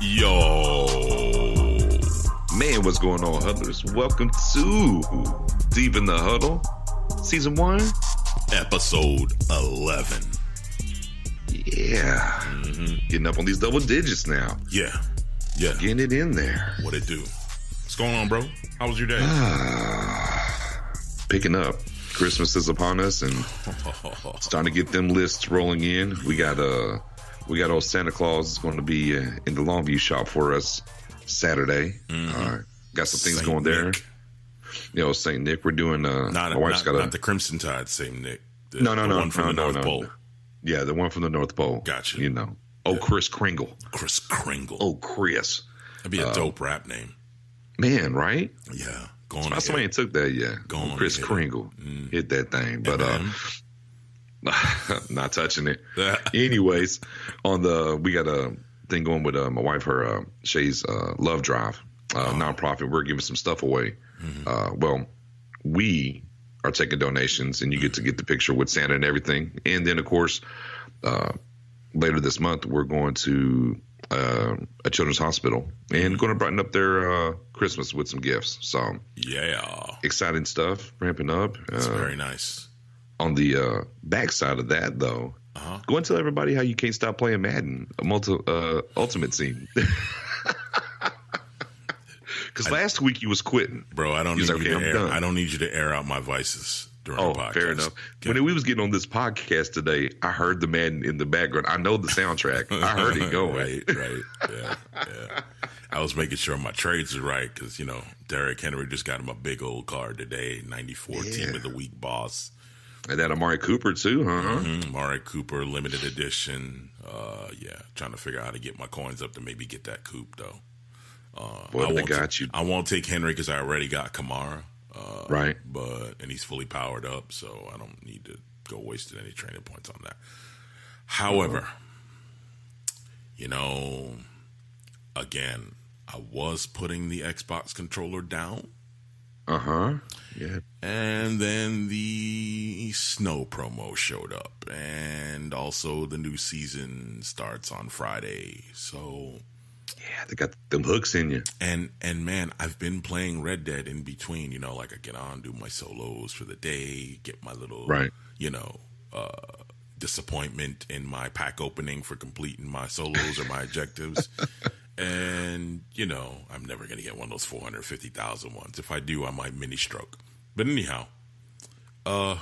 Yo. Man, what's going on, huddlers? Welcome to Deep in the Huddle, Season 1, Episode 11. Yeah. Getting up on these double digits now. Yeah. Getting it in there. What it do? What's going on, bro? How was your day? Picking up. Christmas is upon us and starting to get them lists rolling in. We got old Santa Claus is going to be in the Longview shop for us Saturday. Got some things Saint going there. Nick. You know, St. Nick. We're doing. Not the Crimson Tide Saint Nick. No. One from the North Pole. Yeah, the one from the North Pole. Gotcha. You know. Oh, Kris Kringle. Kris Kringle. Oh, Chris. That'd be a dope rap name. Man, right? Yeah. Go on. Somebody ain't took that yet. Go on. Kris Kringle. Hit that thing. But not touching it. Anyways, we got a thing going with my wife, her Shay's Love Drive nonprofit. We're giving some stuff away. Well, we are taking donations, and you get to get the picture with Santa and everything. And then, of course, later this month, we're going to a children's hospital and going to brighten up their Christmas with some gifts. So, yeah, exciting stuff ramping up. That's very nice. On the backside of that, though, go and tell everybody how you can't stop playing Madden, Ultimate Team. Because last week you was quitting, bro. I don't need you to air out my vices during the podcast. Fair enough. Okay. When we was getting on this podcast today, I heard the Madden in the background. I know the soundtrack. I heard it going. Right. Yeah. I was making sure my trades are right because, you know, Derrick Henry just got him a big old card today, 94 Team of the Week boss. And that Amari Cooper, too, huh? Amari Cooper, limited edition. Trying to figure out how to get my coins up to maybe get that Coop, though. I won't take Henry because I already got Kamara. Right. And he's fully powered up, so I don't need to go wasting any training points on that. However, you know, again, I was putting the Xbox controller down. Yeah. And then the snow promo showed up, and also the new season starts on Friday. So yeah, they got them hooks in you. And man, I've been playing Red Dead in between. You know, like I get on, do my solos for the day, get my little disappointment in my pack opening for completing my solos or my objectives. And, you know, I'm never going to get one of those 450,000 ones. If I do, I might mini stroke. But anyhow, I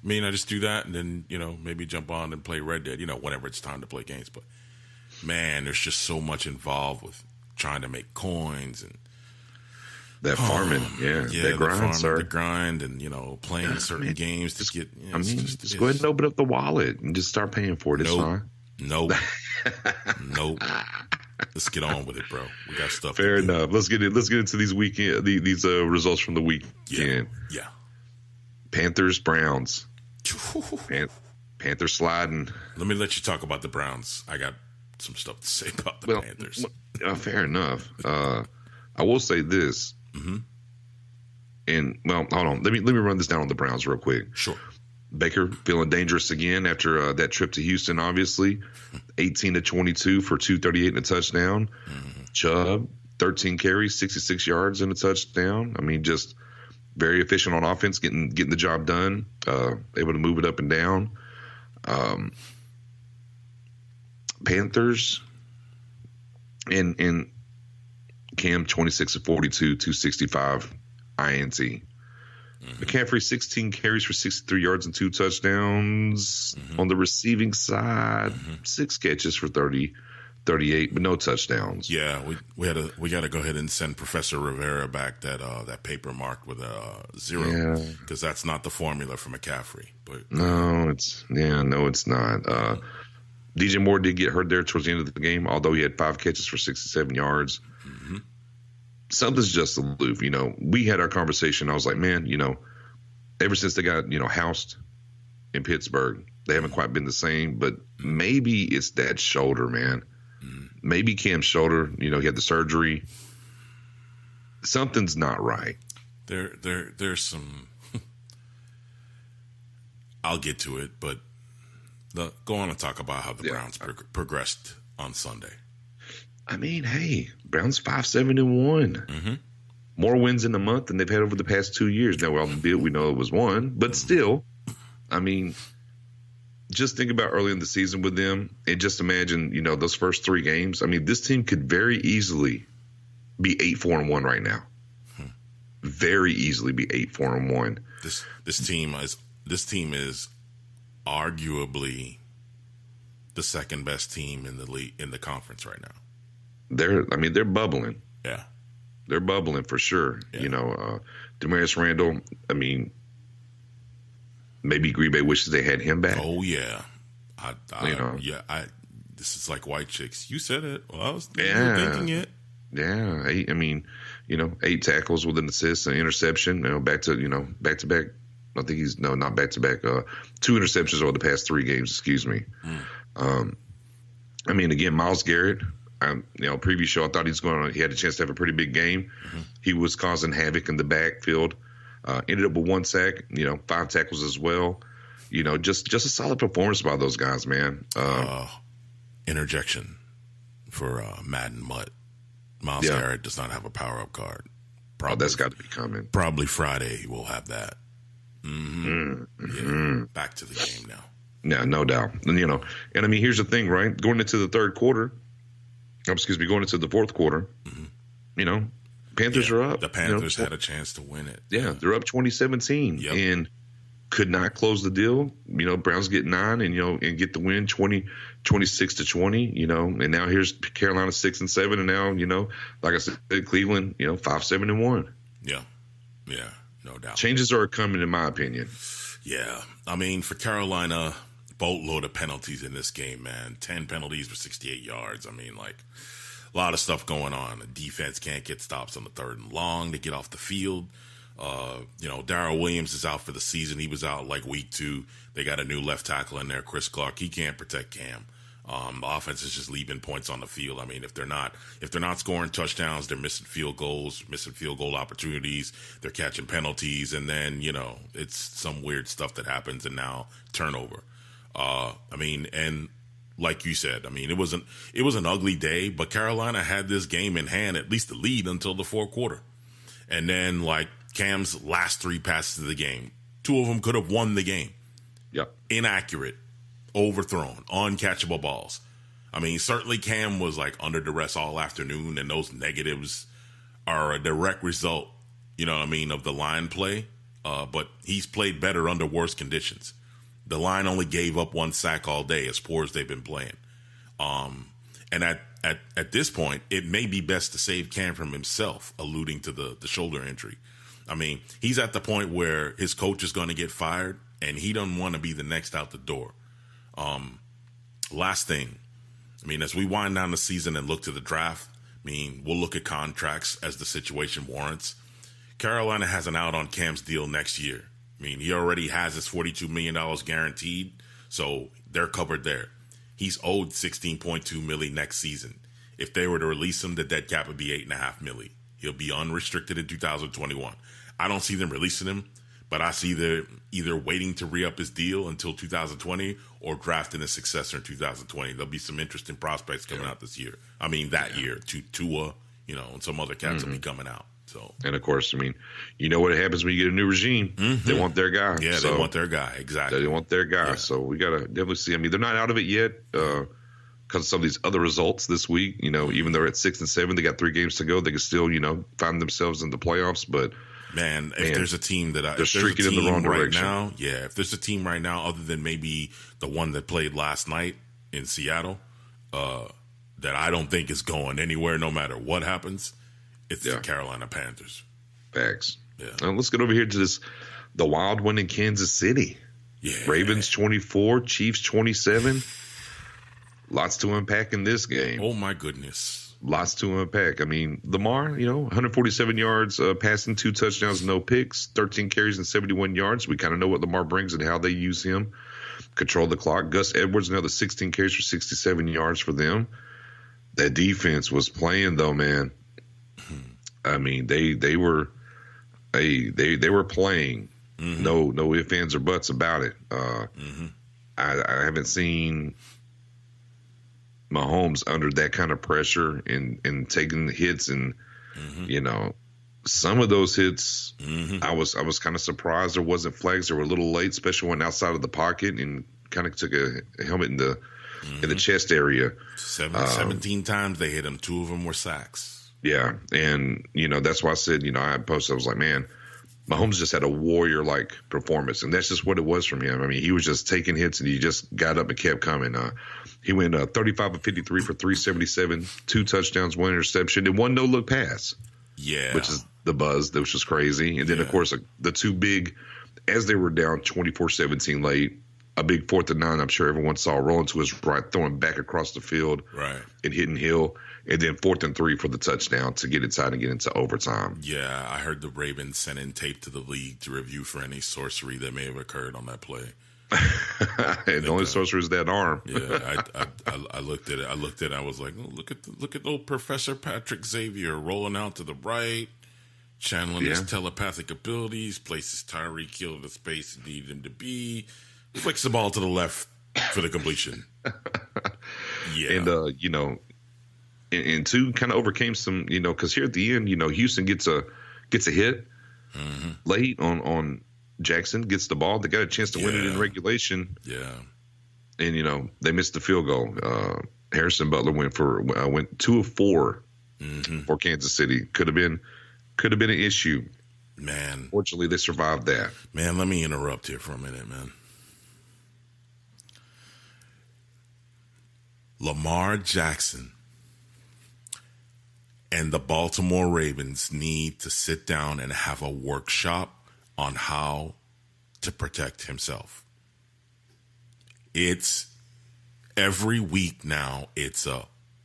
just do that and then, you know, maybe jump on and play Red Dead, you know, whenever it's time to play games. But, man, there's just so much involved with trying to make coins and that farming, the grind, and you know, playing certain games to get. You know, just go ahead and open up the wallet and just start paying for it. It's fine. Nope. Let's get on with it, bro. We got stuff. Fair enough. Let's get into these weekend these results from the weekend. Yeah. Panthers, Browns. Panthers sliding. Let me let you talk about the Browns. I got some stuff to say about the Panthers. Fair enough. I will say this. And hold on. Let me run this down on the Browns real quick. Sure. Baker feeling dangerous again after that trip to Houston, obviously. 18-22 for 238 and a touchdown. Chubb, 13 carries, 66 yards and a touchdown. I mean, just very efficient on offense, getting the job done, able to move it up and down. Panthers and Cam, 26-42, 265 INT. McCaffrey, 16 carries for 63 yards and 2 touchdowns. On the receiving side, 6 catches for 38, but no touchdowns. Yeah, we got to go ahead and send Professor Rivera back that paper marked with a 0 because that's not the formula for McCaffrey. But no, it's not. DJ Moore did get hurt there towards the end of the game, although he had 5 catches for 67 yards. Something's just aloof. You know, we had our conversation. I was like, man, you know, ever since they got, you know, housed in Pittsburgh, they haven't quite been the same. But maybe it's that shoulder, man. Maybe Cam's shoulder, you know, he had the surgery. Something's not right. There's some I'll get to it, but go on and talk about how the Browns progressed on Sunday. I mean, hey, Browns 5-7-1. Mm-hmm. More wins in a month than they've had over the past 2 years. Now, albeit we know it was one, but still, I mean, just think about early in the season with them and just imagine, those first 3 games. I mean, this team could very easily be 8-4-1 right now. Very easily be 8-4-1. This team is arguably the second best team in the league, in the conference right now. They're bubbling. Yeah. They're bubbling for sure. Yeah. Damaris Randall, I mean, maybe Green Bay wishes they had him back. Oh, yeah. This is like white chicks. You said it. Well, I was thinking it. Yeah. 8 tackles with an assist, an interception, back to back. I think not back to back. 2 interceptions over the past 3 games, excuse me. I mean, again, Myles Garrett, previous show, I thought he had a chance to have a pretty big game. Mm-hmm. He was causing havoc in the backfield. Ended up with 1 sack, 5 tackles as well. Just a solid performance by those guys, man. Interjection for Madden Mutt. Myles Garrett does not have a power-up card. Probably, that's got to be coming. Probably Friday we'll have that. Mm-hmm. Yeah, back to the game now. Yeah, no doubt. And, and I mean, here's the thing, right? Going into the going into the fourth quarter, Panthers are up. The Panthers had a chance to win it. Yeah, they're up 2017 and could not close the deal. Browns get 9 and get the win 26-20, and now here's Carolina 6-7. And now, like I said, Cleveland, 5-7-1. Yeah. Yeah, no doubt. Changes are coming, in my opinion. Yeah. I mean, for Carolina, boatload of penalties in this game, man. 10 penalties for 68 yards. I mean, like, a lot of stuff going on. The defense can't get stops on the 3rd and long to get off the field. Darrell Williams is out for the season. He was out like week 2. They got a new left tackle in there, Chris Clark. He can't protect Cam. The offense is just leaving points on the field. I mean, if they're not scoring touchdowns, they're missing field goals, missing field goal opportunities. They're catching penalties, and then it's some weird stuff that happens, and now turnover. And like you said, I mean, it was an ugly day, but Carolina had this game in hand, at least the lead until the 4th quarter, and then like Cam's last 3 passes of the game, 2 of them could have won the game. Yep. Inaccurate. Overthrown, uncatchable balls. I mean, certainly Cam was like under duress all afternoon, and those negatives are a direct result, of the line play. But he's played better under worse conditions. The line only gave up 1 sack all day, as poor as they've been playing. And at this point, it may be best to save Cam from himself, alluding to the shoulder injury. I mean, he's at the point where his coach is going to get fired, and he doesn't want to be the next out the door. Last thing, I mean, as we wind down the season and look to the draft, I mean, we'll look at contracts as the situation warrants. Carolina has an out on Cam's deal next year. I mean, he already has his $42 million guaranteed, so they're covered there. He's owed $16.2 million next season. If they were to release him, the dead cap would be $8.5 million. He'll be unrestricted in 2021. I don't see them releasing him, but I see they're either waiting to re-up his deal until 2020 or drafting a successor in 2020. There'll be some interesting prospects coming out this year. I mean, that year. Tua, and some other cats will be coming out. So, and of course, I mean, what happens when you get a new regime? Mm-hmm. They want their guy. Yeah, they want their guy. Exactly. They want their guy. Yeah. So we got to definitely see. I mean, they're not out of it yet because of some of these other results this week. Even though they're at 6-7, they got 3 games to go. They can still, find themselves in the playoffs. But man, if there's a team that they're streaking in the wrong direction now, if there's a team right now, other than maybe the one that played last night in Seattle, that I don't think is going anywhere, no matter what happens, it's the Carolina Panthers. Facts. Yeah. Now let's get over here to the wild one in Kansas City. Yeah. Ravens 24, Chiefs 27. Lots to unpack in this game. Oh my goodness. Lots to unpack. I mean, Lamar, 147 yards passing, 2 touchdowns, no picks, 13 carries and 71 yards. We kind of know what Lamar brings and how they use him. Control the clock. Gus Edwards, another 16 carries for 67 yards for them. That defense was playing though, man. I mean, they were playing. Mm-hmm. No ifs, ands, or buts about it. I haven't seen Mahomes under that kind of pressure and taking hits and some of those hits, I was kind of surprised there wasn't flags. They were a little late, especially when outside of the pocket and kind of took a helmet in the chest area. 17 times they hit him. 2 of them were sacks. Yeah, and that's why I said I posted. I was like, man, Mahomes just had a warrior-like performance, and that's just what it was from him. I mean, he was just taking hits, and he just got up and kept coming. He went 35 of 53 for 377, 2 touchdowns, 1 interception, and 1 no-look pass. Yeah. Which is the buzz, which was crazy. And then, of course, the 2 big, as they were down 24-17 late, a big 4th and 9, I'm sure everyone saw, rolling to his right, throwing back across the field, right, and hitting Hill. And then 4th and 3 for the touchdown to get inside and get into overtime. Yeah, I heard the Ravens sent in tape to the league to review for any sorcery that may have occurred on that play. And the only sorcery is that arm. Yeah, I looked at it. I was like, oh, look at old Professor Patrick Xavier rolling out to the right, channeling his telepathic abilities, places Tyreek Hill in the space he needed him to be, flicks the ball to the left for the completion. Yeah, and and 2 kind of overcame some, because here at the end, Houston gets a hit late on Jackson, gets the ball. They got a chance to win it in regulation. Yeah. And, they missed the field goal. Harrison Butler went 2 of 4 for Kansas City. Could have been an issue. Man. Fortunately, they survived that. Man, let me interrupt here for a minute, man. Lamar Jackson and the Baltimore Ravens need to sit down and have a workshop on how to protect himself. It's every week now. It's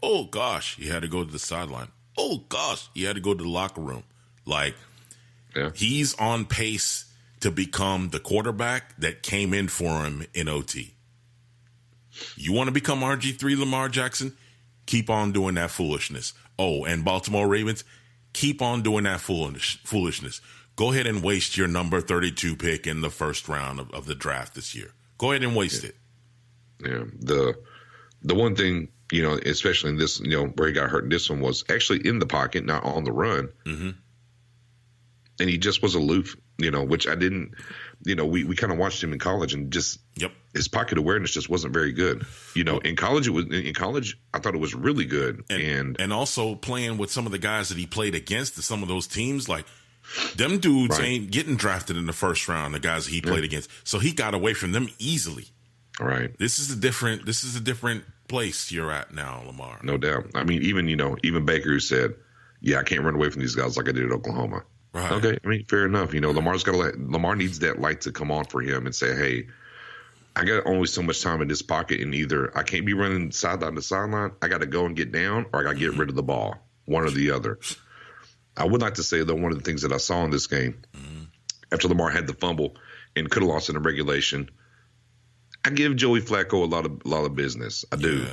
oh gosh, he had to go to the sideline. Oh gosh, he had to go to the locker room. Like, he's on pace to become the quarterback that came in for him in OT. You want to become RG3 Lamar Jackson? Keep on doing that foolishness. Oh, and Baltimore Ravens, keep on doing that foolishness. Go ahead and waste your number 32 pick in the first round of the draft this year. Go ahead and waste it. Yeah. The one thing, especially in this, where he got hurt in this one, was actually in the pocket, not on the run. Mm-hmm. And he just was aloof, which I didn't, we kind of watched him in college and just his pocket awareness just wasn't very good. In college I thought it was really good. And also playing with some of the guys that he played against, some of those teams, like them dudes ain't getting drafted in the first round, the guys he played against. So he got away from them easily. Right. This is a different place you're at now, Lamar. No doubt. I mean, even Baker, who said, I can't run away from these guys like I did at Oklahoma. Right. Okay, I mean, fair enough. Lamar needs that light to come on for him and say, hey, I got only so much time in this pocket, and either I can't be running sideline to sideline, I got to go and get down, or I got to get rid of the ball, one or the other. I would like to say, though, one of the things that I saw in this game, after Lamar had the fumble and could have lost in the regulation, I give Joey Flacco a lot of business. I do.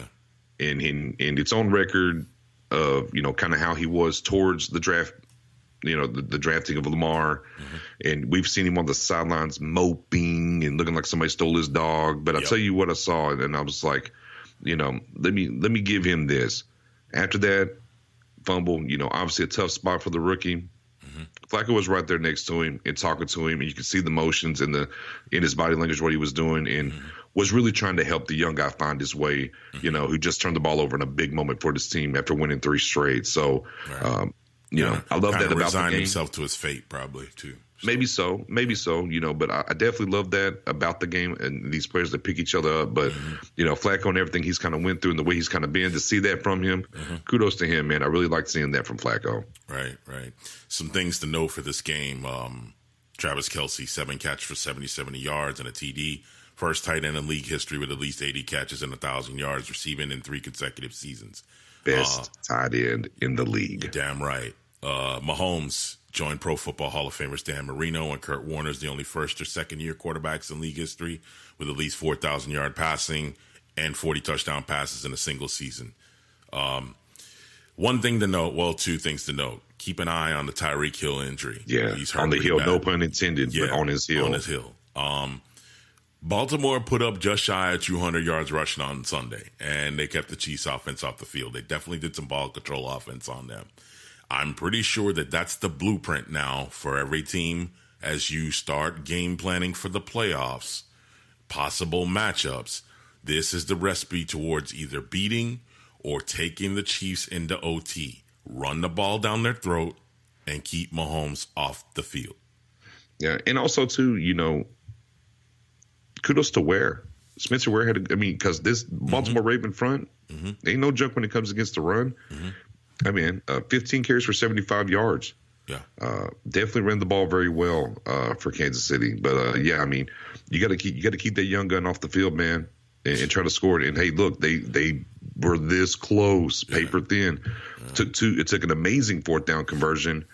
And it's on record of, kind of how he was towards the draft, the drafting of Lamar. And we've seen him on the sidelines moping and looking like somebody stole his dog. But I'll tell you what I saw, and I was like, let me give him this. After that fumble, obviously a tough spot for the rookie. Flacco was right there next to him and talking to him, and you could see the motions in his body language, what he was doing, and was really trying to help the young guy find his way, who just turned the ball over in a big moment for this team after winning 3 straight. So, I love that about the game. Resigned himself to his fate, probably, too. Maybe so, but I definitely love that about the game and these players that pick each other up. But, Flacco and everything he's kind of went through and the way he's kind of been, to see that from him, kudos to him, man. I really like seeing that from Flacco. Right. Some things to know for this game. Travis Kelce, 7 catches for 70 yards and a TD. First tight end in league history with at least 80 catches and 1,000 yards receiving in 3 consecutive seasons. Best tight end in the league. Damn right. Mahomes joined Pro Football Hall of Famers Dan Marino and Kurt Warner as the only first or second year quarterbacks in league history with at least 4,000 yard passing and 40 touchdown passes in a single season. One thing to note, well, 2 things to note. Keep an eye on the Tyreek Hill injury. Yeah, he's hurt on the heel, bad. No pun intended, but on his heel. On his heel. Baltimore put up just shy of 200 yards rushing on Sunday, and they kept the Chiefs offense off the field. They definitely did some ball control offense on them. I'm pretty sure that that's the blueprint now for every team as you start game planning for the playoffs, possible matchups. This is the recipe towards either beating or taking the Chiefs into OT. Run the ball down their throat and keep Mahomes off the field. Yeah, and also, too, kudos to Ware. Spencer Ware because this Baltimore Raven front ain't no joke when it comes against the run. 15 carries for 75 yards. Yeah. Definitely ran the ball very well for Kansas City. But, you got to keep that young gun off the field, man, and try to score it. And, hey, look, they were this close, paper thin. It took an amazing fourth down conversion.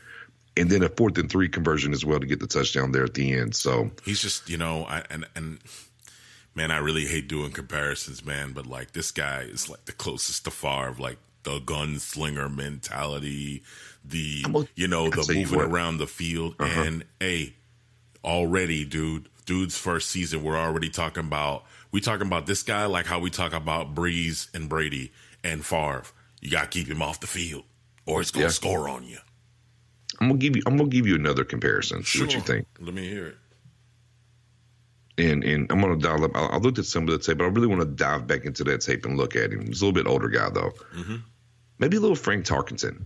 And then a 4th and 3 conversion as well to get the touchdown there at the end. So he's just, man, I really hate doing comparisons, man. But like this guy is like the closest to Favre, like the gunslinger mentality, the moving around the field. And already, dude's first season, we're already talking about this guy like how we talk about Breeze and Brady and Favre. You got to keep him off the field, or he's going to score on you. I'm gonna give you another comparison. See what you think. Let me hear it. And I'm gonna dial up. I looked at some of the tape, but I really want to dive back into that tape and look at him. He's a little bit older guy though. Maybe a little Frank Tarkenton.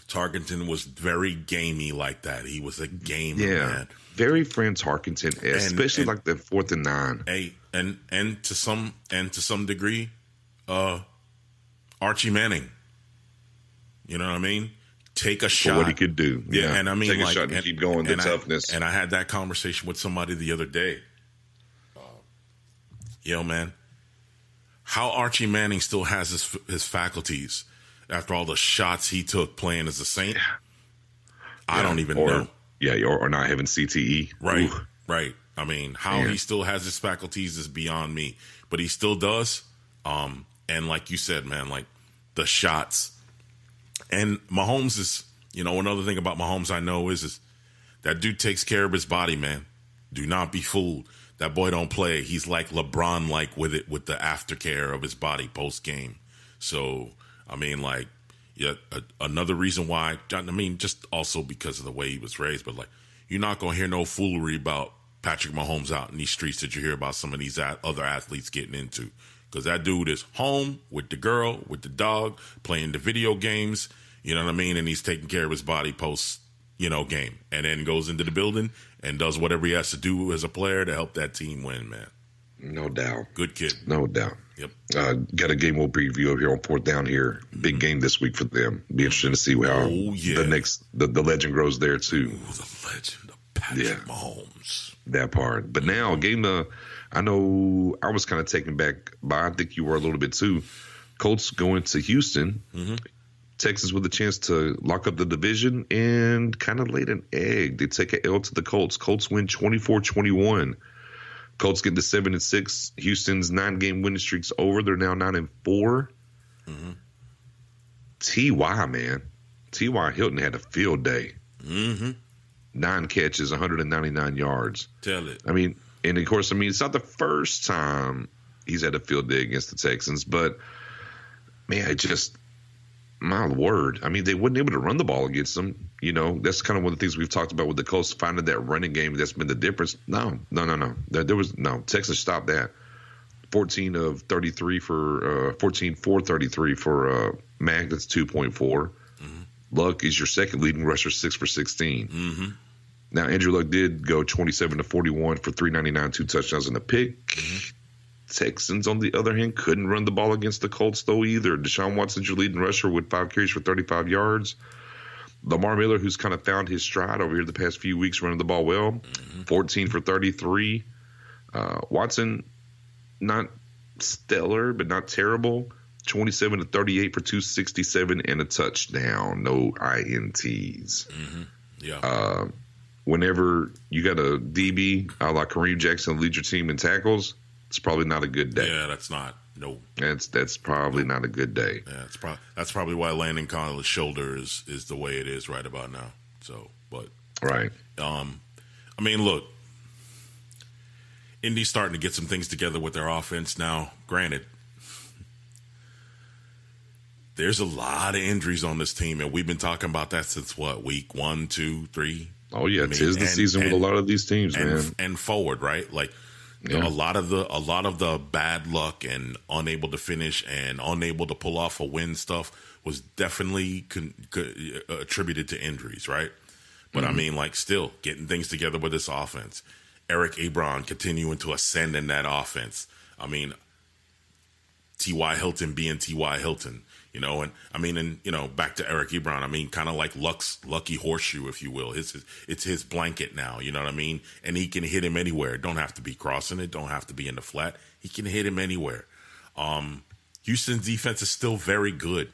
Tarkenton was very gamey like that. He was a gamer, man. Very Frank Tarkenton, especially like the 4th and 9. Hey, and to some degree, Archie Manning. You know what I mean? Take a shot. For what he could do. Yeah. And I mean, take a shot and keep going, the toughness. And I had that conversation with somebody the other day. Man, how Archie Manning still has his faculties after all the shots he took playing as a Saint, I don't even know. Yeah, or not having CTE. Right, right. I mean, how he still has his faculties is beyond me. But he still does. And like you said, man, like the shots. And Mahomes is, another thing about Mahomes I know is that dude takes care of his body, man. Do not be fooled. That boy don't play. He's like LeBron-like with the aftercare of his body post-game. So, I mean, like, another reason why, just also because of the way he was raised, but, like, you're not going to hear no foolery about Patrick Mahomes out in these streets that you hear about some of these other athletes getting into. Because that dude is home with the girl, with the dog, playing the video games, you know what I mean? And he's taking care of his body post, game. And then goes into the building and does whatever he has to do as a player to help that team win, man. No doubt. Good kid. No doubt. Yep. Got a game we'll preview up here on 4th Down here. Big game this week for them. Be interesting to see how the legend grows there, too. Ooh, the legend of Patrick Mahomes. That part. But now, game I know I was kind of taken back by, I think you were a little bit too. Colts going to Houston. Texans with a chance to lock up the division and kind of laid an egg. They take an L to the Colts. Colts win 24-21. Colts get to 7-6. Houston's 9-game winning streak's over. They're now 9-4. T.Y., man. T.Y. Hilton had a field day. 9 catches, 199 yards. Tell it. And, of course, it's not the first time he's had a field day against the Texans, but, man, my word. They wasn't able to run the ball against them. That's kind of one of the things we've talked about with the Colts, finding that running game that's been the difference. No. There was no. Texas stopped that. 14 of 33 for 14 for 33 for Mac. That's 2.4. Luck is your second leading rusher, 6 for 16. Now, Andrew Luck did go 27 to 41 for 399, 2 touchdowns and a pick. Texans, on the other hand, couldn't run the ball against the Colts, though, either. Deshaun Watson's your leading rusher with 5 carries for 35 yards. Lamar Miller, who's kind of found his stride over here the past few weeks running the ball well, 14 for 33. Watson, not stellar, but not terrible. 27 to 38 for 267 and a touchdown. No INTs. Whenever you got a DB like Kareem Jackson lead your team in tackles, it's probably not a good day. Yeah, that's not. No. That's probably not a good day. Yeah, that's probably why Landon Collins' shoulder is the way it is right about now. So, but right. look, Indy's starting to get some things together with their offense now. Granted, there's a lot of injuries on this team, and we've been talking about that since week 1, 2, 3. Oh yeah, it is the season with a lot of these teams, man. And forward, right? Like a lot of the bad luck and unable to finish and unable to pull off a win stuff was definitely attributed to injuries, right? But I mean, like, still getting things together with this offense. Eric Ebron continuing to ascend in that offense. I mean, T.Y. Hilton being T.Y. Hilton, you know, and I mean, and you know, back to Eric Ebron. I mean, kind of like Luck's lucky horseshoe, if you will. It's his blanket now. You know what I mean? And he can hit him anywhere. Don't have to be crossing it. Don't have to be in the flat. He can hit him anywhere. Houston's defense is still very good.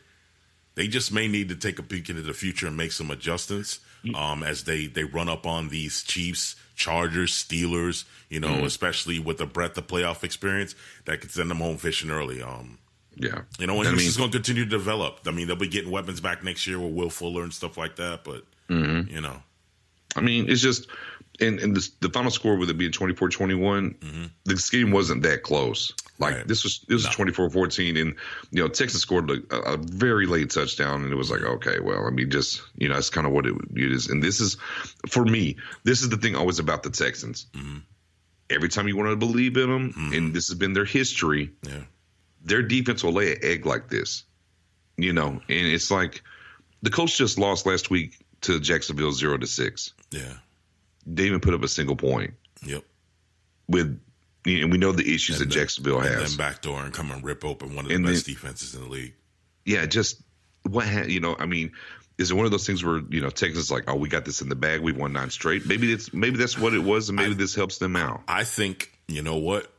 They just may need to take a peek into the future and make some adjustments as they run up on these Chiefs, Chargers, Steelers, you know, especially with the breadth of playoff experience that could send them home fishing early. Yeah. You know, and Houston's going to continue to develop. I mean, they'll be getting weapons back next year with Will Fuller and stuff like that, but, you know. I mean, it's just – and the final score, with it being 24-21, the scheme wasn't that close. Like, this was 24-14, and, you know, Texas scored a very late touchdown, and it was like, okay, well, I mean, just, you know, that's kind of what it is. And this is, for me, this is the thing always about the Texans. Every time you want to believe in them, and this has been their history, their defense will lay an egg like this, you know. And it's like the coach just lost last week to Jacksonville 0-6. Yeah. They even put up a single point. Yep. With, you know, we know the issues that Jacksonville has. And then backdoor and come and rip open one of the best defenses in the league. Yeah, just you know, I mean, is it one of those things where, you know, Texas is like, oh, we got this in the bag, we won 9 straight? Maybe that's what it was, and maybe this helps them out. I think, you know what?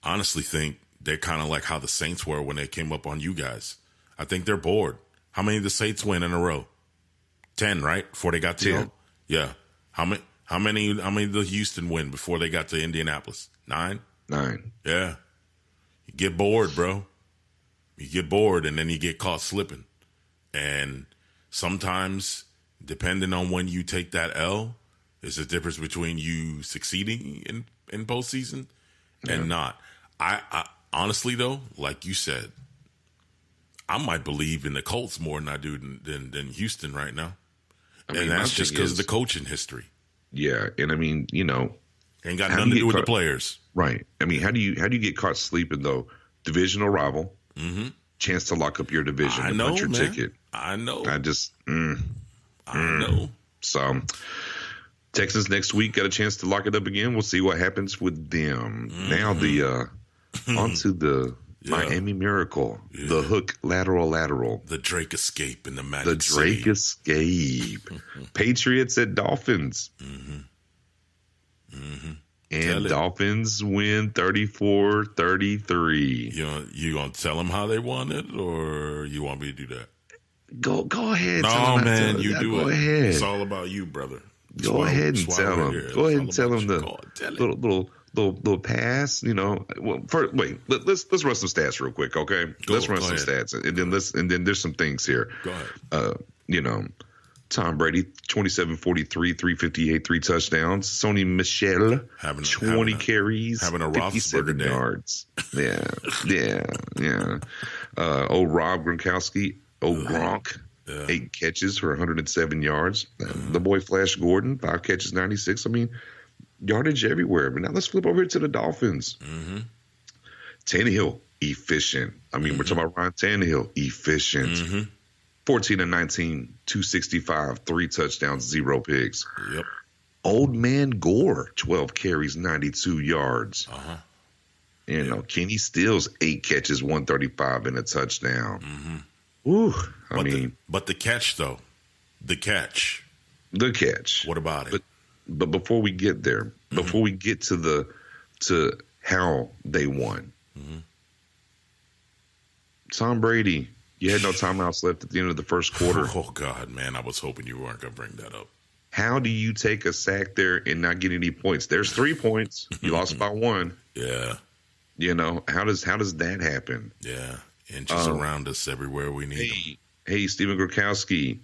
Honestly think they're kind of like how the Saints were when they came up on you guys. I think they're bored. How many did the Saints win in a row? 10, right? Before they got to 10. Yeah. How many did Houston win before they got to Indianapolis? 9? 9. Yeah. You get bored, bro. You get bored, and then you get caught slipping. And sometimes, depending on when you take that L, there's a difference between you succeeding in postseason and not. I honestly, though, like you said, I might believe in the Colts more than I do than Houston right now. I mean, and that's just because of the coaching history. Yeah, and I mean, you know, ain't got nothing to do with the players, right? I mean, how do you get caught sleeping though? Divisional rival, chance to lock up your division, I know, punch your man. ticket. I know. I just, I know. So, Texans next week got a chance to lock it up again. We'll see what happens with them. Now onto the Miami Miracle, the hook lateral, the Drake escape in the Madden. The Drake escape. Patriots at Dolphins. And Dolphins win 34-33. You gonna tell them how they won it, or you want me to do that? Go ahead. No, man, you do it. Go ahead. It's all about you, brother. Go ahead and tell them. Go ahead and tell them the little pass. You know, well, first, wait. Let's run some stats real quick, okay? Let's run some stats, and then there's some things here. Go ahead. You know, Tom Brady 27-43, 358, 3 touchdowns. Sony Michel 20 carries, having a 57 yards. Yeah. Rob Gronkowski, Gronk. 8 catches for 107 yards. The boy Flash Gordon, 5 catches, 96. I mean, yardage everywhere. But now let's flip over to the Dolphins. Tannehill, efficient. I mean, we're talking about Ryan Tannehill, efficient. 14-19, 265, 3 touchdowns, 0 picks. Yep. Old man Gore, 12 carries, 92 yards. You know, Kenny Stills, 8 catches, 135 and a touchdown. Ooh, but the catch though, the catch. What about it? But before we get there, before we get to how they won, Tom Brady, you had no timeouts left at the end of the first quarter. Oh God, man, I was hoping you weren't gonna bring that up. How do you take a sack there and not get any points? There's 3 points. You lost by 1. Yeah. You know, how does that happen? Yeah. Inches around us everywhere we need them. Hey, Stephen Gronkowski,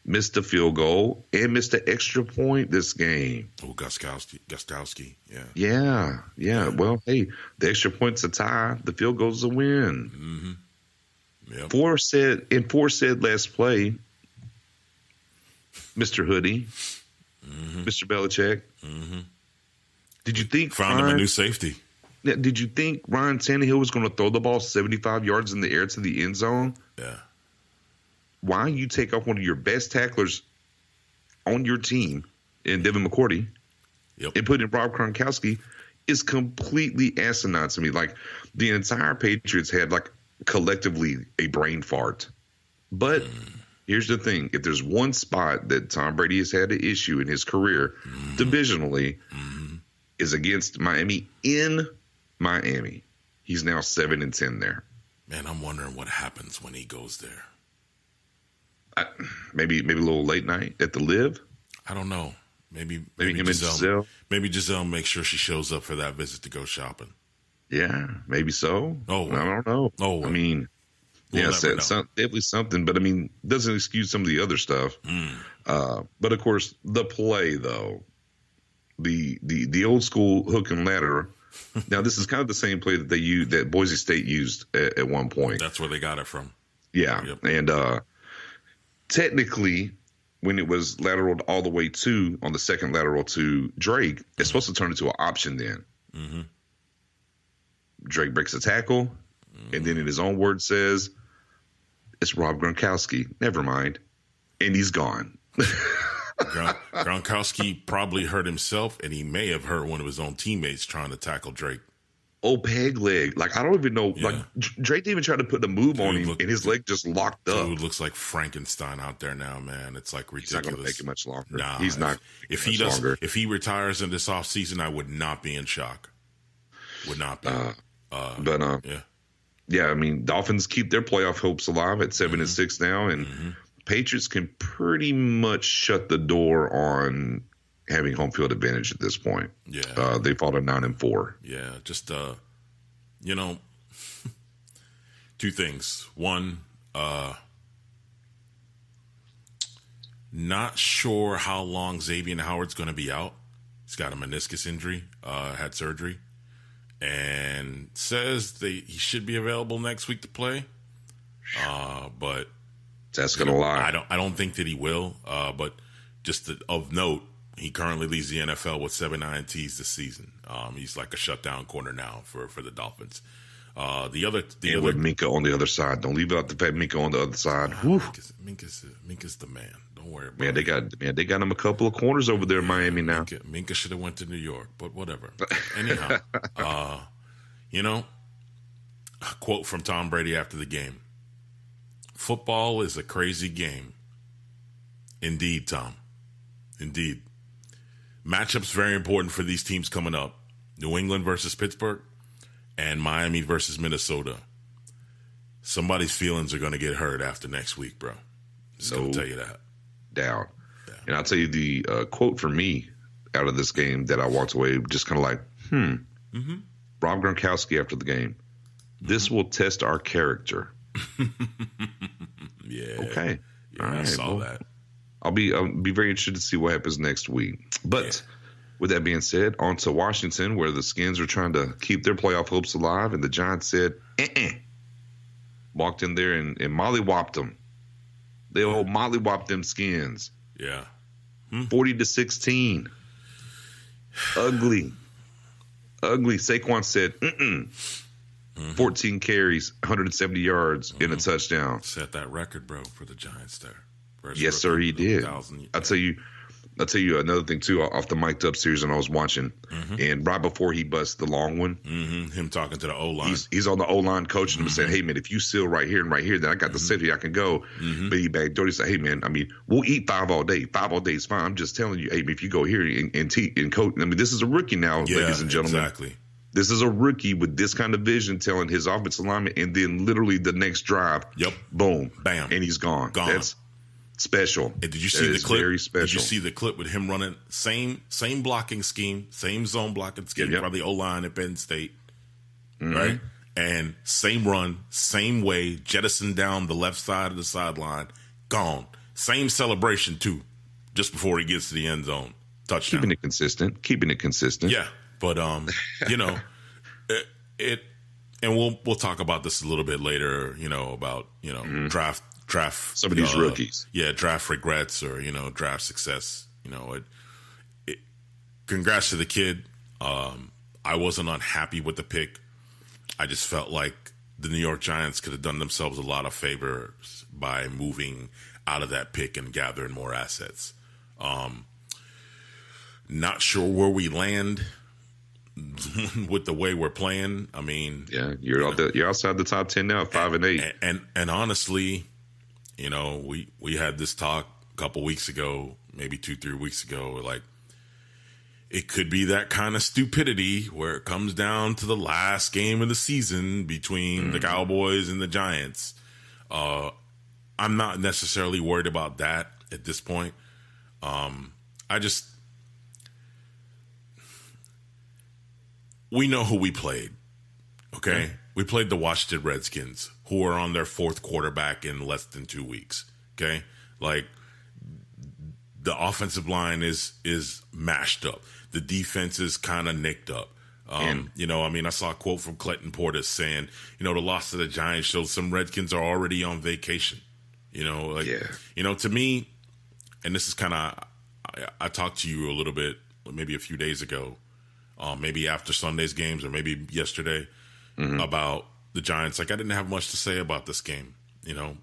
missed the field goal and missed the extra point this game. Oh, Gostkowski. Yeah. Well, hey, the extra point's a tie. The field goal's a win. Mm-hmm. Yep. Four said last play, Mr. Hoodie, Mr. Belichick. Mm-hmm. Did you think found him a new safety? Did you think Ryan Tannehill was going to throw the ball 75 yards in the air to the end zone? Yeah. Why you take off one of your best tacklers on your team in Devin McCourty and put in Rob Gronkowski is completely asinine to me. Like, the entire Patriots had, like, collectively a brain fart. But here's the thing. If there's one spot that Tom Brady has had an issue in his career divisionally is against Miami in Miami. He's now 7-10 there. Man, I'm wondering what happens when he goes there. Maybe a little late night at the Live. I don't know. Maybe him and Giselle. Maybe Giselle makes sure she shows up for that visit to go shopping. Yeah, maybe so. Oh, I don't know. Oh, I mean, definitely something. But I mean, doesn't excuse some of the other stuff. But of course, the play though, the old school hook and ladder. Now this is kind of the same play that Boise State used at one point. That's where they got it from. Yeah, and technically, when it was lateraled all the way on the second lateral to Drake, it's supposed to turn into an option then. Mm-hmm. Drake breaks a tackle, and then in his own words says, it's Rob Gronkowski. Never mind. And he's gone. Gronkowski probably hurt himself, and he may have hurt one of his own teammates trying to tackle Drake. Oh, peg leg. Like, I don't even know. Yeah. Like, Drake didn't even try to put the move on him, and his leg just locked up. Dude looks like Frankenstein out there now, man. It's like ridiculous. He's not going to make it much longer. Nah, he's not. If he does, longer. If he retires in this offseason, I would not be in shock. Would not be. Yeah. I mean, Dolphins keep their playoff hopes alive at 7-6 now, and Patriots can pretty much shut the door on having home field advantage at this point. Yeah. They fought a 9-4. Yeah. Just, two things. One, not sure how long Xavier Howard's going to be out. He's got a meniscus injury, had surgery, and says he should be available next week to play. But that's going to lie. I don't think that he will. But just of note, he currently leads the NFL with 7 INTs this season. He's like a shutdown corner now for the Dolphins. With Minka on the other side. Don't leave out the fact Minka on the other side. Minka's the man. Don't worry about it. They got him a couple of corners over there in Miami now. Minka should have went to New York, but whatever. Anyhow, a quote from Tom Brady after the game. Football is a crazy game. Indeed, Tom. Indeed. Matchups very important for these teams coming up. New England versus Pittsburgh and Miami versus Minnesota. Somebody's feelings are going to get hurt after next week, bro. Just going to tell you that. Down. Yeah. And I'll tell you the quote for me out of this game that I walked away just kind of like, Rob Gronkowski after the game. This will test our character. Yeah. Okay. Yeah, all right. I saw that. I'll be very interested to see what happens next week. But with that being said, on to Washington, where the Skins are trying to keep their playoff hopes alive, and the Giants said, walked in there and mollywopped them. They all mollywopped them Skins. Yeah. 40-16. Ugly. Saquon said, 14 carries, 170 yards, and a touchdown. Set that record, bro, for the Giants there. Yes, sir, he did. I'll tell you another thing too. Off the mic'd up series, and I was watching, and right before he busts the long one, him talking to the O line. He's on the O line coaching him and saying, "Hey man, if you seal right here and right here, then I got the safety, I can go." But he backdoored. He said, "Hey man, I mean, we'll eat 5 all day. 5 all day is fine. I'm just telling you, hey, if you go here and coach, I mean, this is a rookie now, ladies and gentlemen. Exactly. This is a rookie with this kind of vision, telling his offensive lineman, and then literally the next drive, boom, bam, and he's gone. That's special. And did you see the clip? Very special. Did you see the clip with him running same blocking scheme, same zone blocking scheme from the O-line at Penn State, right? And same run, same way, jettison down the left side of the sideline, gone. Same celebration, too, just before he gets to the end zone. Touchdown. Keeping it consistent. Yeah, but, you know, it and we'll talk about this a little bit later, you know, about, you know, draft. Some of these rookies. Yeah, draft regrets or, you know, draft success. You know, congrats to the kid. I wasn't unhappy with the pick. I just felt like the New York Giants could have done themselves a lot of favors by moving out of that pick and gathering more assets. Not sure where we land with the way we're playing. I mean, yeah, you're outside the top 10 now, 5-8, and honestly, you know, we had this talk a couple weeks ago, maybe 2-3 weeks ago, like it could be that kind of stupidity where it comes down to the last game of the season between the Cowboys and the Giants. I'm not necessarily worried about that at this point. We know who we played, okay? Yeah. We played the Washington Redskins, who are on their fourth quarterback in less than 2 weeks, okay? Like, the offensive line is mashed up. The defense is kind of nicked up. You know, I mean, I saw a quote from Clinton Portis saying, you know, the loss to the Giants shows some Redskins are already on vacation. You know, like, you know, to me, and this is kind of, I talked to you a little bit, maybe a few days ago, maybe after Sunday's games or maybe yesterday, about the Giants. Like, I didn't have much to say about this game, you know,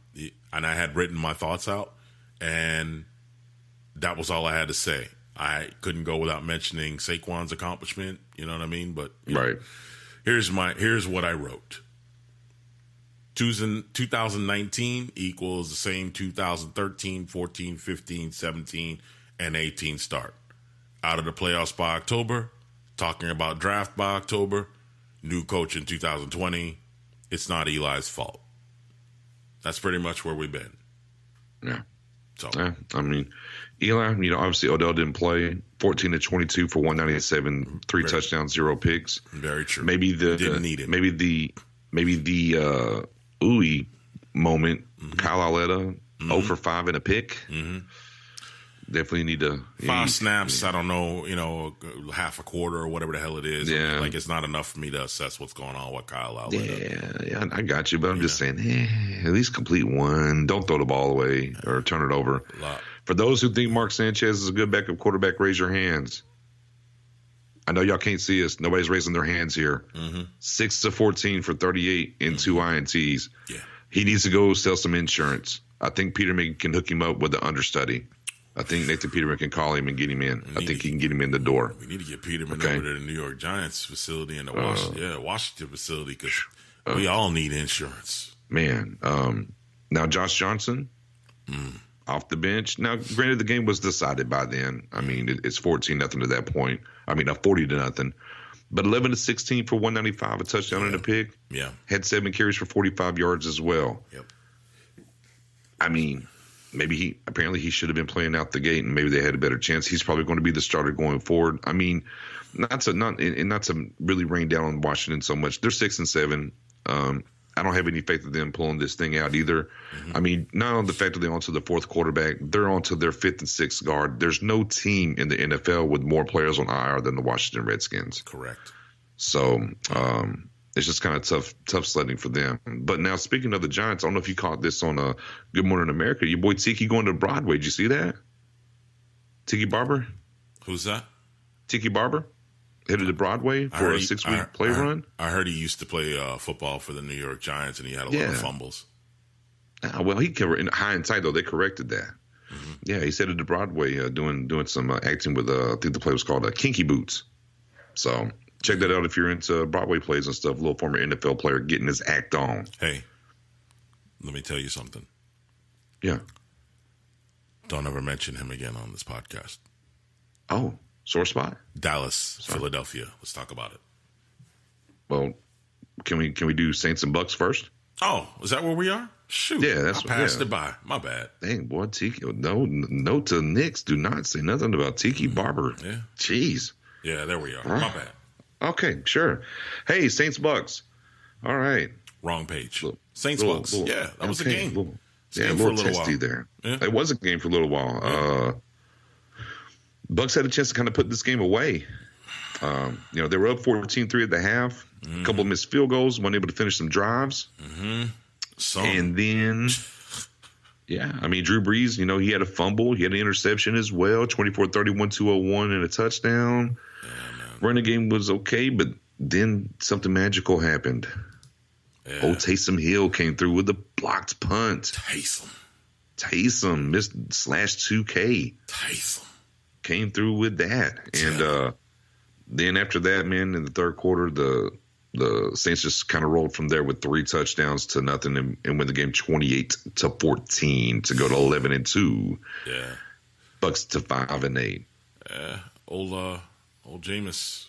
and I had written my thoughts out, and that was all I had to say. I couldn't go without mentioning Saquon's accomplishment, you know what I mean? But right. Here's what I wrote. 2019 equals the same 2013, 14, 15, 17, and 18 start. Out of the playoffs by October, talking about draft by October, new coach in 2020. It's not Eli's fault. That's pretty much where we've been. Yeah. So, I mean, Eli, you know, obviously Odell didn't play. 14-22 for 197, three touchdowns, 0 picks. Very true. Maybe didn't need it. Maybe the Uwe moment. Kyle Aletta, 0 for 5 and a pick. Definitely need to 5 snaps. I don't know, you know, half a quarter or whatever the hell it is. Yeah. I mean, like, it's not enough for me to assess what's going on with Kyle Aletta. Yeah, I got you, but I'm just saying, at least complete one. Don't throw the ball away or turn it over. For those who think Mark Sanchez is a good backup quarterback, raise your hands. I know y'all can't see us. Nobody's raising their hands here. 6-14 for 38 and 2 INTs. Yeah. He needs to go sell some insurance. I think Peterman can hook him up with the understudy. I think Nathan Peterman can call him and get him in. I think he can get him in the door. We need to get Peterman over to the New York Giants facility and the Washington facility, because we all need insurance. Man, now Josh Johnson off the bench. Now, granted, the game was decided by then. I mean, it's 14-0 at that point. I mean, 40-0. But 11-16 for 195, a touchdown and a pick. Yeah, had 7 carries for 45 yards as well. Yep. I mean, maybe he should have been playing out the gate, and maybe they had a better chance. He's probably going to be the starter going forward. I mean, not to really rain down on Washington so much. They're 6-7. I don't have any faith in them pulling this thing out either. I mean, not on the fact that they're onto the 4th quarterback, they're onto their 5th and 6th guard. There's no team in the NFL with more players on IR than the Washington Redskins. Correct. So it's just kind of tough sledding for them. But now, speaking of the Giants, I don't know if you caught this on Good Morning America. Your boy Tiki going to Broadway. Did you see that? Tiki Barber? Who's that? Tiki Barber headed to Broadway for a 6-week play run. I heard he used to play football for the New York Giants, and he had a lot of fumbles. Well, he covered in high and tight, though. They corrected that. Yeah, he's headed to Broadway doing some acting with, I think the play was called Kinky Boots. So check that out if you're into Broadway plays and stuff. A little former NFL player getting his act on. Hey, let me tell you something. Yeah. Don't ever mention him again on this podcast. Oh, sore spot? Dallas, Philadelphia. Let's talk about it. Well, can we do Saints and Bucks first? Oh, is that where we are? Shoot. Yeah, I passed it by. My bad. Dang, boy, Tiki. No to Knicks. Do not say nothing about Tiki Barber. Yeah. Jeez. Yeah, there we are. My bad. Okay, sure. Hey, Saints Bucks. All right. Wrong page. Saints Bucks. Yeah, that was a game. Yeah, a little testy there. Yeah. It was a game for a little while. Yeah. Bucks had a chance to kind of put this game away. They were up 14-3 at the half. A couple of missed field goals, weren't able to finish some drives. And then, Drew Brees, he had a fumble. He had an interception as well, 24-31, 201, and a touchdown. Running game was okay, but then something magical happened. Yeah. Old Taysom Hill came through with a blocked punt. Taysom missed /2K. Taysom came through with that. And then after that, man, in the third quarter, the Saints just kind of rolled from there with 3 touchdowns to nothing and win the game 28-14 to go to 11-2. Yeah. Bucks to 5-8. Yeah. Old Jameis.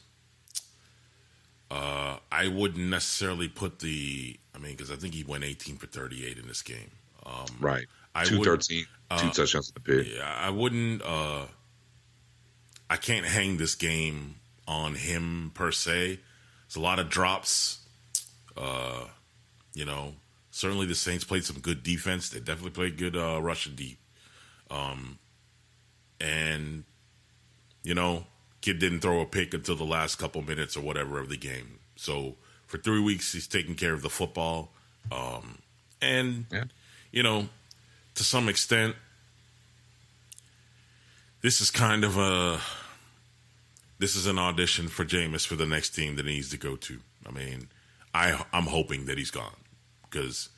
I wouldn't necessarily put because I think he went 18 for 38 in this game. Right. 213, 2 touchdowns in the pit. Yeah, I wouldn't. I can't hang this game on him per se. It's a lot of drops. Certainly the Saints played some good defense. They definitely played good rushing deep. Kid didn't throw a pick until the last couple minutes or whatever of the game. So for 3 weeks, he's taking care of the football. To some extent, this is kind of an audition for Jameis for the next team that he needs to go to. I mean, I'm hoping that he's gone because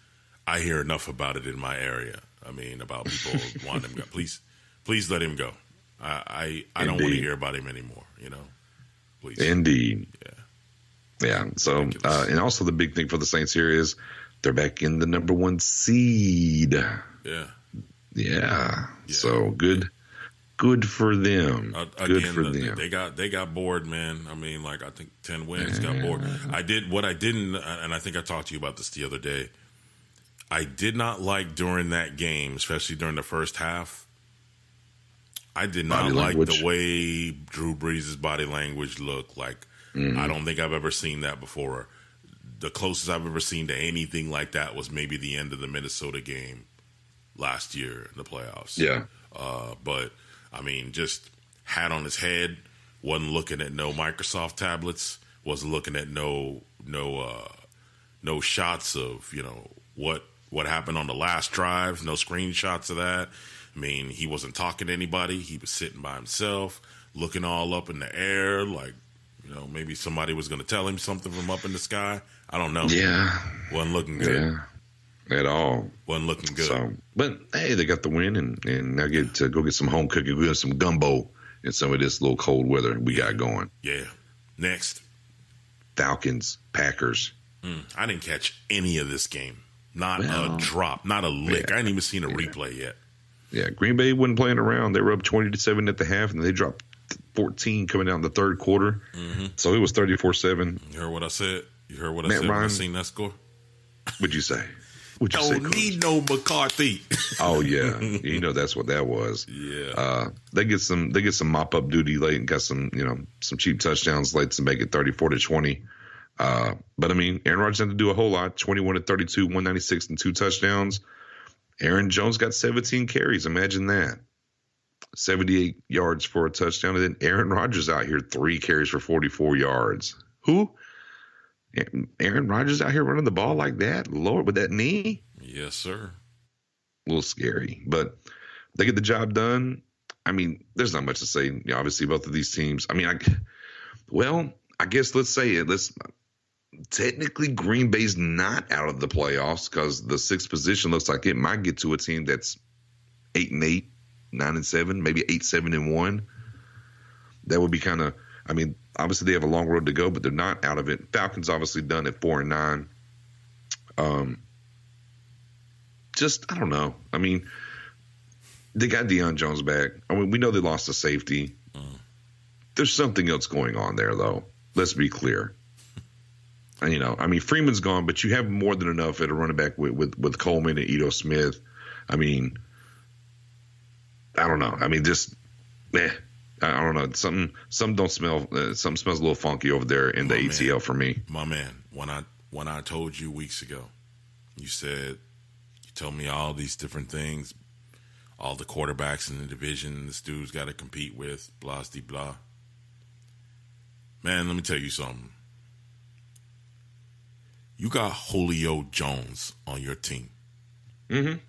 I hear enough about it in my area. I mean, about people wanting him to go. Please let him go. I don't want to hear about him anymore, Please. Indeed. Yeah. So, and also the big thing for the Saints here is they're back in the number 1 seed. Yeah. So good for them. Good for them. They got bored, man. I mean, I think 10 wins got bored. And I think I talked to you about this the other day. I did not like during that game, especially during the first half. I did not like the way Drew Brees' body language looked. I don't think I've ever seen that before. The closest I've ever seen to anything like that was maybe the end of the Minnesota game last year in the playoffs. Yeah. But, just hat on his head, wasn't looking at no Microsoft tablets, wasn't looking at no shots of, what happened on the last drive, no screenshots of that. He wasn't talking to anybody. He was sitting by himself, looking all up in the air, maybe somebody was going to tell him something from up in the sky. I don't know. Yeah. Wasn't looking good. Yeah, at all. Wasn't looking good. So, but, hey, they got the win, and now get to go get some home cooking. We have some gumbo and some of this little cold weather we got going. Yeah. Next. Falcons, Packers. I didn't catch any of this game. Not a drop, not a lick. I ain't even seen a replay yet. Yeah, Green Bay wasn't playing around. They were up 20-7 at the half, and they dropped 14 coming down the third quarter. So it was 34-7. You heard what I said? You heard what I said when I seen that score? What'd you say? Don't need no McCarthy. Oh yeah, that's what that was. Yeah. They get some mop up duty late and got some some cheap touchdowns late to make it 34-20. But Aaron Rodgers didn't do a whole lot. 21-32, 196 and 2 touchdowns. Aaron Jones got 17 carries. Imagine that. 78 yards for a touchdown. And then Aaron Rodgers out here, 3 carries for 44 yards. Who? Aaron Rodgers out here running the ball like that? Lord, with that knee? Yes, sir. A little scary. But they get the job done. There's not much to say. Obviously, both of these teams. I guess let's say it. Technically, Green Bay's not out of the playoffs because the 6th position looks like it might get to a team that's 8-8, 9-7, maybe 8-7-1. That would be kind of. Obviously they have a long road to go, but they're not out of it. Falcons obviously done at 4-9. I don't know. They got Deion Jones back. We know they lost a safety. There's something else going on there, though. Let's be clear. Freeman's gone, but you have more than enough at a running back with Coleman and Ito Smith. I don't know. I don't know. Some don't smell. Something smells a little funky over there in the ATL for me. My man, when I told you weeks ago, you tell me all these different things, all the quarterbacks in the division this dude's got to compete with, blah, de blah. Man, let me tell you something. You got Julio Jones on your team. Mm-hmm.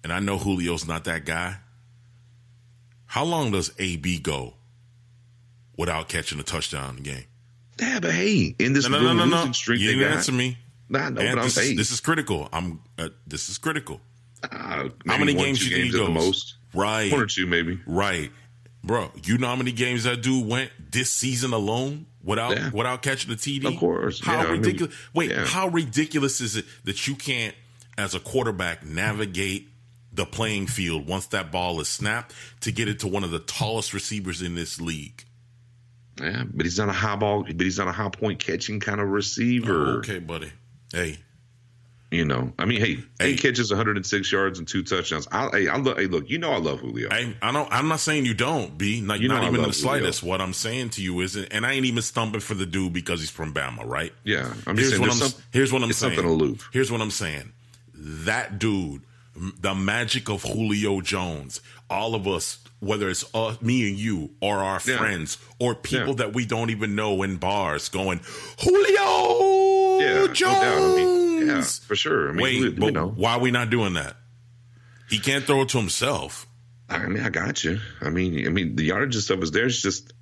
And I know Julio's not that guy. How long does AB go without catching a touchdown in the game? Yeah, but hey, in this losing streak, you didn't answer me. Nah, no, but this is critical. This is critical. How many games do you think he goes? The most? Right, 1 or 2 maybe. Right, bro. You know how many games that dude went this season alone without catching a TD? Of course. How ridiculous! How ridiculous is it that you can't, as a quarterback, navigate the playing field once that ball is snapped to get it to one of the tallest receivers in this league? Yeah, but he's not a high ball, but he's not a high point catching kind of receiver. Oh, okay, buddy. Hey, you know, I mean, hey, 8 catches, 106 yards, and 2 touchdowns. Hey, look, you know, I love Julio. I'm not saying you don't, B. Not even in the slightest. Julio. What I'm saying to you is, and I ain't even stumping for the dude because he's from Bama, right? Yeah, I'm just saying. Here's what I'm saying. Something aloof. Here's what I'm saying. That dude, the magic of Julio Jones, all of us, whether it's me and you or our friends or people that we don't even know in bars going, Julio Jones. No doubt. I mean, yeah, for sure. I mean, wait, why are we not doing that? He can't throw it to himself. I mean, I got you. I mean, the yardage and stuff is there. It's just,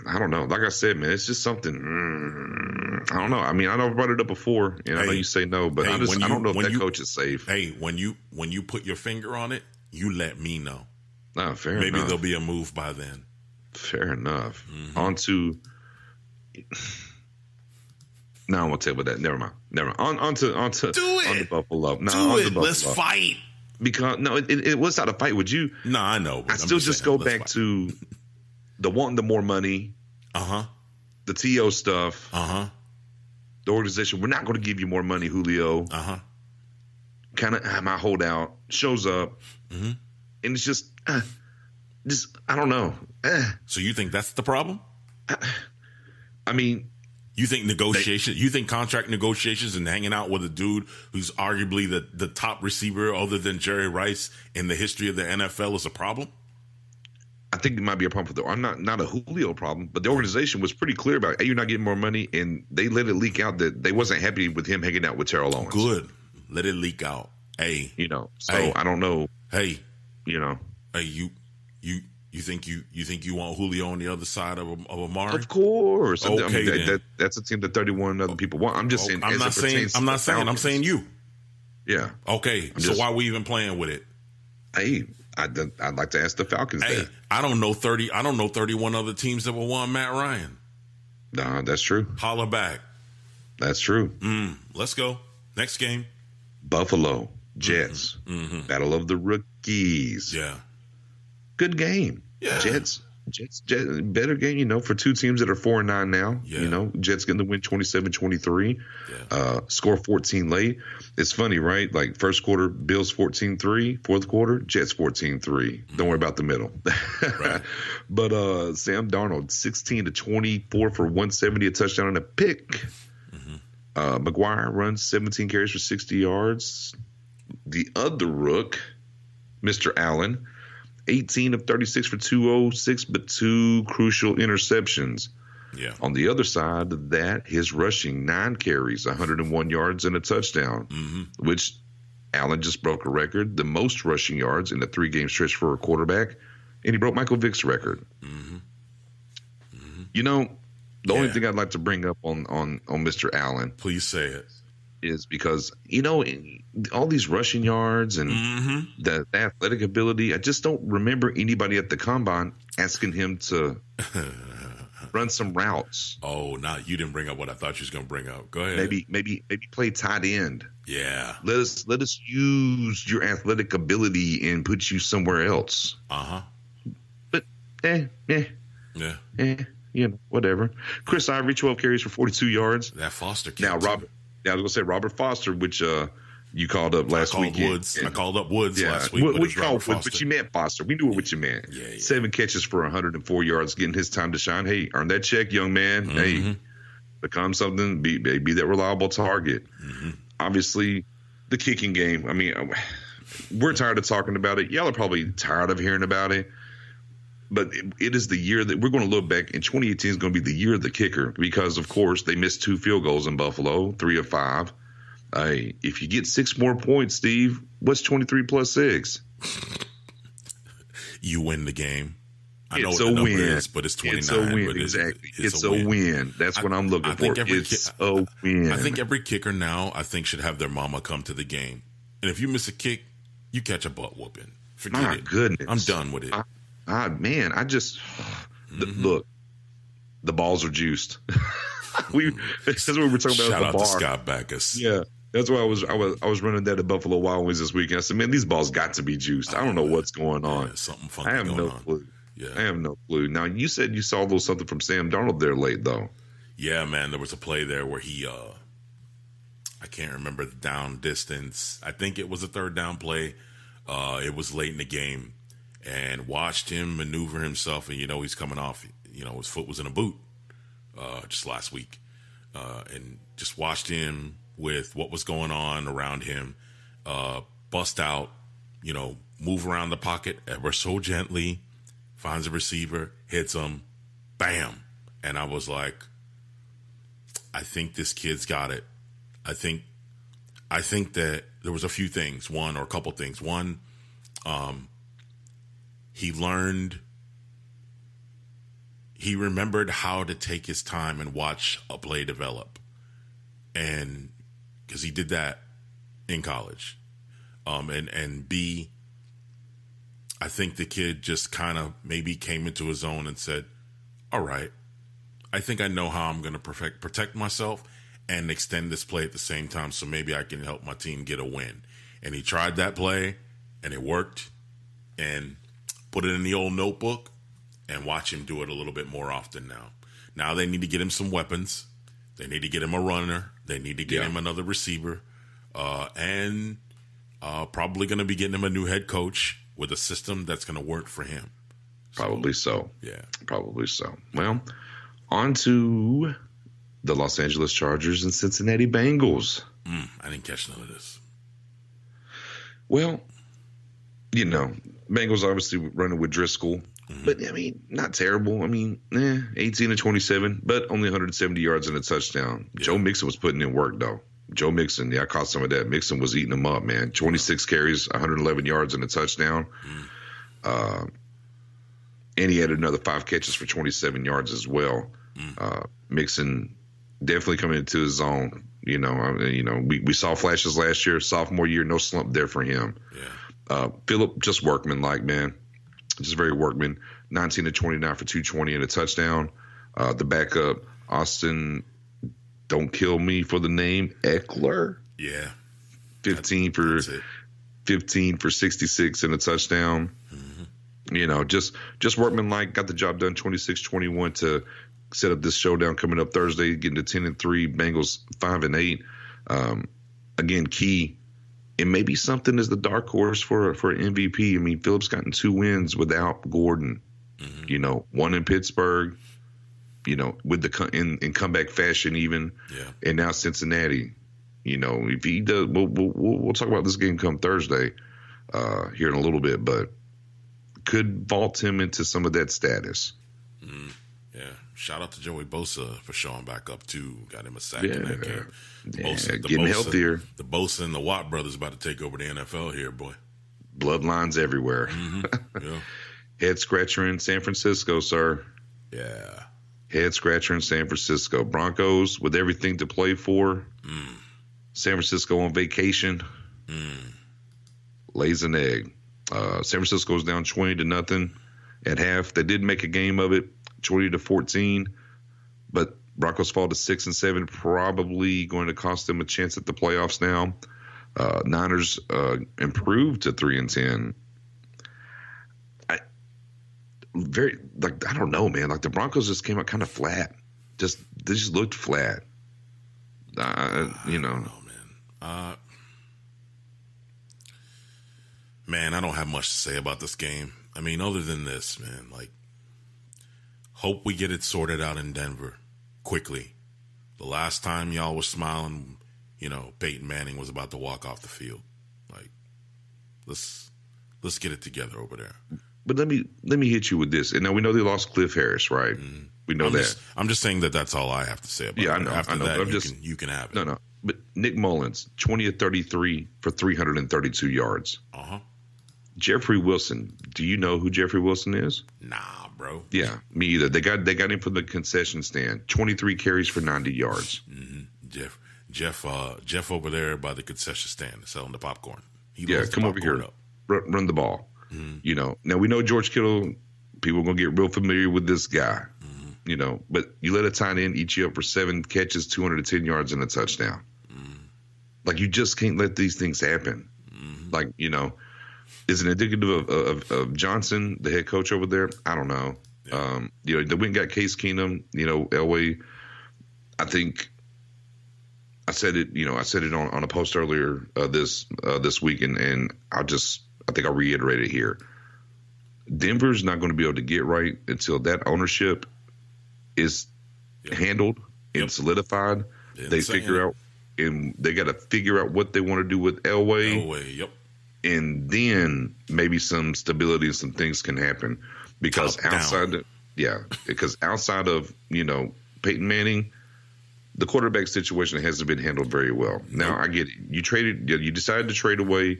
I don't know. Like I said, man, it's just something. I don't know. I mean, I know I brought it up before, and I know you say no, but I don't know if that coach is safe. Hey, when you put your finger on it, you let me know. No, fair enough. Maybe there'll be a move by then. Fair enough. Mm-hmm. On to. No, I won't tell you about that. Never mind. On to Buffalo. No, do it. Let's fight. Because it was not a fight. Would you? No, I know. I still just go back to the wanting the more money. The TO stuff. The organization. We're not going to give you more money, Julio. Kind of my holdout shows up, and it's just I don't know. So you think that's the problem? I mean. You think negotiations? You think contract negotiations and hanging out with a dude who's arguably the top receiver other than Jerry Rice in the history of the NFL is a problem? I think it might be a problem for I'm not a Julio problem, but the organization was pretty clear about, hey, you're not getting more money, and they let it leak out that they wasn't happy with him hanging out with Terrell Owens. Good, let it leak out. Hey, so I don't know. Hey, hey, You think you want Julio on the other side of Amari? Of course. Okay, that's a team that 31 other people want. I'm just saying. I'm saying you. Yeah. Okay. So why are we even playing with it? Hey, I'd like to ask the Falcons that. I don't know 31 other teams that will want Matt Ryan. Nah, that's true. Holla back. That's true. Let's go. Next game. Buffalo Jets. Battle of the rookies. Yeah. Good game. Yeah. Jets, better game, for 2 teams that are 4-9 now. Yeah. Jets getting the win 27-23. Yeah. Score 14 late. It's funny, right? Like first quarter, Bills 14-3. Fourth quarter, Jets 14-3. Don't worry about the middle. Right. But Sam Darnold, 16-24 for 170, a touchdown and a pick. McGuire runs 17 carries for 60 yards. The other rook, Mr. Allen, 18 of 36 for 206, but 2 crucial interceptions. Yeah. On the other side of that, his rushing 9 carries, 101 yards and a touchdown, which Allen just broke a record, the most rushing yards in a 3-game stretch for a quarterback, and he broke Michael Vick's record. The only thing I'd like to bring up on Mr. Allen, please say it, is because all these rushing yards and the athletic ability, I just don't remember anybody at the combine asking him to run some routes. Oh, no, you didn't bring up what I thought you was going to bring up. Go ahead. Maybe play tight end. Yeah. Let us use your athletic ability and put you somewhere else. But whatever. Chris Ivory, 12 carries for 42 yards. That Foster kid. Now, Robert. Yeah, I was going to say Robert Foster, which you called up last week. I called up Woods last week. What you called Woods, but you meant Foster. We knew what you meant. Yeah. 7 catches for 104 yards, getting his time to shine. Hey, earn that check, young man. Hey, become something. Be that reliable target. Obviously, the kicking game. I mean, we're tired of talking about it. Y'all are probably tired of hearing about it. But it is the year that we're going to look back, and 2018 is going to be the year of the kicker because, of course, they missed 2 field goals in Buffalo, 3 of 5. If you get 6 more points, Steve, what's 23 plus 6? You win the game. I It's know what a the number win. is, but it's 29. It's a win, but exactly. It's a win. That's what I'm looking for. It's a win. I think every kicker now, should have their mama come to the game. And if you miss a kick, you catch a butt whooping. Forget My it. goodness. I'm done with it. Man, look, the balls are juiced. That's what we were talking about. Shout at the out bar. to Scott Backus. Yeah, that's why I was running that at Buffalo Wild Wings this weekend. I said, man, these balls got to be juiced. I don't know what's going on. Yeah, something funky I have going no on. clue. Yeah. I have no clue. Now, you said you saw a little something from Sam Darnold there late, though. Yeah, man, there was a play there where he, I can't remember the down distance. I think it was a 3rd down play. It was late in the game, and watched him maneuver himself. And, he's coming off, his foot was in a boot just last week. And just watched him with what was going on around him, bust out, move around the pocket ever so gently, finds a receiver, hits him, bam. And I was like, I think this kid's got it. I think that there was a few things, a couple things. One, he remembered how to take his time and watch a play develop. And because he did that in college. And B, I think the kid just kind of maybe came into his own and said, all right, I think I know how I'm going to protect myself and extend this play at the same time, so maybe I can help my team get a win. And he tried that play, and it worked, and put it in the old notebook, and watch him do it a little bit more often now. Now they need to get him some weapons. They need to get him a runner. They need to get him another receiver. And probably going to be getting him a new head coach with a system that's going to work for him. Probably so. Yeah. Probably so. Well, on to the Los Angeles Chargers and Cincinnati Bengals. I didn't catch none of this. Well, Bengals obviously running with Driscoll. But, I mean, not terrible. I mean, 18-27, but only 170 yards and a touchdown. Yeah. Joe Mixon was putting in work, though. Joe Mixon, I caught some of that. Mixon was eating them up, man. 26 carries, 111 yards and a touchdown. And he had another 5 catches for 27 yards as well. Mixon definitely coming into his zone. We saw flashes last year. Sophomore year, no slump there for him. Yeah. Phillip, just workman-like, man. Just very workman. 19-29 for 220 and a touchdown. The backup, Austin, don't kill me for the name, Eckler. Yeah. 15 for 66 and a touchdown. Just workman-like, got the job done. 26-21 to set up this showdown coming up Thursday, getting to 10-3, Bengals 5-8. Again, key. It may be something as the dark horse for MVP. I mean, Phillips gotten 2 wins without Gordon. 1 in Pittsburgh. With in comeback fashion even. Yeah. And now Cincinnati. If he does, we'll talk about this game come Thursday here in a little bit, but could vault him into some of that status. Yeah. Shout out to Joey Bosa for showing back up too. Got him a sack in that game. Getting healthier. The Bosa and the Watt brothers about to take over the NFL here, boy. Bloodlines everywhere. Yeah. Head scratcher in San Francisco, sir. Yeah. Head scratcher in San Francisco. Broncos with everything to play for. San Francisco on vacation. Lays an egg. San Francisco's down 20-0 at half. They did make a game of it, 20-14, but Broncos fall to 6-7, probably going to cost them a chance at the playoffs now. Niners improved to 3-10. I don't know, man. Like the Broncos just came out kind of flat. They just looked flat. I don't know, man. Man, I don't have much to say about this game. I mean, other than this, man, hope we get it sorted out in Denver quickly. The last time y'all was smiling, Peyton Manning was about to walk off the field. Like, let's get it together over there. But let me hit you with this. And now we know they lost Cliff Harris, right? Mm-hmm. We know that. I'm just saying that's all I have to say about it. Yeah, I know. After I know. that, you can have it. No. But Nick Mullins, 20 of 33 for 332 yards. Jeffrey Wilson. Do you know who Jeffrey Wilson is? Nah, bro. Yeah, me either. They got him from the concession stand. 23 carries for 90 yards. Mm-hmm. Jeff over there by the concession stand selling the popcorn. Come over here. Run the ball. Mm-hmm. Now we know George Kittle. People are gonna get real familiar with this guy. Mm-hmm. But you let a tight end eat you up for 7 catches, 210 yards, and a touchdown. Mm-hmm. Like, you just can't let these things happen. Mm-hmm. Like, is it indicative of Johnson, the head coach over there? I don't know. Yeah. They went and got Case Keenum. Elway. I think I said it. I said it on a post earlier this week, and I think I'll reiterate it here. Denver's not going to be able to get right until that ownership is handled and solidified. They figure out, and they got to figure out what they want to do with Elway. Yep. And then maybe some stability and some things can happen, because outside of Peyton Manning, the quarterback situation hasn't been handled very well. Now, I get it. You decided to trade away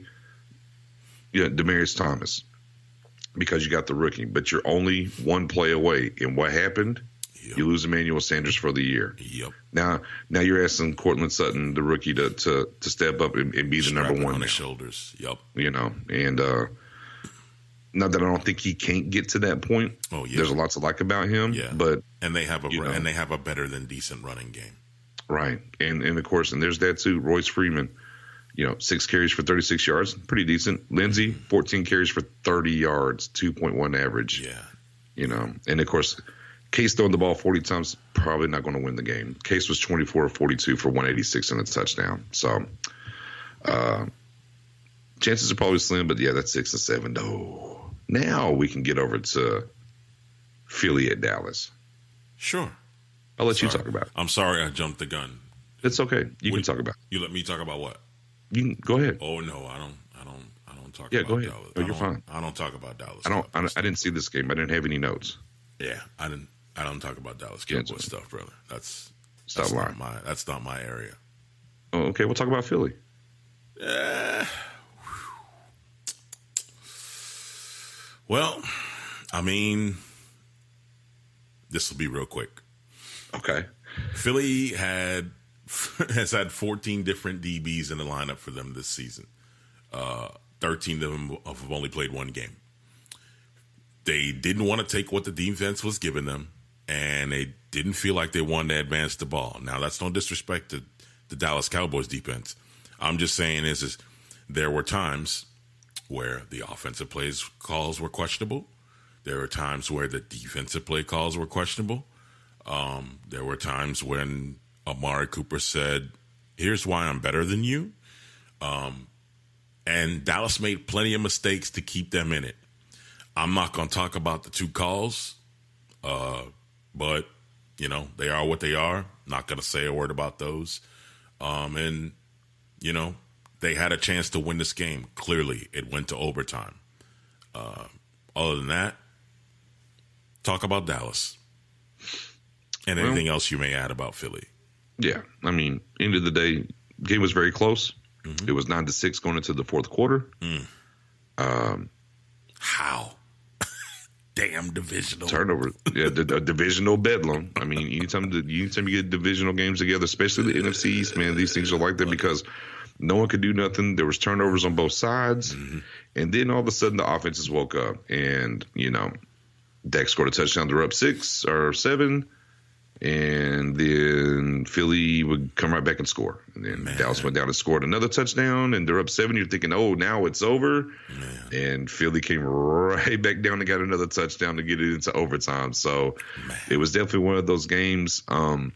Demaryius Thomas because you got the rookie, but you're only one play away. And what happened? Yep. You lose Emmanuel Sanders for the year. Yep. Now you're asking Cortland Sutton, the rookie, to step up and be the number one on his shoulders. Yep. And not that I don't think he can't get to that point. Oh yeah. There's a lot to like about him. Yeah. But they have a better than decent running game. Right. And of course, and there's that too. Royce Freeman, 6 carries for 36 yards, pretty decent. Lindsey, 14 carries for 30 yards, 2.1 average. Yeah. And of course, Case throwing the ball 40 times, probably not going to win the game. Case was 24 of 42 for 186 and a touchdown. So chances are probably slim, but yeah, that's 6 and 7. Oh, now we can get over to Philly at Dallas. Sure. I'll let you talk about it. I'm sorry I jumped the gun. It's okay. You can talk about it. You let me talk about what? You can go ahead. Oh no, I don't talk about go ahead. Dallas. Oh, you're fine. I don't talk about Dallas. I didn't see this game. I didn't have any notes. Yeah, I don't talk about Dallas Cowboys stuff, brother. That's lying. That's not my area. Oh, okay. We'll talk about Philly. Well, I mean, this will be real quick. Okay. Philly has had 14 different DBs in the lineup for them this season. 13 of them have only played one game. They didn't want to take what the defense was giving them, and they didn't feel like they wanted to advance the ball. Now, that's no disrespect to the Dallas Cowboys defense. I'm just saying is there were times where the offensive plays calls were questionable. There were times where the defensive play calls were questionable. There were times when Amari Cooper said, "Here's why I'm better than you." And Dallas made plenty of mistakes to keep them in it. I'm not going to talk about the 2 calls, but, they are what they are. Not going to say a word about those. And, they had a chance to win this game. Clearly, it went to overtime. Other than that, talk about Dallas. And anything else you may add about Philly. Yeah. I mean, end of the day, game was very close. Mm-hmm. It was 9-6 going into the fourth quarter. How? Damn divisional turnover. Yeah, a divisional bedlam. I mean, anytime you get divisional games together, especially the NFC East, man, these things are like that because no one could do nothing. There was turnovers on both sides, and then all of a sudden the offenses woke up, and Dak scored a touchdown. They're up 6 or 7. And then Philly would come right back and score. And then Dallas went down and scored another touchdown, and they're up 7. You're thinking, oh, now it's over. And Philly came right back down and got another touchdown to get it into overtime. So it was definitely one of those games. The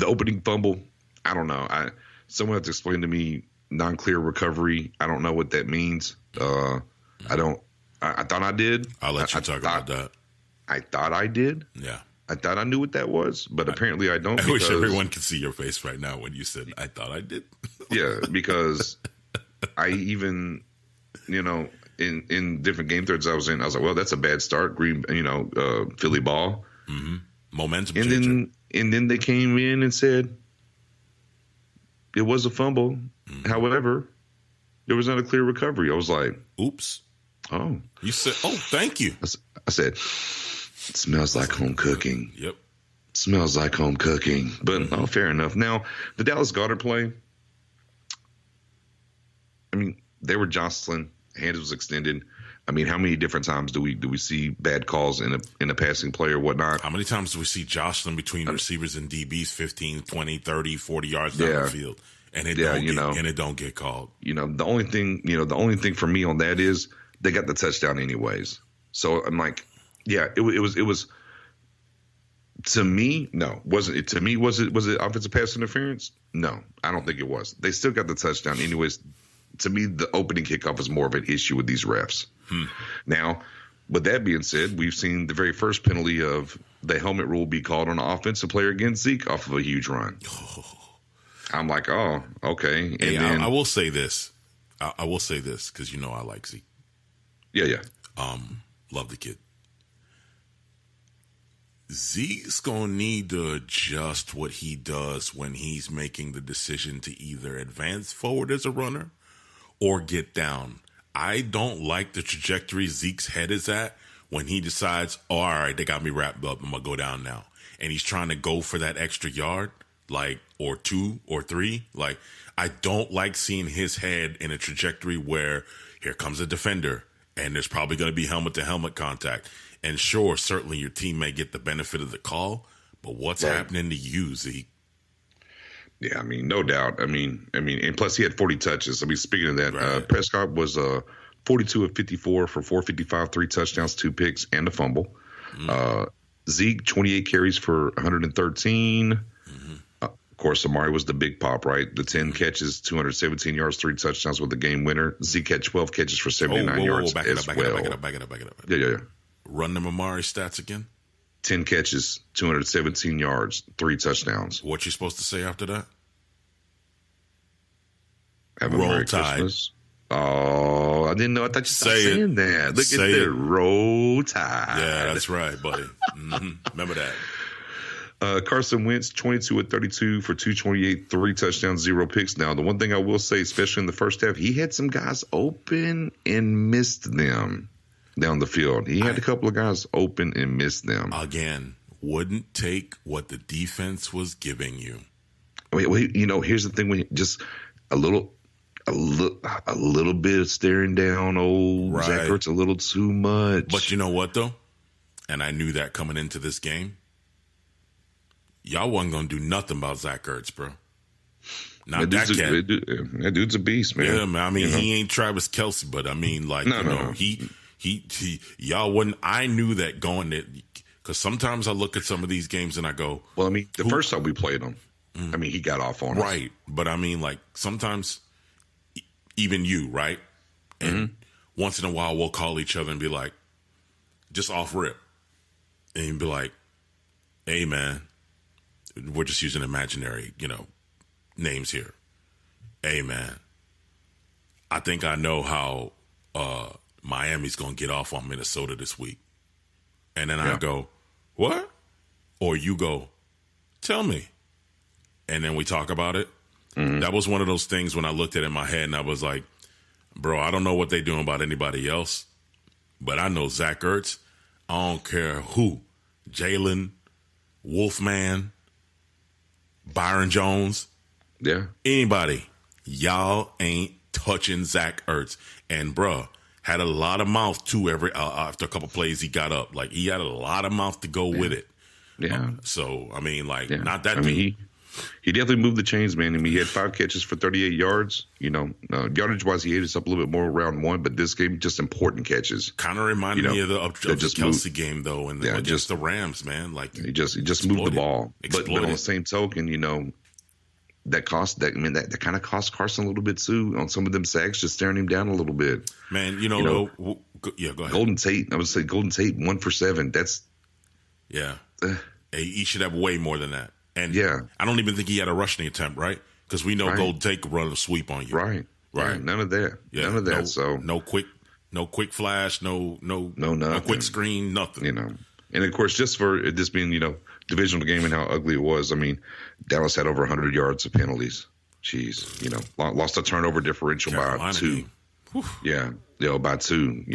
opening fumble, I don't know. Someone had to explain to me non-clear recovery. I don't know what that means. I thought I did. I'll let you talk about that. I thought I did. Yeah. I thought I knew what that was, but apparently I don't. I wish everyone could see your face right now when you said, I thought I did. Yeah, because I even, in different game threads I was in, I was like, well, that's a bad start. Philly ball. Mm-hmm. Momentum and changer. Then they came in and said it was a fumble. Mm-hmm. However, there was not a clear recovery. I was like, oops. Oh. You said, oh, thank you. I said, it smells like home cooking. Yep. Smells like home cooking. But, fair enough. Now, the Dallas Goedert play, I mean, they were jostling. Hand was extended. I mean, how many different times do we see bad calls in a passing play or whatnot? How many times do we see jostling between receivers and DBs 15, 20, 30, 40 yards down the field? And it don't get called. The only thing for me on that is they got the touchdown anyways. So I'm like, yeah, it was to me, no. Was it offensive pass interference? No, I don't think it was. They still got the touchdown anyways. To me, the opening kickoff is more of an issue with these refs. Now, with that being said, we've seen the very first penalty of the helmet rule be called on an offensive player against Zeke off of a huge run. I'm like, oh, okay. And hey, then, I will say this. I will say this because I like Zeke. Yeah. Love the kid. Zeke's going to need to adjust what he does when he's making the decision to either advance forward as a runner or get down. I don't like the trajectory Zeke's head is at when he decides, oh, all right, they got me wrapped up. I'm going to go down now. And he's trying to go for that extra yard, or 2 or 3. I don't like seeing his head in a trajectory where here comes a defender and there's probably going to be helmet-to-helmet contact. And sure, certainly your team may get the benefit of the call, but what's happening to you, Zeke? Yeah, I mean, no doubt. I mean, and plus he had 40 touches. I mean, speaking of that, Prescott was 42 of 54 for 455, 3 touchdowns, 2 picks, and a fumble. Zeke, 28 carries for 113. Of course, Amari was the big pop, right? The 10 catches, 217 yards, 3 touchdowns with the game winner. Zeke had 12 catches for 79 yards back as it well. Back it up. Yeah. Run the Amari stats again. 10 catches, 217 yards, 3 touchdowns. What you supposed to say after that? Have a Roll Merry Tide. Christmas. Oh, I didn't know. I thought you stopped saying that. Look at that. Roll Tide. Yeah, that's right, buddy. Remember that. Carson Wentz, 22 of 32 for 228, 3 touchdowns, 0 picks. Now, the one thing I will say, especially in the first half, he had some guys open and missed them down the field. He had a couple of guys open and missed them. Again, wouldn't take what the defense was giving you. Wait, here's the thing. When just a little bit of staring down old Zach Ertz a little too much. But you know what, though? And I knew that coming into this game. Y'all wasn't going to do nothing about Zach Ertz, bro. Not that cat. That dude's a beast, man. Yeah, man. I mean, he ain't Travis Kelce, but I mean, no. He y'all wouldn't. I knew that going there because sometimes I look at some of these games and I go, well, I mean, the first time we played him, I mean, he got off on us. Right. But I mean, sometimes even you, right? And once in a while we'll call each other and be like, just off rip. And you'd be like, hey, man, we're just using imaginary, names here. Hey, man, I think I know how Miami's going to get off on Minnesota this week. And then I go, what? Or you go, tell me. And then we talk about it. That was one of those things when I looked at it in my head and I was like, bro, I don't know what they're doing about anybody else, but I know Zach Ertz. I don't care who. Jalen, Wolfman, Byron Jones. Yeah. Anybody. Y'all ain't touching Zach Ertz. And, bro, had a lot of mouth, too, after a couple plays he got up. He had a lot of mouth to go with it. Yeah. So, I mean, not that deep. He definitely moved the chains, man. I mean, he had 5 catches for 38 yards. Yardage-wise, he ate us up a little bit more round 1, but this game, just important catches. Kind of reminded me of the Kelce game, though, and against the Rams, man. He just moved the ball. But on the same token, that kind of cost Carson a little bit, too, on some of them sacks, just staring him down a little bit. Man, go ahead. Golden Tate, I would say Golden Tate, 1 for 7. That's... Yeah. He should have way more than that. And Yeah. I don't even think he had a rushing attempt, right? Because we know Right. Golden Tate could run a sweep on you. Right. Right. Yeah, none of that. Yeah, None of that. So no quick flash, no nothing. quick screen, nothing. You know, and of course, just for this being, divisional game and how ugly it was. I mean, Dallas had over 100 yards of penalties. Jeez, lost a turnover differential by Carolina 2. game. Whew. Yeah, by 2.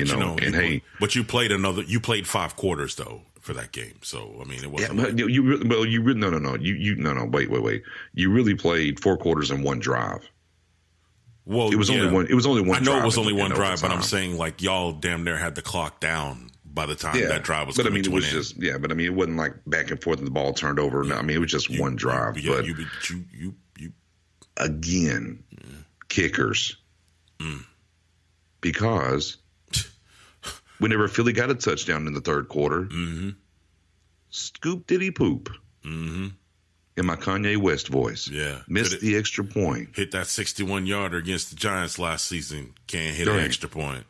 But you played 5 quarters though for that game. So I mean, it wasn't. Yeah, but no. Wait. You really played 4 quarters and 1 drive. Well, it was only one. It was only one. I know drive it was only one drive, overtime. but I'm saying like y'all damn near had the clock down by the time that drive was. But I mean, it was just it wasn't like back and forth and the ball turned over. No, I mean, it was just one drive. But you again, kickers, because whenever Philly got a touchdown in the third quarter, scoop diddy poop. In my Kanye West voice. Yeah. Missed the extra point. Hit that 61-yarder against the Giants last season. Can't hit an extra point.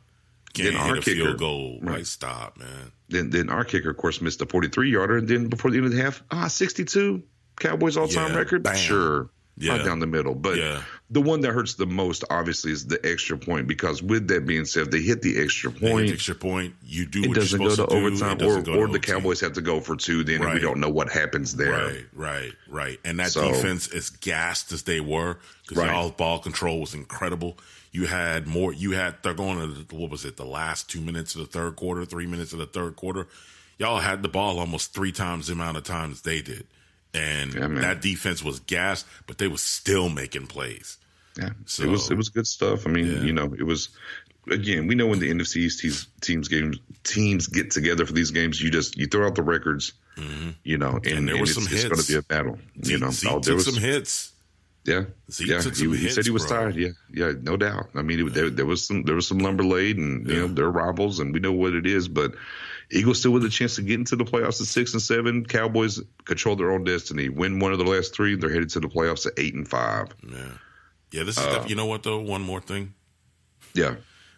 Can't hit a field goal. Right. Like, stop, man. Then our kicker, of course, missed a 43-yarder. And then before the end of the half, 62. Cowboys all-time record? Bam. Sure. Yeah. Right down the middle. But the one that hurts the most, obviously, is the extra point. Because with that being said, if they hit the extra point, you do it what doesn't you're go supposed to to overtime, do. or the Cowboys have to go for 2 then, and we don't know what happens there. Right. And that defense, as gassed as they were, because y'all's ball control was incredible. They're going to, what was it, the last 2 minutes of the third quarter, 3 minutes of the third quarter. Y'all had the ball almost 3 times the amount of times they did. And that defense was gassed, but they were still making plays. Yeah, so, it was good stuff. I mean, it was, again, we know when the NFC East teams get together for these games, you throw out the records, and there were some hits. It's going to be a battle. Zeke took some hits. Yeah, Zeke took some hits. He said he was tired. Yeah, no doubt. I mean, there was some lumber laid, and they're rivals, and we know what it is, but. Eagles still with a chance to get into the playoffs at 6 and 7. Cowboys control their own destiny. Win one of the last 3, they're headed to the playoffs at 8 and 5. Yeah. This is you know what though? One more thing. Yeah.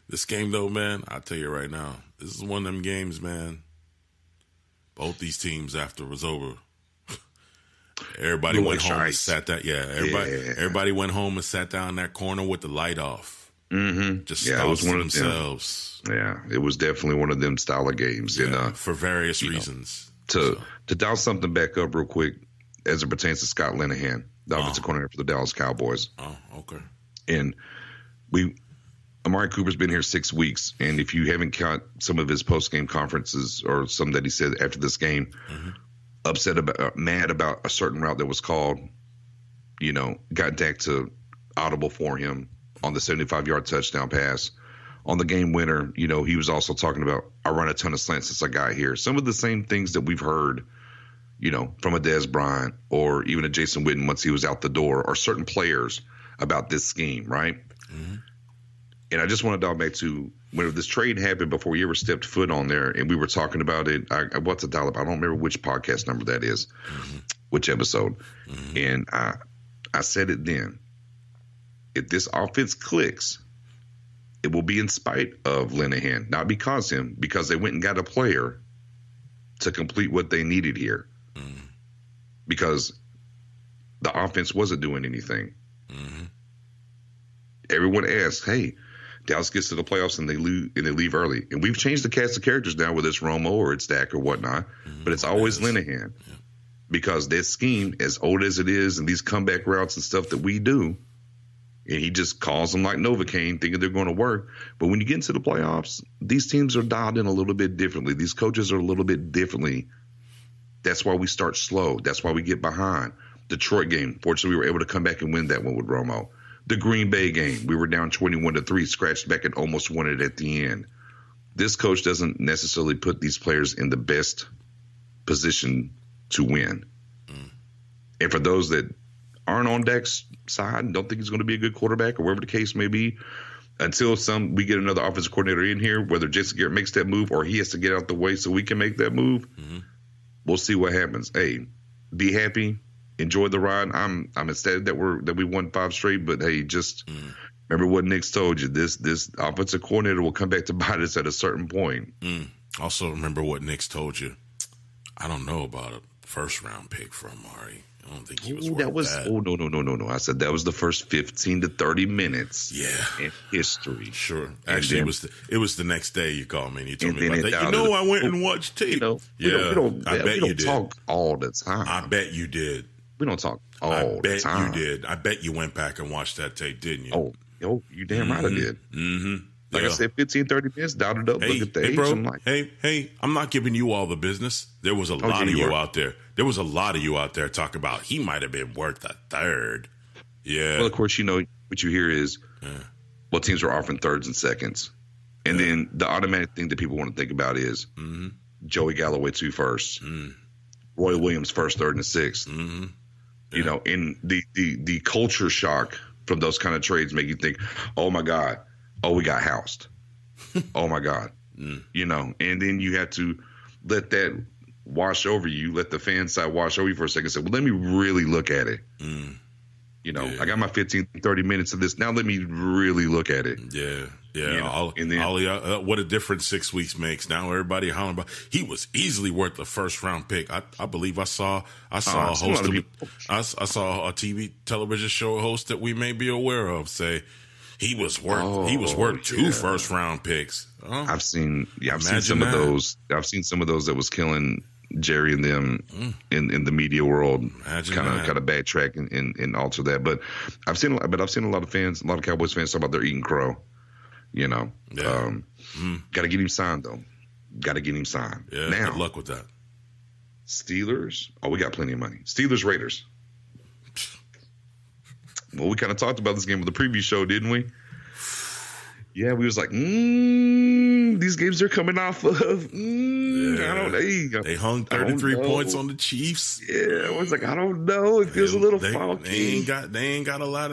This game though, man, I'll tell you right now, this is one of them games, man. Both these teams after it was over, everybody went home and sat down. Yeah, everybody went home and sat down in that corner with the light off. Just it was one of themselves. Yeah, it was definitely one of them style of games. And for various reasons. To dial something back up real quick as it pertains to Scott Linehan, the offensive coordinator for the Dallas Cowboys. Oh, okay. And Amari Cooper's been here 6 weeks, and if you haven't caught some of his post-game conferences or some that he said after this game, mad about a certain route that was called, got Dak to audible for him on the 75-yard touchdown pass. On the game winner, he was also talking about, I run a ton of slants since I got here. Some of the same things that we've heard, from a Dez Bryant or even a Jason Witten once he was out the door, or certain players about this scheme, right? And I just want to dial back to when this trade happened before we ever stepped foot on there, and we were talking about it. I don't remember which podcast number that is, which episode. And I said it then. If this offense clicks, it will be in spite of Linehan, not because they went and got a player to complete what they needed here. Because the offense wasn't doing anything. Everyone asks, hey, Dallas gets to the playoffs and they leave early. And we've changed the cast of characters now, whether it's Romo or it's Dak or whatnot, but it's always Linehan. Yeah. Because that scheme, as old as it is, and these comeback routes and stuff that we do, and he just calls them like Novocaine, thinking they're going to work. But when you get into the playoffs, these teams are dialed in a little bit differently. These coaches are a little bit differently. That's why we start slow. That's why we get behind. Detroit game, fortunately, we were able to come back and win that one with Romo. The Green Bay game, we were down 21-3, scratched back and almost won it at the end. This coach doesn't necessarily put these players in the best position to win. And for those that aren't on Dak's side and don't think he's going to be a good quarterback or whatever the case may be, until we get another offensive coordinator in here, whether Jason Garrett makes that move or he has to get out the way so we can make that move, we'll see what happens. Hey, be happy, enjoy the ride. I'm ecstatic that we won 5 straight, but hey, just remember what Nick's told you. This offensive coordinator will come back to bite us at a certain point. Also remember what Nick's told you. I don't know about it, First round pick for Amari. I don't think he was worth that. Oh, no. I said that was the first 15 to 30 minutes in history. Sure. Actually, it was the next day you called me and you told me about that. I went and watched tape. We don't talk all the time. I bet you did. We don't talk all the time. I bet you did. I bet you went back and watched that tape, didn't you? Oh, you damn right I did. Mm-hmm. Like I said, 15, 30 minutes, dotted up, look at the age. Bro, I'm like, I'm not giving you all the business. There was a lot of you out there. There was a lot of you out there talking about he might have been worth a third. Yeah. Well, of course, what you hear is, teams are offering thirds and seconds. And then the automatic thing that people want to think about is Joey Galloway 2 firsts, Roy Williams first, third, and sixth. Mm-hmm. You know, and the culture shock from those kind of trades make you think, oh my God, we got housed. Oh my God. You know, and then you have to let that wash over you, let the fan side wash over you for a second and say, well, let me really look at it. You know, I got my 15, 30 minutes of this. Now let me really look at it. Yeah. You know, what a difference 6 weeks makes. Now everybody hollering about he was easily worth the first round pick. I believe I saw a host I saw a television show host that we may be aware of say he was worth 2 first round picks. I've seen some of those. I've seen some of those that was killing Jerry and them in the media world, kind of backtrack and alter that. But I've seen a lot of fans, a lot of Cowboys fans talk about they're eating crow. You know, got to get him signed though. Got to get him signed. Yeah, now, good luck with that. Steelers. We got plenty of money. Steelers, Raiders. Well, we kind of talked about this game with the preview show, didn't we? Yeah, we was like, these games they're coming off of. I don't know. They hung 33 points on the Chiefs. Yeah, I was like, I don't know. It feels a little foggy. They ain't got a lot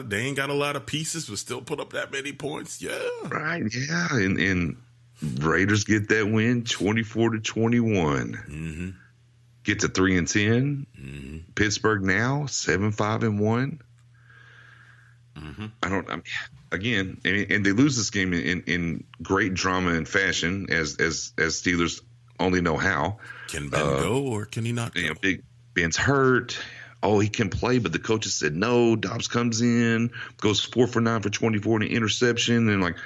of pieces, but still put up that many points. Yeah, right. Yeah, and Raiders get that win, 24-21. Get to 3-10. Pittsburgh now 7-5-1. Again, and they lose this game in great drama and fashion, as Steelers only know how. Can Ben go or can he not go? Big Ben's hurt. Oh, he can play, but the coaches said no. Dobbs comes in, goes 4 for 9 for 24 and an interception, and like,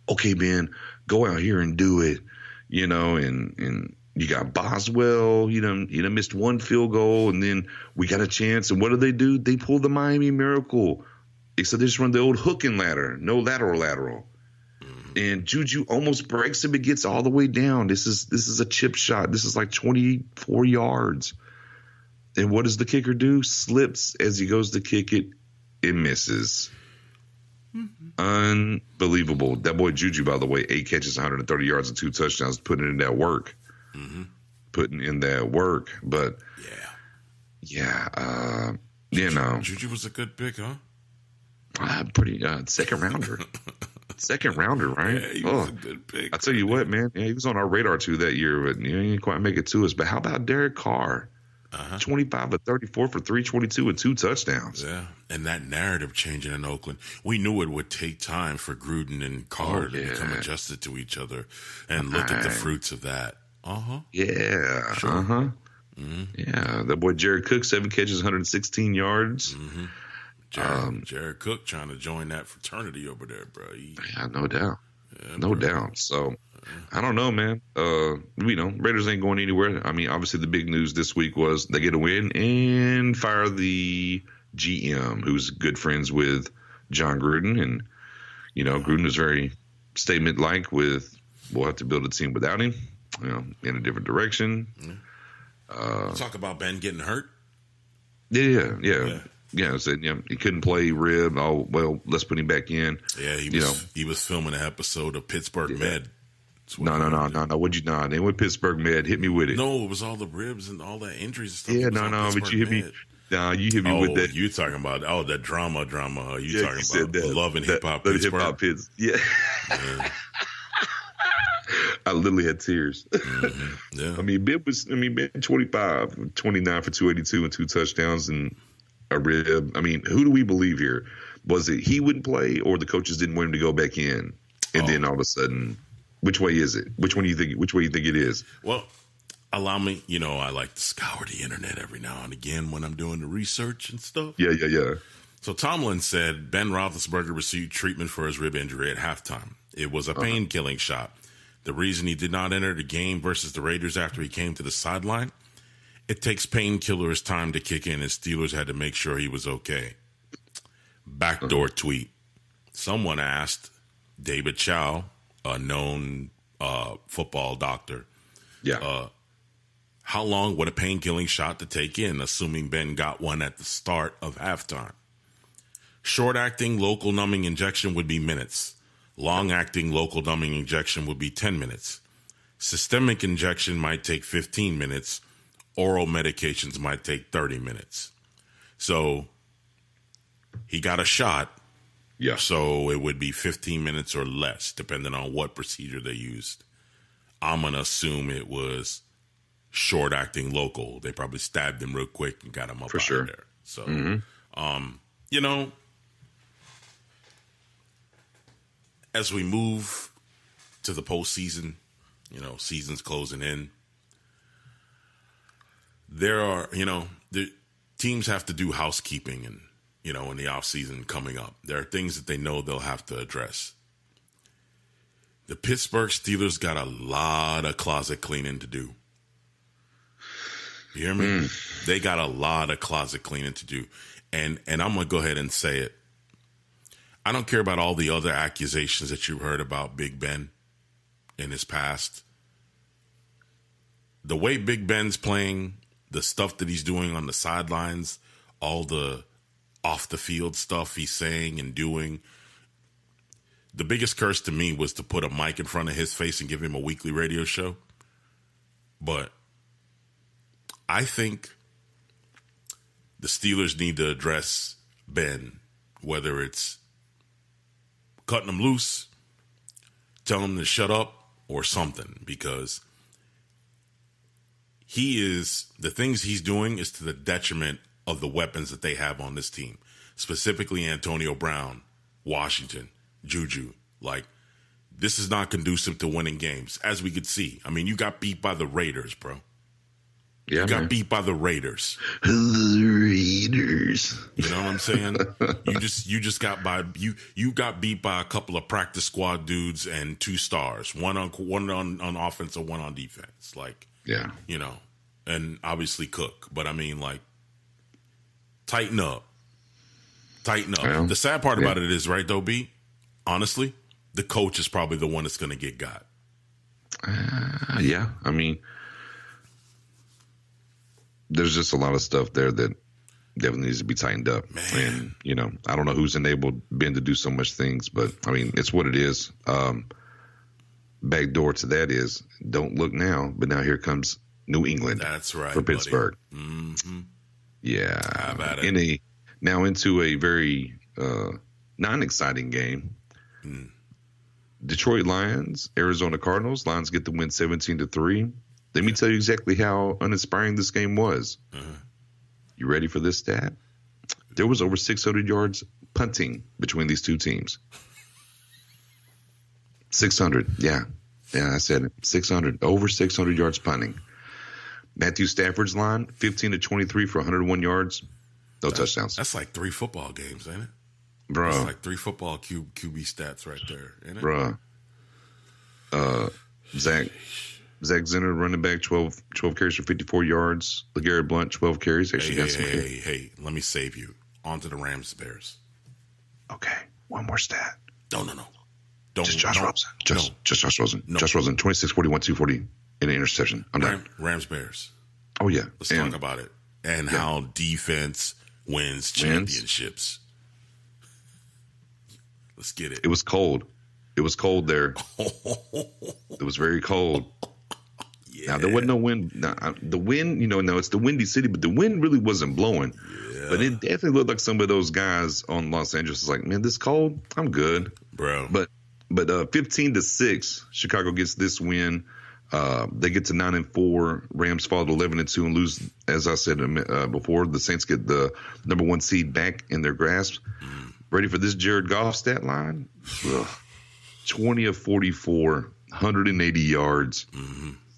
okay, Ben, go out here and do it. You know, and you got Boswell. You done missed 1 field goal, and then we got a chance. And what do? They pull the Miami Miracle. Except they just run the old hook and ladder, no lateral. And Juju almost breaks him. It gets all the way down. This is a chip shot. This is like 24 yards. And what does the kicker do? Slips as he goes to kick it. It misses. Unbelievable. That boy Juju, by the way, 8 catches, 130 yards, and 2 touchdowns, putting in that work. But Juju was a good pick, huh? Pretty second rounder, right? Yeah, he was a good pick. I tell you what, man, he was on our radar too that year, but he didn't quite make it to us. But how about Derek Carr? 25 of 34 for 322 and 2 touchdowns. Yeah, and that narrative changing in Oakland, we knew it would take time for Gruden and Carr to become adjusted to each other and look at the fruits of that. Yeah. Sure. Yeah, that boy Jared Cook, 7 catches, 116 yards. Jared Cook trying to join that fraternity over there, bro. Yeah, no doubt. No doubt. So, I don't know, man. Raiders ain't going anywhere. I mean, obviously the big news this week was they get a win and fire the GM, who's good friends with John Gruden. And, Gruden is very statement-like with, we'll have to build a team without him, in a different direction. Talk about Ben getting hurt? Yeah. Said he couldn't play rib. Oh well, let's put him back in. Yeah, he was filming an episode of Pittsburgh Med. No. What'd you know? They went Pittsburgh Med. Hit me with it. No, it was all the ribs and all the injuries and stuff. Yeah, but you hit me. No, you hit me with that. You talking about that drama? You talking about that, love and hip hop? Hip hop hits. Yeah. I literally had tears. Yeah. Ben 25, 29 for 282 and 2 touchdowns and a rib. I mean, who do we believe here? Was it he wouldn't play or the coaches didn't want him to go back in? And then all of a sudden, which way is it? Which way you think it is? Well, allow me, I like to scour the internet every now and again when I'm doing the research and stuff. Yeah. So Tomlin said Ben Roethlisberger received treatment for his rib injury at halftime. It was a pain-killing shot. The reason he did not enter the game versus the Raiders after he came to the sideline, it takes painkillers time to kick in, and Steelers had to make sure he was okay. Backdoor tweet. Someone asked David Chow, a known football doctor, how long would a pain-killing shot to take in, assuming Ben got one at the start of halftime? Short-acting local numbing injection would be minutes. Long-acting local numbing injection would be 10 minutes. Systemic injection might take 15 minutes. Oral medications might take 30 minutes. So he got a shot. Yeah. So it would be 15 minutes or less, depending on what procedure they used. I'm going to assume it was short-acting local. They probably stabbed him real quick and got him up out of there. So, as we move to the postseason, season's closing in. There are, the teams have to do housekeeping and, in the offseason coming up. There are things that they know they'll have to address. The Pittsburgh Steelers got a lot of closet cleaning to do. You hear me? They got a lot of closet cleaning to do. And I'm going to go ahead and say it. I don't care about all the other accusations that you heard about Big Ben in his past. The way Big Ben's playing, the stuff that he's doing on the sidelines, all the off-the-field stuff he's saying and doing, the biggest curse to me was to put a mic in front of his face and give him a weekly radio show. But I think the Steelers need to address Ben, whether it's cutting him loose, telling him to shut up, or something, because the things he's doing is to the detriment of the weapons that they have on this team, specifically Antonio Brown, Washington, Juju. Like, this is not conducive to winning games, as we could see. I mean, you got beat by the Raiders, bro. Yeah, you got beat by the Raiders. The Raiders. You know what I'm saying? You just got you got beat by a couple of practice squad dudes and 2 stars, one on offense and one on defense. Like, and obviously Cook. But I mean, like, tighten up. Yeah. The sad part about it is, right, though, B, honestly, the coach is probably the one that's going to get got. Yeah, I mean, there's just a lot of stuff there that definitely needs to be tightened up. Man. And, I don't know who's enabled Ben to do so much things, but, I mean, it's what it is. Backdoor to that is, don't look now, but now here comes New England. That's right, for Pittsburgh. Mm-hmm. Yeah. How about it? Now into a very non-exciting game. Detroit Lions, Arizona Cardinals. Lions get the win 17-3. Let me tell you exactly how uninspiring this game was. You ready for this stat? There was over 600 yards punting between these two teams. 600. Yeah, I said it. 600. Over 600 yards punting. Matthew Stafford's line, 15-23 for 101 yards. No touchdowns. That's like 3 football games, ain't it? Bro. That's like 3 football QB stats right there, ain't it? Bro. Zach Zenner, running back, 12 carries for 54 yards. LeGarrette Blount, 12 carries. Hey, let me save you. On to the Rams-Bears. Okay, one more stat. No. Just Josh Rosen. Just Josh Rosen. No. Josh Rosen, 26, 41, 240 in an interception. I'm done. Rams-Bears. Oh, yeah. Let's talk about it. And how defense wins championships. Let's get it. It was cold. It was cold there. It was very cold. Yeah. Now, there wasn't no wind. Now, the wind, it's the Windy City, but the wind really wasn't blowing. Yeah. But it definitely looked like some of those guys on Los Angeles was like, man, this cold, I'm good. Bro. But 15-6, Chicago gets this win. They get to 9-4. Rams fall to 11-2 and lose. As I said before, the Saints get the number 1 seed back in their grasp. Ready for this Jared Goff stat line? 20 of 44, 180 yards,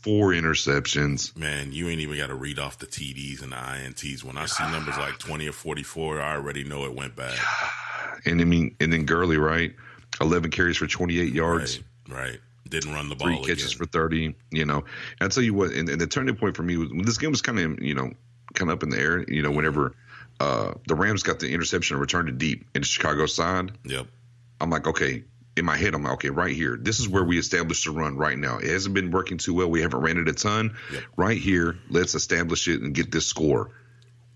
4 interceptions. Man, you ain't even got to read off the TDs and the INTs. When I see numbers like 20 or 44, I already know it went bad. And then Gurley, right? 11 carries for 28 yards. Right. Didn't run the ball. 3 catches for 30. And I'll tell you what, and the turning point for me was when this game was kind of up in the air. Whenever the Rams got the interception and returned it deep in the Chicago side. Yep. I'm like, okay. In my head, I'm like, okay, right here. This is where we established the run right now. It hasn't been working too well. We haven't ran it a ton. Yep. Right here, let's establish it and get this score.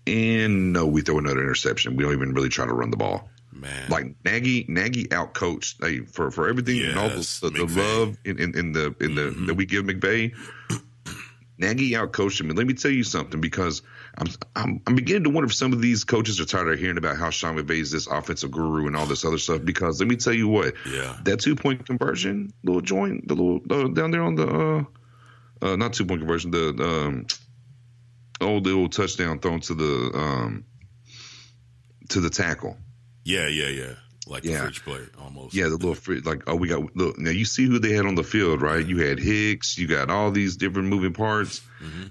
And no, we throw another interception. We don't even really try to run the ball. Man, like Nagy outcoached for everything and all the love in that we give McVay. Nagy outcoached him, and let me tell you something, because I'm beginning to wonder if some of these coaches are tired of hearing about how Sean McVay is this offensive guru and all this other stuff. Because let me tell you what, that 2-point conversion, little joint, the little down there on the not 2-point conversion, the little touchdown thrown to the tackle. Yeah. Like a fridge play, almost. Yeah, the little fridge. Like, we got, look, now you see who they had on the field, right? You had Hicks, you got all these different moving parts,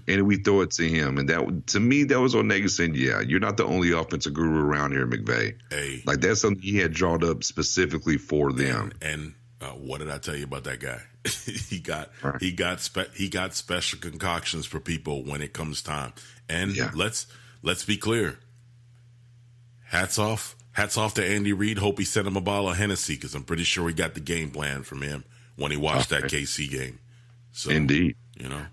and we throw it to him. And that, to me, that was on Nagy saying, yeah, you're not the only offensive guru around here, McVay. Hey. Like, that's something he had drawn up specifically for them. And what did I tell you about that guy? he got special concoctions for people when it comes time. And let's be clear. Hats off to Andy Reid. Hope he sent him a bottle of Hennessy, because I'm pretty sure he got the game plan from him when he watched that KC game. So, indeed. Now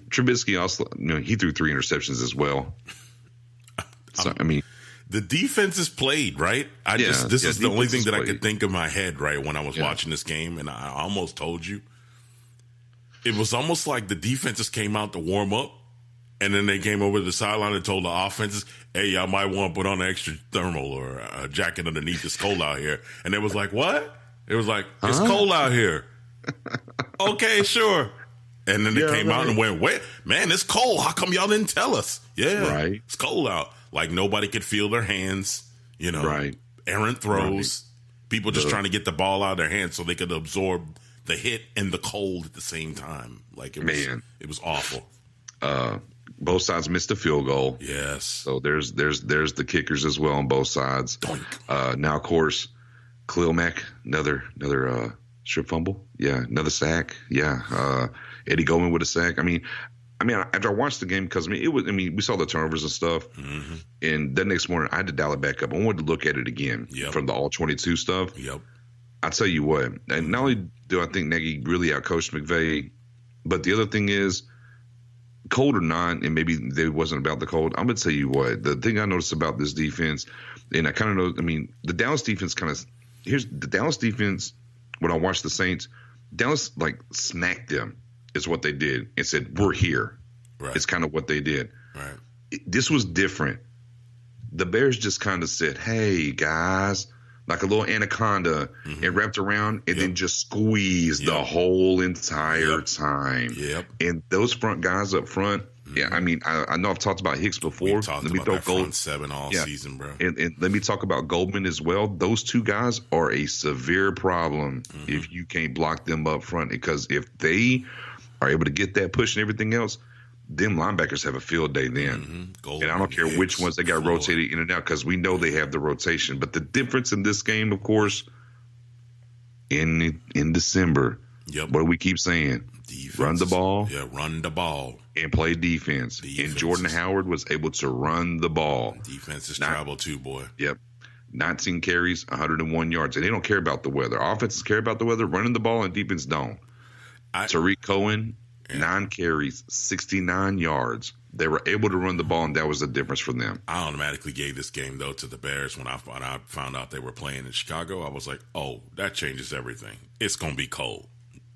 Trubisky also, he threw 3 interceptions as well. So, the defense is played, right? This is the only thing that I could think of in my head, right, when I was watching this game, and I almost told you. It was almost like the defenses came out to warm up, and then they came over to the sideline and told the offenses, hey, y'all might want to put on an extra thermal or a jacket underneath. It's cold out here. And it was like, what? It was like, it's cold out here. Okay, sure. And then they came out and went, wait, man, it's cold. How come y'all didn't tell us? Yeah, it's cold out. Like, nobody could feel their hands, errant throws, people just trying to get the ball out of their hands so they could absorb the hit and the cold at the same time. Like, it was awful. Both sides missed a field goal. Yes. So there's the kickers as well on both sides. Now, of course, Khalil Mack, another strip fumble. Yeah, another sack. Yeah. Eddie Goldman with a sack. After I watched the game, because we saw the turnovers and stuff, and the next morning I had to dial it back up. I wanted to look at it again from the all 22 stuff. Yep. I tell you what, and not only do I think Nagy really outcoached McVay, but the other thing is, cold or not, and maybe it wasn't about the cold, I'm going to tell you what, the thing I noticed about this defense, and I kind of know, the Dallas defense here's the Dallas defense, when I watched the Saints, Dallas, smacked them, is what they did, and said, we're here. Right. It's kind of what they did. Right. This was different. The Bears just kind of said, hey, guys, like a little anaconda, and wrapped around and then just squeezed the whole entire time. Yep. And those front guys up front, I know I've talked about Hicks before. Let me talk about front 7 all season, bro. And let me talk about Goldman as well. Those 2 guys are a severe problem if you can't block them up front, because if they are able to get that push and everything else, them linebackers have a field day then. And I don't care which ones they got rotated in and out, because we know they have the rotation. But the difference in this game, of course, in December, what do we keep saying? Defense. Run the ball. Yeah, run the ball. And play defense. And Jordan Howard was able to run the ball. Defense is travel too, boy. Yep. 19 carries, 101 yards. And they don't care about the weather. Offenses care about the weather, running the ball, and defense don't. Tariq Cohen, 9 carries, 69 yards. They were able to run the ball, and that was the difference for them. I automatically gave this game, though, to the Bears. When I found out they were playing in Chicago, I was like, oh, that changes everything. It's going to be cold.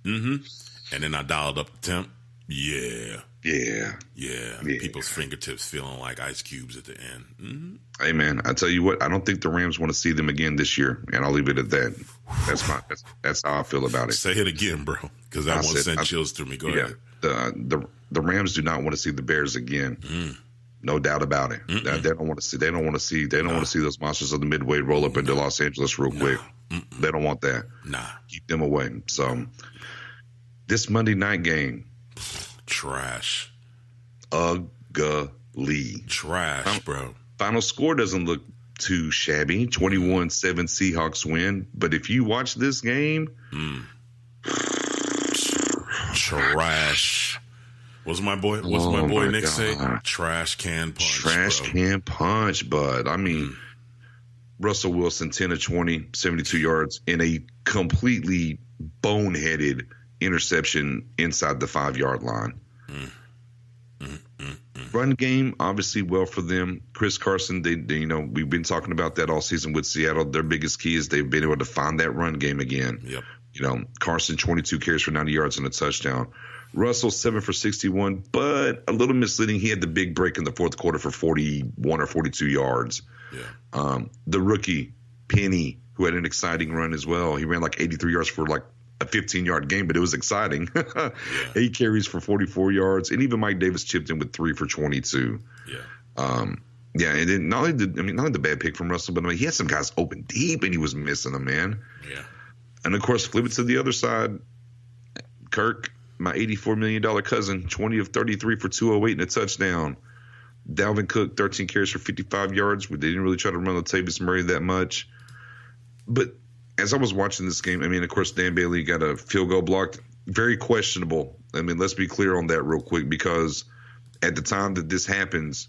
And then I dialed up the temp. Yeah. People's fingertips feeling like ice cubes at the end. Hey, man, I tell you what, I don't think the Rams want to see them again this year, and I'll leave it at that. That's how I feel about it. Say it again, bro, because that one sent chills through me. Go ahead. The Rams do not want to see the Bears again. No doubt about it. They don't want to see. They don't want to see those monsters of the Midway roll up into Los Angeles real quick. They don't want that. Nah, keep them away. So this Monday night game, Trash. Ugly. Trash, bro. Final score doesn't look too shabby. 21-7 Seahawks win. But if you watch this game, trash. What's my boy Nick say? Trash can punch. Trash can punch, bud. I mean, Russell Wilson, 10 of 20, 72 yards, in a completely boneheaded interception inside the 5-yard line. Run game, obviously, well for them. Chris Carson, they we've been talking about that all season with Seattle. Their biggest key is they've been able to find that run game again. Yep. Carson, 22 carries for 90 yards and a touchdown. Russell, 7 for 61, but a little misleading. He had the big break in the fourth quarter for 41 or 42 yards. Yeah. The rookie, Penny, who had an exciting run as well. He ran like 83 yards for like a 15-yard game, but it was exciting. 8 carries for 44 yards, and even Mike Davis chipped in with 3 for 22. And then not only the bad pick from Russell, but he had some guys open deep, and he was missing them, man. Yeah. And of course, flip it to the other side. Kirk, my $84 million cousin, 20 of 33 for 208 and a touchdown. Dalvin Cook, 13 carries for 55 yards. They didn't really try to run Latavius Murray that much, but as I was watching this game, of course, Dan Bailey got a field goal blocked. Very questionable. Let's be clear on that real quick, because at the time that this happens,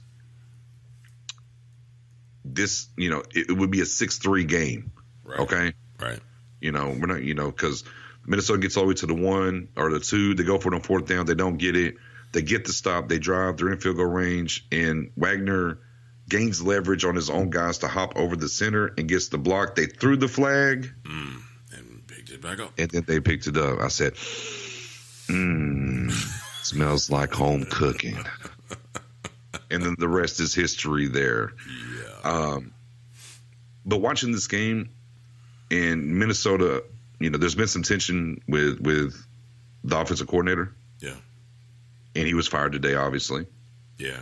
it would be a 6-3 game. Right. Okay? Right. We're not, because Minnesota gets all the way to the 1 or the 2. They go for it on 4th down. They don't get it. They get the stop. They drive. They're in field goal range. And Wagner gains leverage on his own guys to hop over the center and gets the block. They threw the flag. And picked it back up. And then they picked it up. I said, smells like home cooking. And then the rest is history there. Yeah. But watching this game in Minnesota, there's been some tension with the offensive coordinator. Yeah. And he was fired today, obviously. Yeah.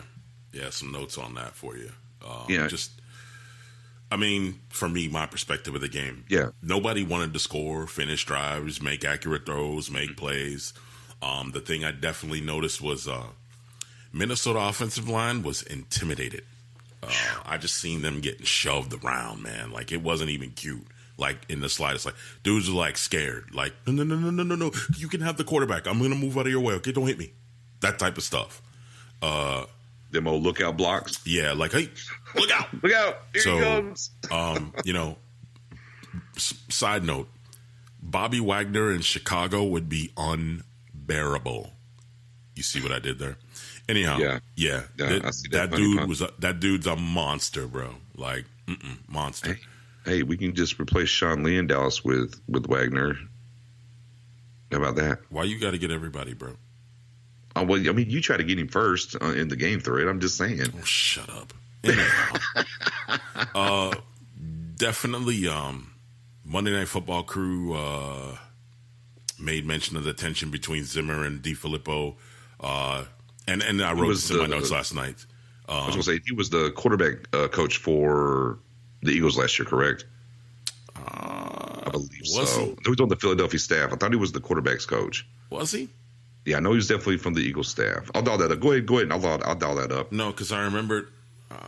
Yeah, some notes on that for you. For me, my perspective of the game. Yeah. Nobody wanted to score, finish drives, make accurate throws, make plays. The thing I definitely noticed was Minnesota offensive line was intimidated. I just seen them getting shoved around, man. Like, it wasn't even cute. Like, in the slightest. Like, dudes are, like, scared. Like, no. You can have the quarterback. I'm going to move out of your way. Okay, don't hit me. That type of stuff. Them old lookout blocks. Yeah, like, hey, look out. Look out. Here he comes. Side note, Bobby Wagner in Chicago would be unbearable. You see what I did there? Anyhow, yeah. I see that dude's a monster, bro. Like, monster. Hey, we can just replace Sean Lee in Dallas with Wagner. How about that? Why you got to get everybody, bro? Oh, well, you try to get him first in the game thread. I'm just saying. Oh, shut up. Anyhow, definitely, Monday Night Football crew made mention of the tension between Zimmer and DiFilippo, and I wrote this in my notes last night. I was going to say, he was the quarterback coach for the Eagles last year, correct? I believe so. He was on the Philadelphia staff. I thought he was the quarterback's coach. Was he? Yeah, I know he was definitely from the Eagles staff. I'll dial that up. Go ahead. I'll dial that up. No, because I remember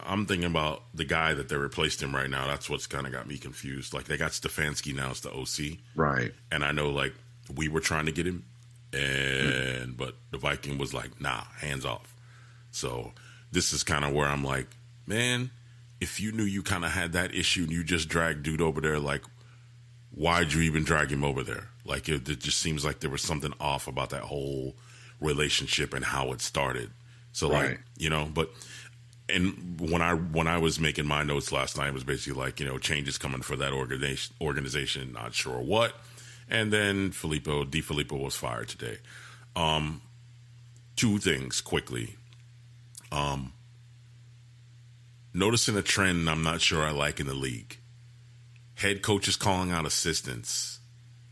I'm thinking about the guy that they replaced him right now. That's what's kind of got me confused. Like, they got Stefanski now as the OC. Right. And I know, like, we were trying to get him, but the Viking was like, nah, hands off. So this is kind of where I'm like, man, if you knew you kind of had that issue and you just dragged dude over there, like, why'd you even drag him over there? Like, it just seems like there was something off about that whole relationship and how it started. So, right. Like, but and when I was making my notes last night, it was basically like, changes coming for that organization, not sure what. And then DiFilippo was fired today. Two things quickly. Noticing a trend I'm not sure I like in the league. Head coaches calling out assistants.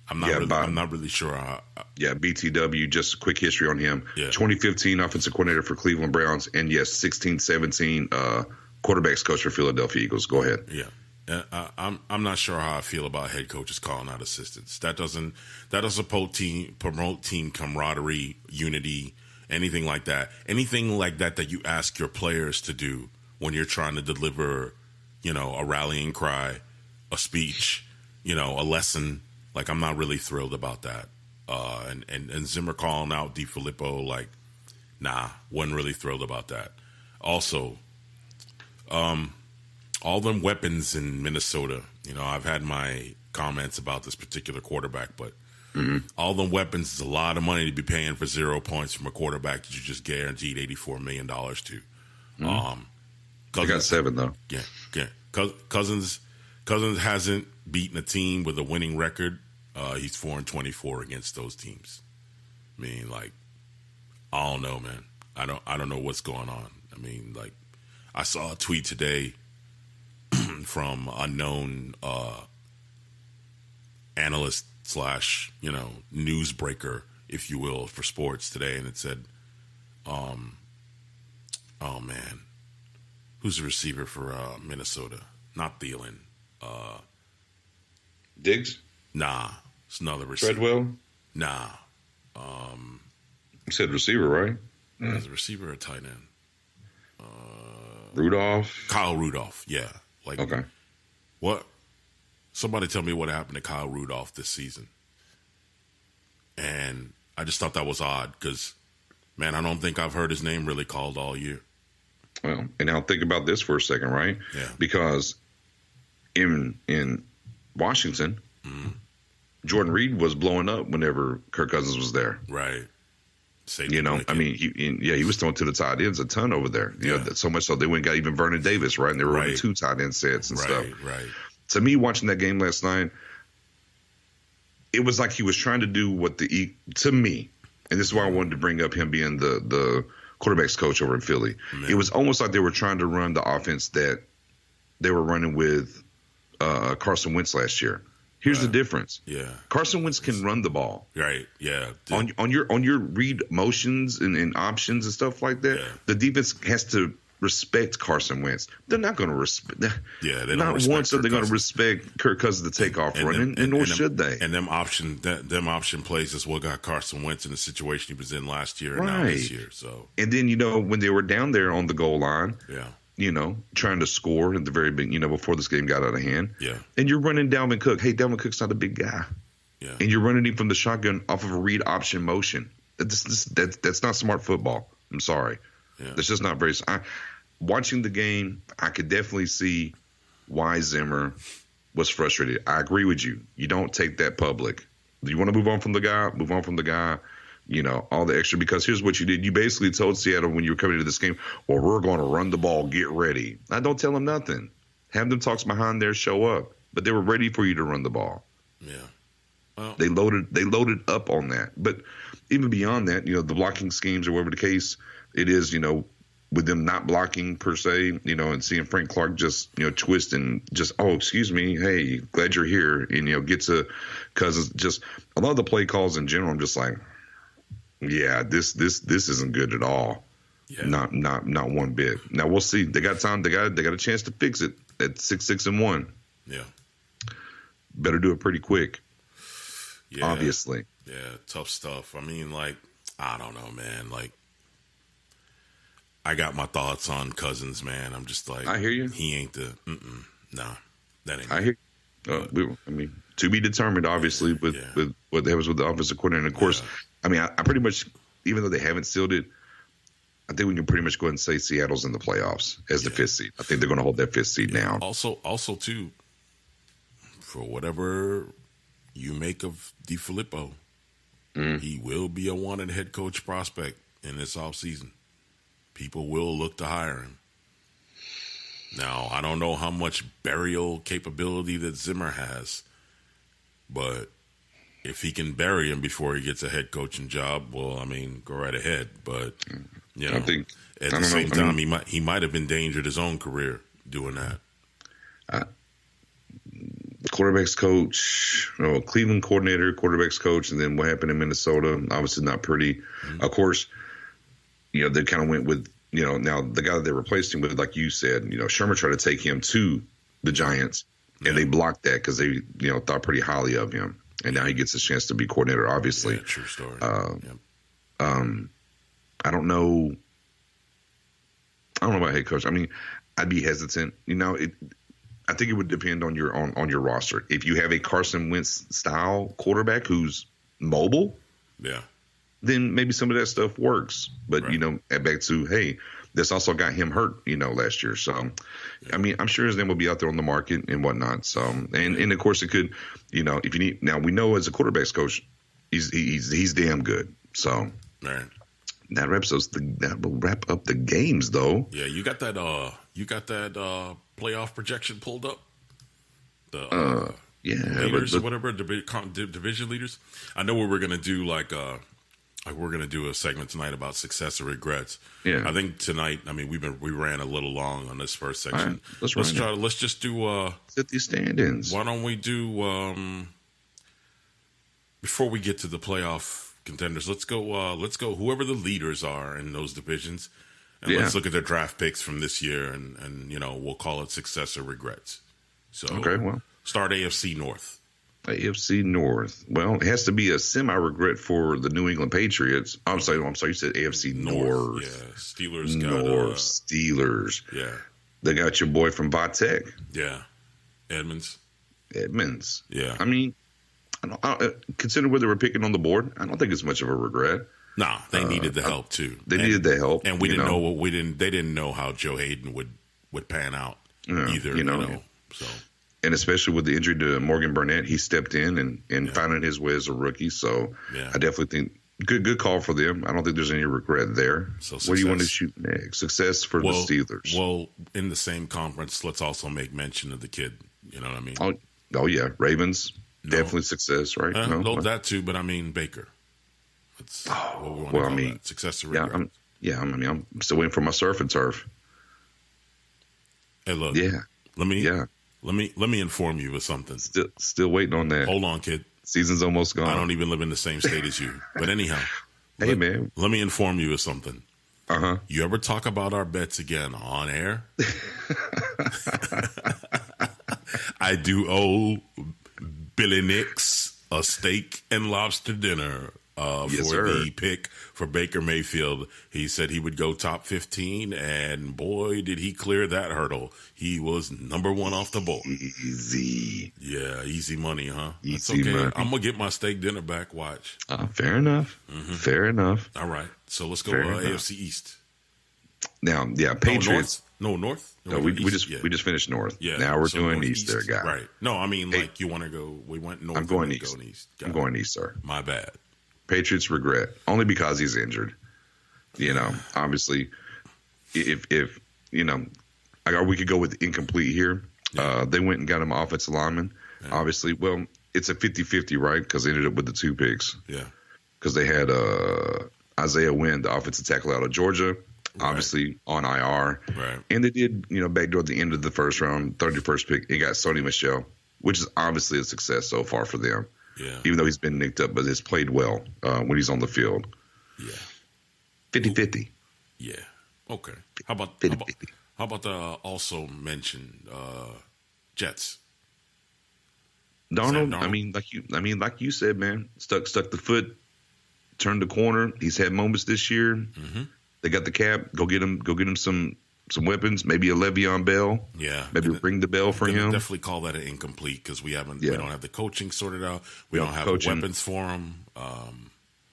I'm not really sure. BTW, just a quick history on him. Yeah. 2015 offensive coordinator for Cleveland Browns, and yes, 16-17 quarterbacks coach for Philadelphia Eagles. Go ahead. Yeah. I'm not sure how I feel about head coaches calling out assistants. That doesn't promote team camaraderie, unity, anything like that. Anything like that you ask your players to do when you're trying to deliver, a rallying cry, a speech, a lesson. Like, I'm not really thrilled about that. And Zimmer calling out DiFilippo, nah, wasn't really thrilled about that. Also, all them weapons in Minnesota, I've had my comments about this particular quarterback, but all them weapons is a lot of money to be paying for 0 points from a quarterback that you just guaranteed $84 million to. They got 7, though. Yeah. Cousins hasn't beaten a team with a winning record. He's 4-24 against those teams. I mean, I don't know, man. I don't know what's going on. I mean, I saw a tweet today from unknown analyst / newsbreaker, if you will, for sports today, and it said, oh man, who's the receiver for Minnesota? Not Thielen. Diggs? Nah, it's another receiver. Treadwell? Nah. You said receiver, right? Is a receiver or a tight end? Rudolph? Kyle Rudolph, yeah. Okay. What? Somebody tell me what happened to Kyle Rudolph this season. And I just thought that was odd because, man, I don't think I've heard his name really called all year. Well, and now think about this for a second, right? Yeah. Because in Washington, Jordan Reed was blowing up whenever Kirk Cousins was there. Right. He was throwing to the tight ends a ton over there. So much so they went and got even Vernon Davis, right? And they were running 2 tight end sets and stuff. Right. To me, watching that game last night, it was like he was trying to do to me, and this is why I wanted to bring up him being the quarterback's coach over in Philly. Man. It was almost like they were trying to run the offense that they were running with Carson Wentz last year. Here's the difference. Yeah. Carson Wentz can run the ball. Right. Yeah. On your read motions and options and stuff like that, the defense has to respect Carson Wentz. They're not going to respect. Yeah. They not don't once are they going to respect Kirk Cousins to take off running, and nor should they. And them option plays is what got Carson Wentz in the situation he was in last year and now this year. So. And then when they were down there on the goal line. Yeah. Trying to score at the very beginning, before this game got out of hand. Yeah. And you're running Dalvin Cook. Hey, Dalvin Cook's not a big guy. Yeah. And you're running him from the shotgun off of a read option motion. That's not smart football. I'm sorry. Yeah. That's just not very. Watching the game, I could definitely see why Zimmer was frustrated. I agree with you. You don't take that public. You want to move on from the guy? Move on from the guy. All the extra, because here's what you did. You basically told Seattle when you were coming into this game, well, we're going to run the ball, get ready. I don't tell them nothing. Have them talks behind there, show up. But they were ready for you to run the ball. Yeah. Well, they loaded up on that. But even beyond that, the blocking schemes or whatever the case, it is, with them not blocking per se, and seeing Frank Clark just, twist and just, oh, excuse me, hey, glad you're here. And, get to Cousins. Just a lot of the play calls in general, I'm just like, yeah, this isn't good at all. Yeah. Not one bit. Now we'll see. They got time. They got a chance to fix it at 6-6-1. Yeah. Better do it pretty quick. Yeah. Obviously. Yeah. Tough stuff. I mean, I don't know, man. I got my thoughts on Cousins, man. I'm just I hear you. He ain't the. Nah, that ain't. I hear. To be determined, obviously, with what happens with the offensive coordinator. And of course, I pretty much, even though they haven't sealed it, I think we can pretty much go ahead and say Seattle's in the playoffs as the 5th seed. I think they're going to hold that 5th seed down. Also, too, for whatever you make of DiFilippo, he will be a wanted head coach prospect in this offseason. People will look to hire him. Now, I don't know how much burial capability that Zimmer has, but if he can bury him before he gets a head coaching job, well, I mean, go right ahead. But I think at the same time, he might have endangered his own career doing that. Quarterbacks coach, Cleveland coordinator, quarterbacks coach, and then what happened in Minnesota, obviously not pretty. Mm-hmm. Of course, they kind of went with, now the guy that they replaced him with, like you said, Sherman tried to take him to the Giants. and they blocked that because they thought pretty highly of him, and now he gets a chance to be coordinator. Obviously, true story. I don't know. I don't know about head coach. I mean, I'd be hesitant. I think it would depend on your roster. If you have a Carson Wentz style quarterback who's mobile, then maybe some of that stuff works. But back to this also got him hurt, last year. So, I mean, I'm sure his name will be out there on the market and whatnot. So, and of course it could, if you need. Now we know as a quarterbacks coach, he's damn good. So, that will wrap up the games, though. Yeah, you got that playoff projection pulled up. Leaders or whatever, division leaders. I know what we're gonna do. Like we're gonna do a segment tonight about success or regrets. Yeah, I think tonight. I mean, we ran a little long on this first section. Right, let's just do set these stand-ins. Why don't we do before we get to the playoff contenders? Let's go. Whoever the leaders are in those divisions, and let's look at their draft picks from this year, and we'll call it success or regrets. So start AFC North. AFC North. Well, it has to be a semi-regret for the New England Patriots. I'm sorry. You said AFC North. Yeah, Steelers. Steelers. Yeah, they got your boy from Vatech. Yeah, Edmonds. Yeah, I mean, I consider where they were picking on the board. I don't think it's much of a regret. Nah, they needed the help too. They needed the help, and we didn't know They didn't know how Joe Hayden would pan out either. So. And especially with the injury to Morgan Burnett, he stepped in and found his way as a rookie. So I definitely think good call for them. I don't think there's any regret there. So what do you want to shoot next? Success for the Steelers. Well, in the same conference, let's also make mention of the kid. You know what I mean? Oh yeah, Ravens. Definitely success, right? That too, but I mean Baker. That's what we want to call that. Success or regret. I'm still waiting for my surf and turf. Hey, look. Yeah. Let me inform you of something. Still waiting on that. Hold on, kid. Season's almost gone. I don't even live in the same state as you. But anyhow. Man. Let me inform you of something. Uh-huh. You ever talk about our bets again on air? I do owe Billy Nix a steak and lobster dinner for the pick for Baker Mayfield. He said he would go top 15, and boy, did he clear that hurdle. He was number one off the board. Easy. Yeah, easy money, huh? Easy That's okay. money. I'm going to get my steak dinner back. Watch. Fair enough. Mm-hmm. Fair enough. All right. So let's go AFC East. Now, Patriots. North? No, we just finished North. Yeah. Now we're doing East there, guy. Right. No, I mean, like you want to go, we went North. I'm going East. I'm going East, sir. My bad. Patriots regret only because he's injured. Obviously, if we could go with incomplete here. Yeah. They went and got him offensive lineman. Yeah. Obviously, well, it's a 50-50, right? Because they ended up with the 2 picks. Yeah. Because they had Isaiah Wynn, the offensive tackle out of Georgia, obviously on IR. Right. And they did, backdoor at the end of the first round, 31st pick. It got Sony Michel, which is obviously a success so far for them. Yeah. Even though he's been nicked up, but has played well when he's on the field. Yeah. 50-50. Yeah. Okay. How about the also mentioned Jets? Darnold. Like you said, man, stuck the foot, turned the corner. He's had moments this year. Mm-hmm. They got the cap. Go get him some weapons. Maybe a Le'Veon Bell. Yeah. Maybe ring the bell for him. Definitely call that an incomplete because we don't have the coaching sorted out. We don't have the weapons for him.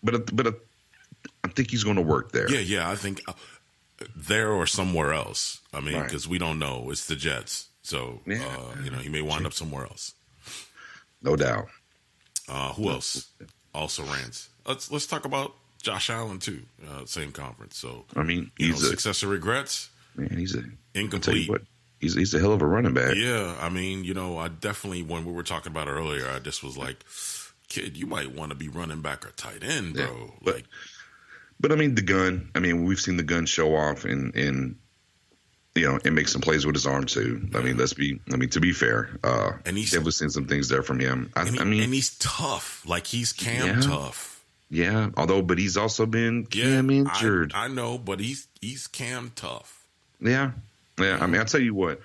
But I think he's going to work there. Yeah. I think there or somewhere else. I mean, because we don't know. It's the Jets, so he may wind up somewhere else. No doubt. Who else? Also rants. Let's talk about Josh Allen too. Same conference. So I mean, he's success or regrets. Man, he's incomplete. He's a hell of a running back. Yeah, I mean, I definitely, when we were talking about it earlier, I just was like, kid, you might want to be running back or tight end, bro. Yeah, but I mean, the gun. I mean, we've seen the gun show off and make some plays with his arm too. I mean, to be fair, and he's definitely seen some things there from him. And he's tough. Like he's Cam tough. Yeah, but he's also been Cam injured. I know, but he's Cam tough. Yeah. I mean, I'll tell you what.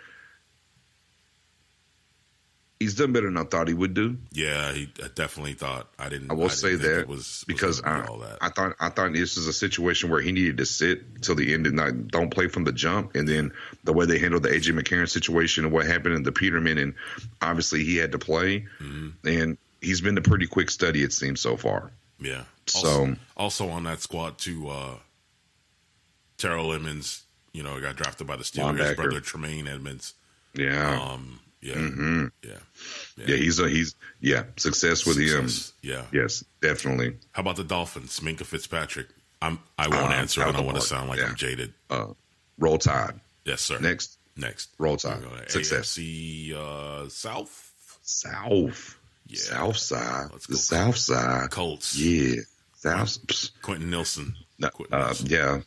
He's done better than I thought he would do. Yeah, I definitely thought. I will say think that it was because all that. I thought this is a situation where he needed to sit till the end and don't play from the jump. And then the way they handled the AJ McCarron situation and what happened in the Peterman, and obviously he had to play. Mm-hmm. And he's been a pretty quick study, it seems, so far. Yeah. So also on that squad too, Terrell Edmonds, got drafted by the Steelers. His brother Tremaine Edmonds. Yeah. Yeah. Mm-hmm. Yeah. He's success with him. Yeah. Yes, definitely. How about the Dolphins? Minka Fitzpatrick. I won't answer. I don't want to sound like I'm jaded. Roll Tide. Yes, sir. Next. Roll Tide. Success. AFC South. Yeah. South side. Let's go. The South side. Colts. Yeah. South. Quentin Nelson. Yeah.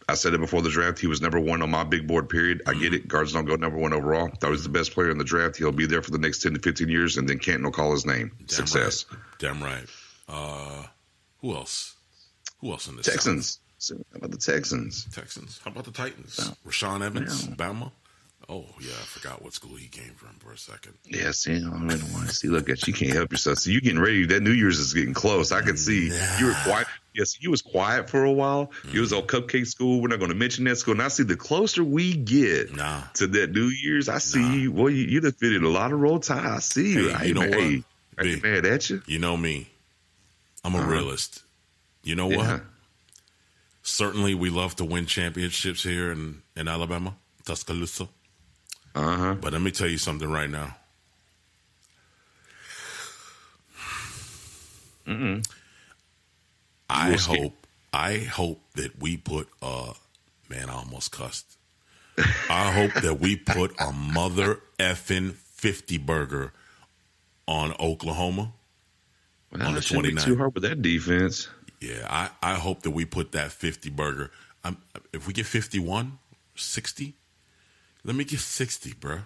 I said it before the draft. He was number one on my big board, period. I get it. Guards don't go number one overall. Thought he was the best player in the draft. He'll be there for the next 10 to 15 years, and then Canton will call his name. Success. Right. Damn right. Who else? Who else in this? Texans. How about the Texans? How about the Titans? Rashawn Evans, Bama. Oh, yeah, I forgot what school he came from for a second. Yeah, see, I don't want to see. Look at you, can't help yourself. So you getting ready. That New Year's is getting close. I can see you were quiet. Yes, you was quiet for a while. You was on Cupcake School. We're not going to mention that school. And I see the closer we get to that New Year's, I see you. Well, you done fitted a lot of Roll Tide. I see you. Hey, you know what? I ain't mad at you. You know me. I'm a realist. You know what? Certainly, we love to win championships here in Alabama, Tuscaloosa. But let me tell you something right now. I hope that we put man, I almost cussed. I hope that we put a mother effing 50 burger on Oklahoma on the 29th. Too hard with that defense. Yeah, I hope that we put that 50 burger. If we get 51, 60, let me get 60, bro.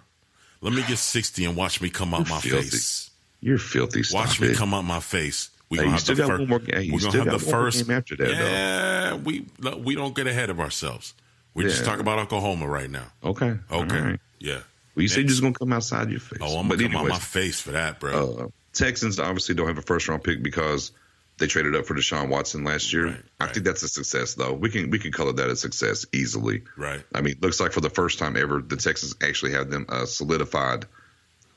Let me get 60 and watch me come out my face. You're filthy. Watch me come out my face. We're going to have the first. We're going to have the first. After that, yeah, we don't get ahead of ourselves. We just talk about Oklahoma right now. Okay. Right. Yeah. Well, you say you're just going to come outside your face. Oh, I'm going to come out my face for that, bro. Texans obviously don't have a first-round pick because they traded up for Deshaun Watson last year. Right. I think that's a success, though. We can color that a success easily. Right. I mean, looks like for the first time ever, the Texans actually have them solidified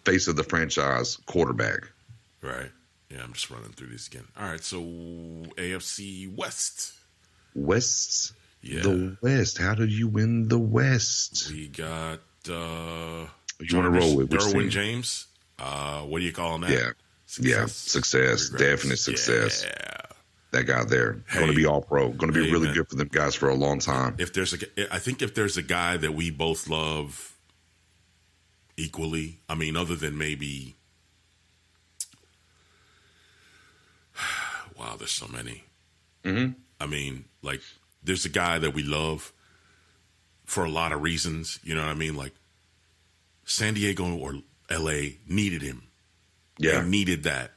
face of the franchise quarterback. Right. Yeah, I'm just running through these again. All right, so AFC West. West? Yeah. The West. How did you win the West? We got you want to roll with Derwin James. What do you call him that? Yeah. Success. Definite success. Yeah. That guy there. Going to be all pro. Going to be really good for them guys for a long time. I think if there's a guy that we both love equally, I mean, other than maybe, wow, there's so many. Mm-hmm. I mean, like, there's a guy that we love for a lot of reasons. You know what I mean? Like, San Diego or LA needed him. Yeah. They needed that.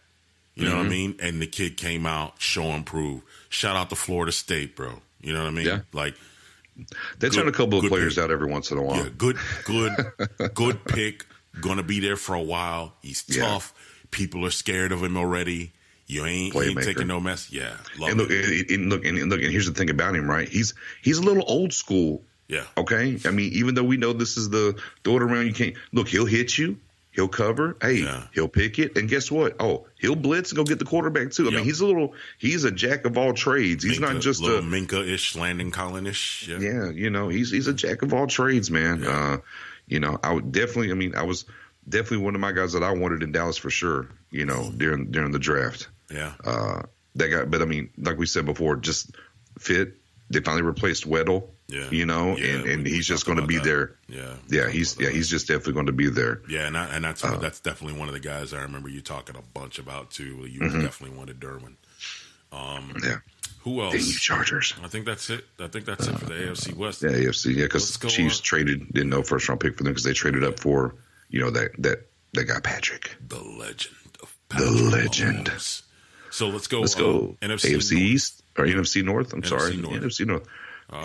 You know what I mean? And the kid came out, show and prove. Shout out to Florida State, bro. You know what I mean? Yeah. Like, they turn a couple of players out every once in a while. Yeah, good pick. Gonna be there for a while. He's tough. People are scared of him already. You ain't taking no mess. Yeah. And look, and here's the thing about him, right? He's a little old school. Yeah. Okay. I mean, even though we know this is the throw it around, you can't look. He'll hit you. He'll cover. Hey, he'll pick it. And guess what? Oh, he'll blitz and go get the quarterback too. I mean, he's a jack of all trades. He's not just a Minka-ish, Landon Collin-ish. Yeah. You know, he's a jack of all trades, man. Yeah. You know, I was definitely one of my guys that I wanted in Dallas for sure, you know, during the draft. Yeah. That guy, but I mean, like we said before, just fit. They finally replaced Weddle. Yeah. You know, and he's just going to be there. Yeah. Yeah, he's just definitely going to be there. Yeah, and that's definitely one of the guys I remember you talking a bunch about too. You definitely wanted Derwin. Who else? The Chargers. I think that's it. For the AFC West. Yeah, AFC. Yeah, because Chiefs didn't know first round pick for them because they traded up for that guy Patrick, the legend of Patrick Mahomes. So let's go. NFC North. East or NFC North. NFC North. NFC North.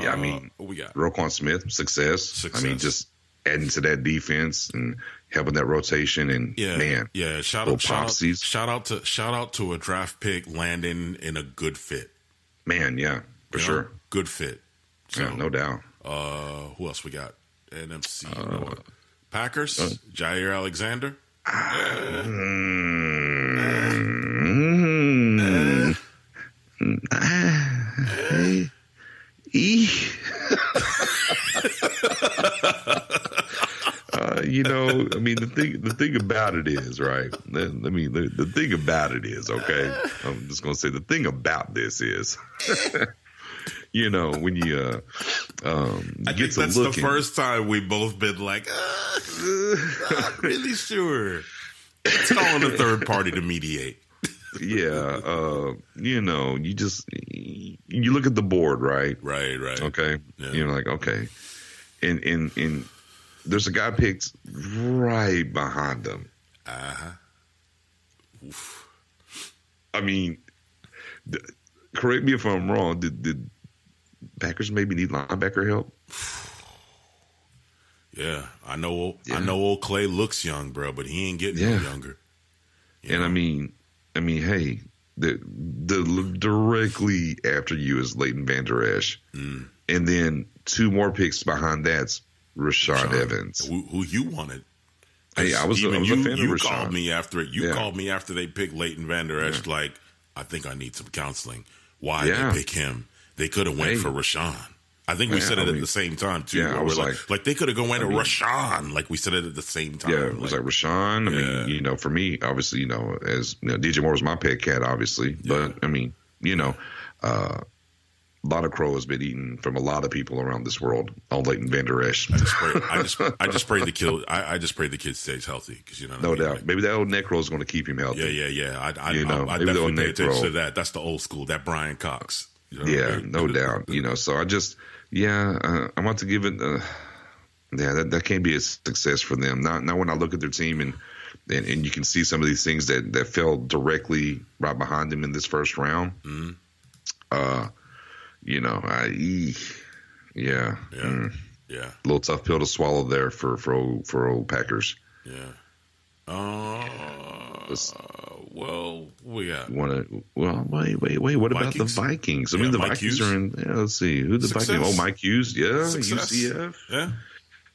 Yeah, I mean, what we got? Roquan Smith, success. I mean, just adding to that defense and helping that rotation. And man, shout out to a draft pick landing in a good fit. Man, for sure, good fit. So, no doubt. Who else we got? NFC Packers, Jair Alexander. I mean, the thing about it is, right? The thing about it is, okay. I'm just gonna say the thing about this is, when you I think that's the first time we've both been like, not really sure. Let's call on a third party to mediate. You look at the board, right? Right. Okay. Yeah. You're like, okay. And there's a guy picked right behind them. Oof. I mean, correct me if I'm wrong. Did Packers maybe need linebacker help? Yeah, I know old Clay looks young, bro, but he ain't getting no younger. I mean, hey, the directly after you is Leighton Vander Esch, and then two more picks behind that's Rashaan Evans, who you wanted. Hey, I was a fan of Rashaan. You called me after it. You called me after they picked Leighton Vander Esch. Like, I think I need some counseling. Why they pick him? They could have went for Rashaan. I think we said it at the same time too. Yeah, I was like they could have gone to Rashaan. Like we said it at the same time. Yeah, it was like Rashaan. I mean, for me, obviously, as DJ Moore was my pet cat, obviously. But I mean, a lot of crow has been eaten from a lot of people around this world on Leighton Vander Esch. I just pray the kid stays healthy because no doubt. Maybe that old necro is going to keep him healthy. Yeah. I definitely pay attention to that. That's the old school. That Brian Cox. No doubt. So I just, I want to give it, that can't be a success for them. Not when I look at their team and you can see some of these things that fell directly right behind them in this first round. Mm-hmm. A little tough pill to swallow there for old Packers. Well, we got. Wait. What about the Vikings? I mean, the Vikings are in. Let's see who the Vikings. Oh, Mike Hughes. Yeah, Success. UCF. Yeah.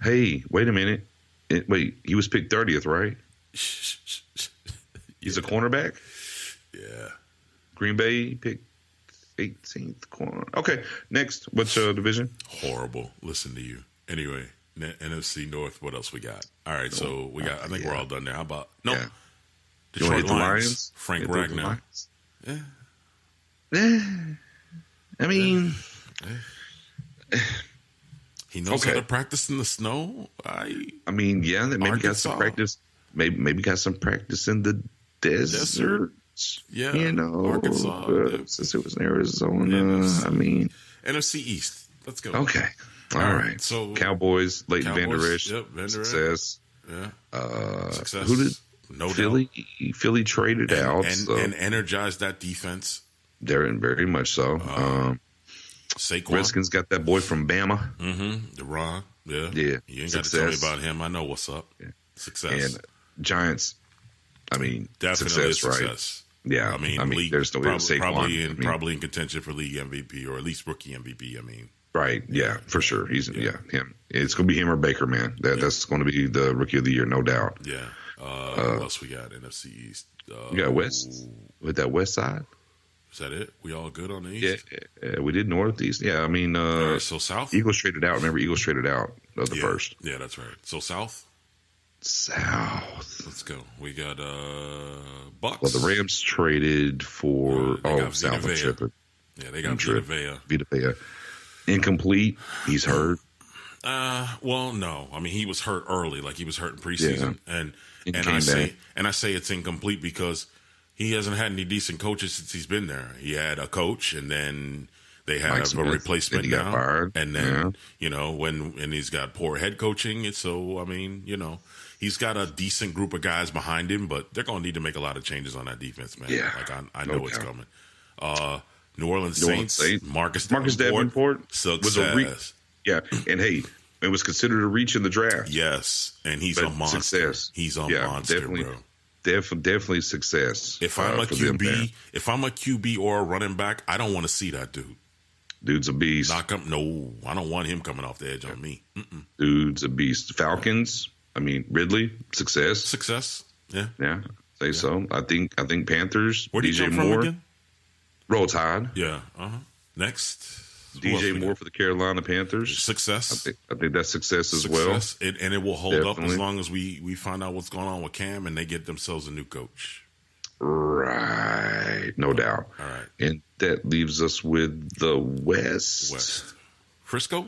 Hey, wait a minute. He was picked 30th, right? He's a cornerback. Yeah. Green Bay picked 18th corner. Okay, next. What's division? Horrible. Listen to you. Anyway, NFC North. What else we got? All right, so we got. I think we're all done there. How about Detroit Lions? Frank Ragnow. I mean, he knows how to practice in the snow. I mean, maybe got some practice. Maybe got some practice in the desert. Yeah, Arkansas. Since it was in Arizona, I mean, NFC East. Let's go. Okay, all right. So Cowboys, Leighton Vander Esch, success. Yeah, success. Who did Philly? Philly traded out and energized that defense. Very much so. Saquon. Redskins got that boy from Bama. Mm-hmm. DeRon. Yeah. You ain't got to tell me about him. I know what's up. Yeah. Success. And Giants. I mean, definitely success, right? Yeah. I mean league, there's no Saquon. Probably in contention for league MVP or at least rookie MVP. I mean. Right. Yeah, for sure. He's him. It's going to be him or Baker, man. That's going to be the rookie of the year, no doubt. Yeah. What else we got? NFC East. We got West with that West side. Is that it? We all good on the East? Yeah, we did Northeast. Yeah, I mean, right, so South. Eagles traded out. Remember, Eagles traded out of the first. Yeah, that's right. So South. Let's go. We got Bucks. Well, the Rams traded for South of Shepard. Yeah, they got Vita Vea. Incomplete. He's hurt. Well, no. I mean, he was hurt early. Like he was hurt in preseason, and I say it's incomplete because he hasn't had any decent coaches since he's been there. He had a coach, and then they have a replacement now. Got fired. And then when he's got poor head coaching, and so I mean, he's got a decent group of guys behind him, but they're going to need to make a lot of changes on that defense, man. Yeah, like I know it's coming. New Orleans Saints, Marcus Davenport, success. Yeah, and hey, It was considered a reach in the draft. Yes, and he's a monster. Success. He's a monster, bro. Definitely success. If I'm a QB or a running back, I don't want to see that dude. Dude's a beast. No, I don't want him coming off the edge on me. Dude's a beast. Falcons. I mean, Ridley. Success. Yeah. Say so. I think Panthers. Where did DJ you Moore. from again? Roll Tide. Yeah. Next. DJ Moore for the Carolina Panthers. Success. I think that's success as well. And it will hold up as long as we find out what's going on with Cam and they get themselves a new coach. Right. No doubt. All right. And that leaves us with the West. Frisco.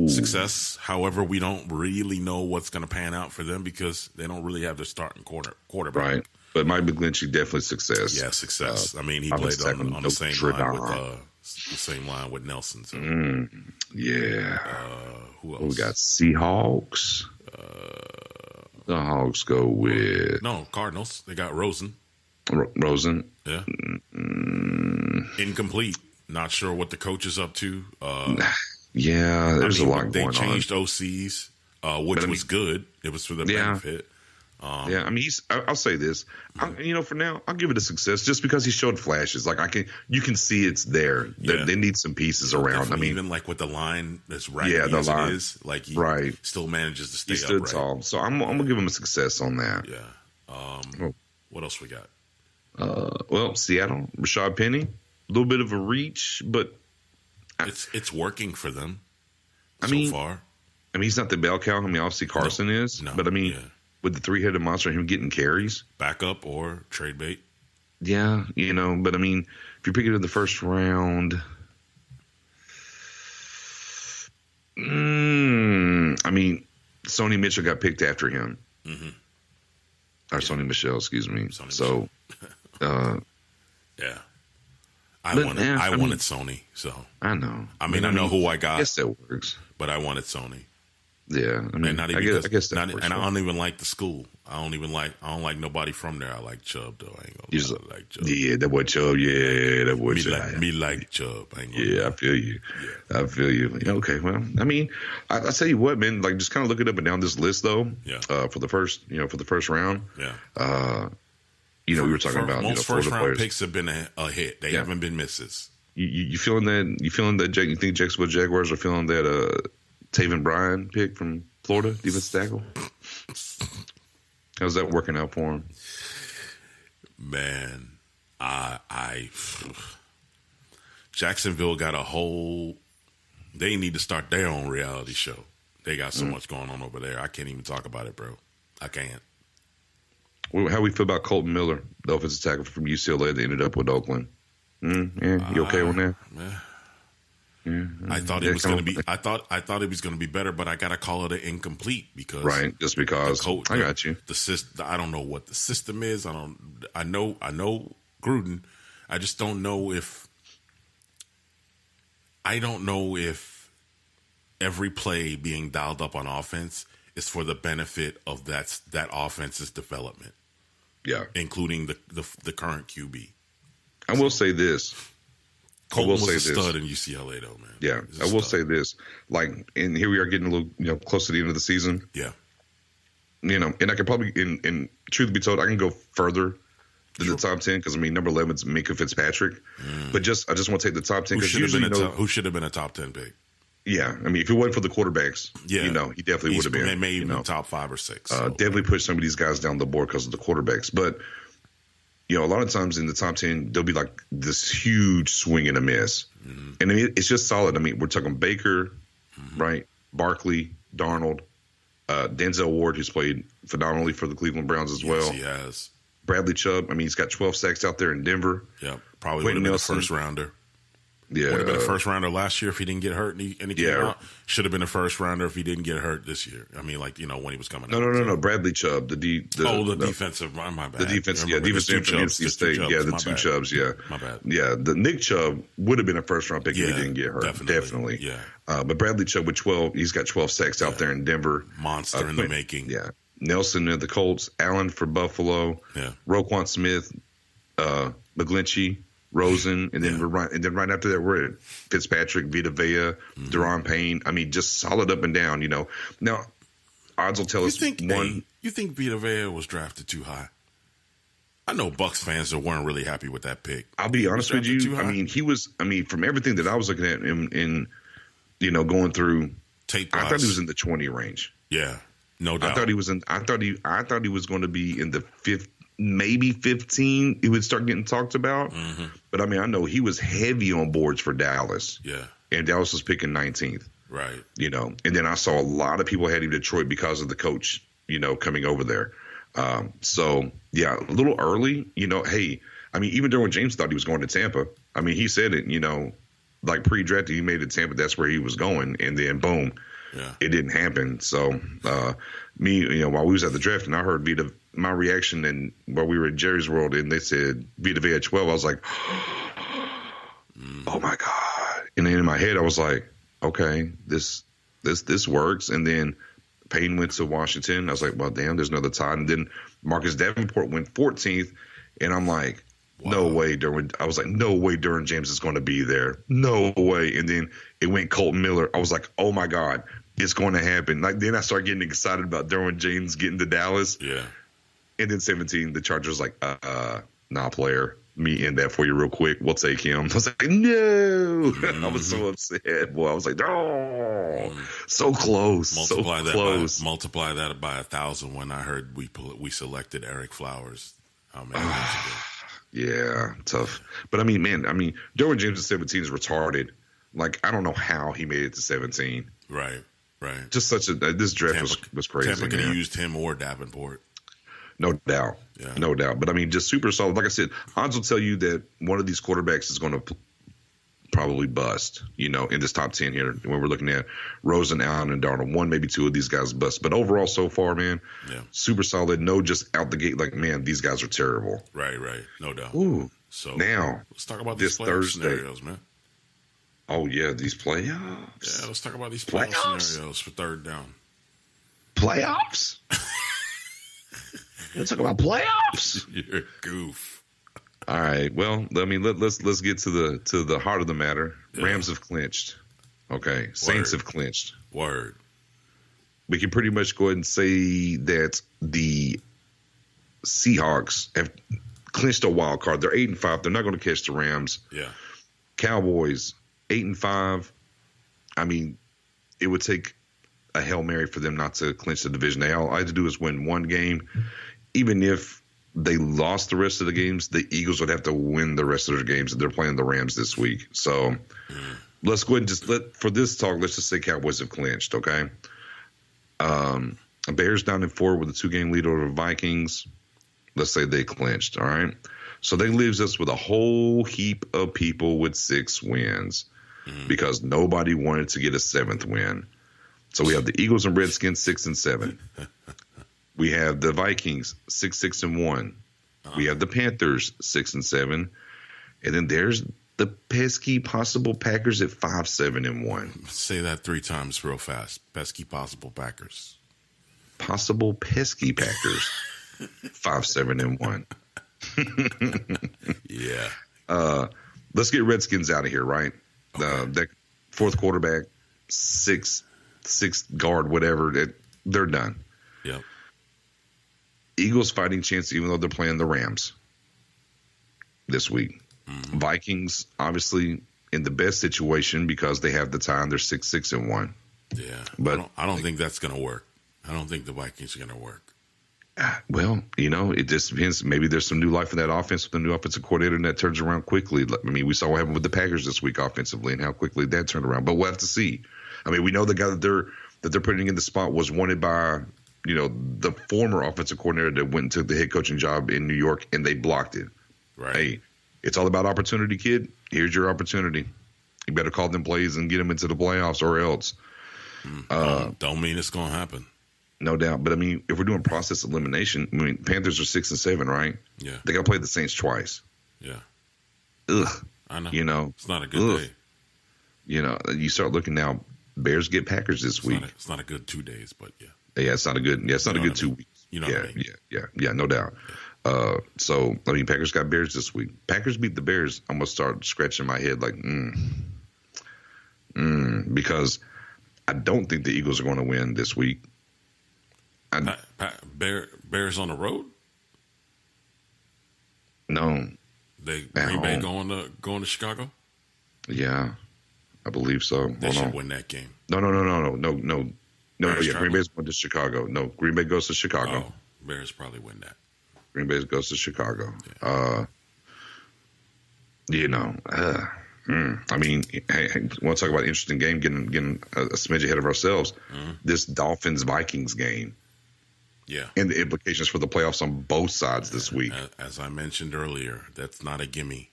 Success. However, we don't really know what's going to pan out for them because they don't really have their starting quarterback. Right. But Mike McGlinchey, definitely success. Yeah, success. I mean, he played on the same line with Nelson. So. Yeah. Who else? We got Seahawks. The Hawks go with Cardinals. They got Rosen. Rosen. Yeah. Incomplete. Not sure what the coach is up to. There's a lot going on. They changed OCs, which was good. It was for the benefit. I mean, I'll say this. For now, I'll give it a success just because he showed flashes. Like you can see it's there. They need some pieces around. I mean, even like with the line that's right as it is, like he still manages to stay he stood upright. tall. So I'm gonna give him a success on that. Yeah. What else we got? Seattle, Rashad Penny, a little bit of a reach, but it's working for them. So far. I mean, he's not the bell cow. I mean, obviously Carson is, but I mean. Yeah. With the three-headed monster, him getting carries. Backup or trade bait. Yeah, but I mean, if you pick it in the first round, I mean, Sony Mitchell got picked after him. Mm-hmm. Or Sony Michel, excuse me. Yeah. I wanted Sony, so. I know. I know who I got. I guess that works. But I wanted Sony. Yeah, I mean, I guess that works. And I don't even like the school. I don't like nobody from there. I like Chubb though. I ain't gonna lie, I like Chubb. Yeah, that boy Chubb. Yeah, that boy Chubb. Me like Chubb. I feel you. Yeah. I feel you. Okay, well, I mean, I tell you what, man. Like, just kind of looking up and down this list though. Yeah. For the first round. Yeah. We were talking about most first round players. Picks have been a hit. They haven't been misses. You feeling that? You think Jacksonville Jaguars are feeling that? Taven Bryan pick from Florida, defensive tackle. How's that working out for him? Man, Jacksonville got they need to start their own reality show. They got so much going on over there. I can't even talk about it, bro. I can't. Well, how we feel about Colton Miller, the offensive tackle from UCLA that ended up with Oakland? You okay with that? Yeah. I thought it was going to be. I thought it was going to be better, but I got to call it an incomplete because just because I got you. The system. I don't know what the system is. I know Gruden. I just don't know if. I don't know if every play being dialed up on offense is for the benefit of that offense's development. Yeah, including the current QB. I will say this. Colton was a stud in UCLA, though, man. Yeah, I will say this. Like, and here we are getting a little, close to the end of the season. Yeah. And I can probably, in truth be told, I can go further than the top 10 because, number 11 is Minkah Fitzpatrick. But I just want to take the top 10 because who should have been a top 10 pick? Yeah, if it wasn't for the quarterbacks, he definitely would have been. They may even top 5 or 6. Definitely push some of these guys down the board because of the quarterbacks. But a lot of times in the top 10, there'll be like this huge swing and a miss. Mm-hmm. And it's just solid. We're talking Baker, right? Barkley, Darnold, Denzel Ward, who's played phenomenally for the Cleveland Browns as well. He has. Bradley Chubb, he's got 12 sacks out there in Denver. Yeah, probably would have been a first rounder. Yeah. Would have been a first rounder last year if he didn't get hurt and he came out. Should have been a first rounder if he didn't get hurt this year. When he was coming out. No. Bradley Chubb, the defensive. My bad. The defense, defensive from NC State. The two Chubbs, My bad. Yeah, the Nick Chubb would have been a first round pick if he didn't get hurt. Definitely. Yeah. But Bradley Chubb with 12, he's got 12 sacks out there in Denver. Monster in the making. Yeah. Nelson at the Colts, Allen for Buffalo. Yeah. Roquan Smith, McGlinchey Rosen, and then right after that we're at Fitzpatrick, Vita Vea, Deron Payne. I mean, just solid up and down. Now odds will tell us one. You think Vita Vea was drafted too high? I know Bucs fans that weren't really happy with that pick. I'll be honest with you. I mean, he was. I mean, from everything that I was looking at in going through tape, I thought he was in the 20 range. Yeah, no doubt. I thought he was in. I thought he was going to be in the 5th. Maybe 15, he would start getting talked about. Mm-hmm. But, I mean, I know he was heavy on boards for Dallas. Yeah. And Dallas was picking 19th. Right. And then I saw a lot of people heading to Detroit because of the coach, coming over there. So, yeah, a little early, hey, I mean, even Derwin James thought he was going to Tampa. I mean, he said it, like pre-draft, he made it Tampa. That's where he was going. And then, boom, it didn't happen. So, me, while we was at the draft and I heard my reaction and while we were at Jerry's World and they said Vita Vea at 12, I was like, oh my God. And then in my head, I was like, okay, this works. And then Payne went to Washington. I was like, well, damn, there's another time. And then Marcus Davenport went 14th. And I'm like, no way, Derwin. I was like, no way Derwin James is going to be there. No way. And then it went Colton Miller. I was like, oh my God, it's going to happen. Like then I started getting excited about Derwin James getting to Dallas. Yeah. And then 17, the Chargers like, nah, player. Me end that for you real quick. We'll take him. I was like, no. Mm-hmm. I was so upset. Boy, I was like, oh, so close. Multiply that by 1,000 when I heard we selected Eric Flowers. How many years ago? Yeah, tough. But I mean, Derwin James at 17 is retarded. Like, I don't know how he made it to 17. Right. Just this draft was crazy. Tampa could have used him or Davenport. No doubt. Yeah. No doubt. But I mean, just super solid. Like I said, odds will tell you that one of these quarterbacks is going to probably bust, in this top 10 here when we're looking at Rosen, Allen, and Darnold. One, maybe two of these guys bust. But overall, so far, man, super solid. No, just out the gate, like, man, these guys are terrible. Right. No doubt. Ooh. So now, let's talk about these Thursday scenarios, man. Oh, yeah, these playoffs. Yeah, let's talk about these playoff scenarios for third down. Playoffs? Let's talk about playoffs. You're a goof. All right. Well, I mean, let's get to the heart of the matter. Yeah. Rams have clinched. Okay. Saints have clinched. Word. We can pretty much go ahead and say that the Seahawks have clinched a wild card. They're 8-5. They're not going to catch the Rams. Yeah. Cowboys 8-5. I mean, it would take a Hail Mary for them not to clinch the division. All I had to do is win one game. Even if they lost the rest of the games, the Eagles would have to win the rest of their games. They're playing the Rams this week. So let's go ahead and for this talk, let's just say Cowboys have clinched, okay? Bears down at 4 with a 2-game lead over the Vikings. Let's say they clinched, all right? So that leaves us with a whole heap of people with 6 wins because nobody wanted to get a 7th win. So we have the Eagles and Redskins 6-7. We have the Vikings 6-1. We have the Panthers 6-7, and then there's the pesky possible Packers at 5-7-1. Say that 3 times real fast. Pesky possible Packers. Possible pesky Packers 5-7-1. Yeah. Let's get Redskins out of here, right? Okay. That 4th quarterback, 6th guard, whatever. They're done. Yep. Eagles fighting chance, even though they're playing the Rams this week. Mm-hmm. Vikings, obviously, in the best situation because they have the time. They're 6-1. Yeah, but I don't think that's going to work. I don't think the Vikings are going to work. Well, it just depends. Maybe there's some new life in that offense with the new offensive coordinator, and that turns around quickly. I mean, we saw what happened with the Packers this week offensively and how quickly that turned around. But we'll have to see. I mean, we know the guy that they're putting in the spot was wanted by the former offensive coordinator that went and took the head coaching job in New York, and they blocked it. Right. Hey, it's all about opportunity, kid. Here's your opportunity. You better call them plays and get them into the playoffs or else. Don't mean it's going to happen. No doubt. But, I mean, if we're doing process elimination, I mean, Panthers are 6-7, right? Yeah. They got to play the Saints twice. Yeah. Ugh. I know. It's not a good day. You start looking now, Bears get Packers this week. It's not a good 2 days, but yeah. Yeah, it's not a good 2 weeks. You know what I mean? Yeah, no doubt. So I mean, Packers got Bears this week. Packers beat the Bears. I'm gonna start scratching my head like, because I don't think the Eagles are going to win this week. Bears on the road? No. Green Bay going to Chicago? Yeah, I believe so. They should win that game. No. Yeah, Green Bay's going to Chicago. No, Green Bay goes to Chicago. Oh, Bears probably win that. Green Bay goes to Chicago. Yeah. I mean, hey, want to talk about an interesting game, getting a smidge ahead of ourselves. This Dolphins-Vikings game. Yeah. And the implications for the playoffs on both sides this week. As I mentioned earlier, that's not a gimme.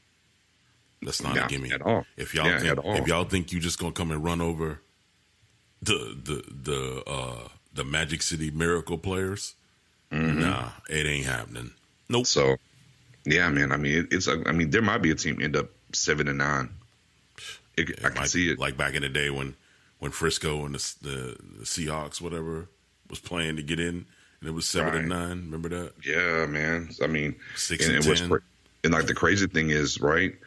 That's not a gimme at all. If y'all think you just gonna come and run over the Magic City Miracle players, nah, it ain't happening. Nope. So, yeah, man. I mean, there might be a team end up 7-9. I can see it. Like back in the day when Frisco and the Seahawks, whatever, was playing to get in, and it was 7-9. Remember that? Yeah, man. I mean, 6-10. And like the crazy thing is, right?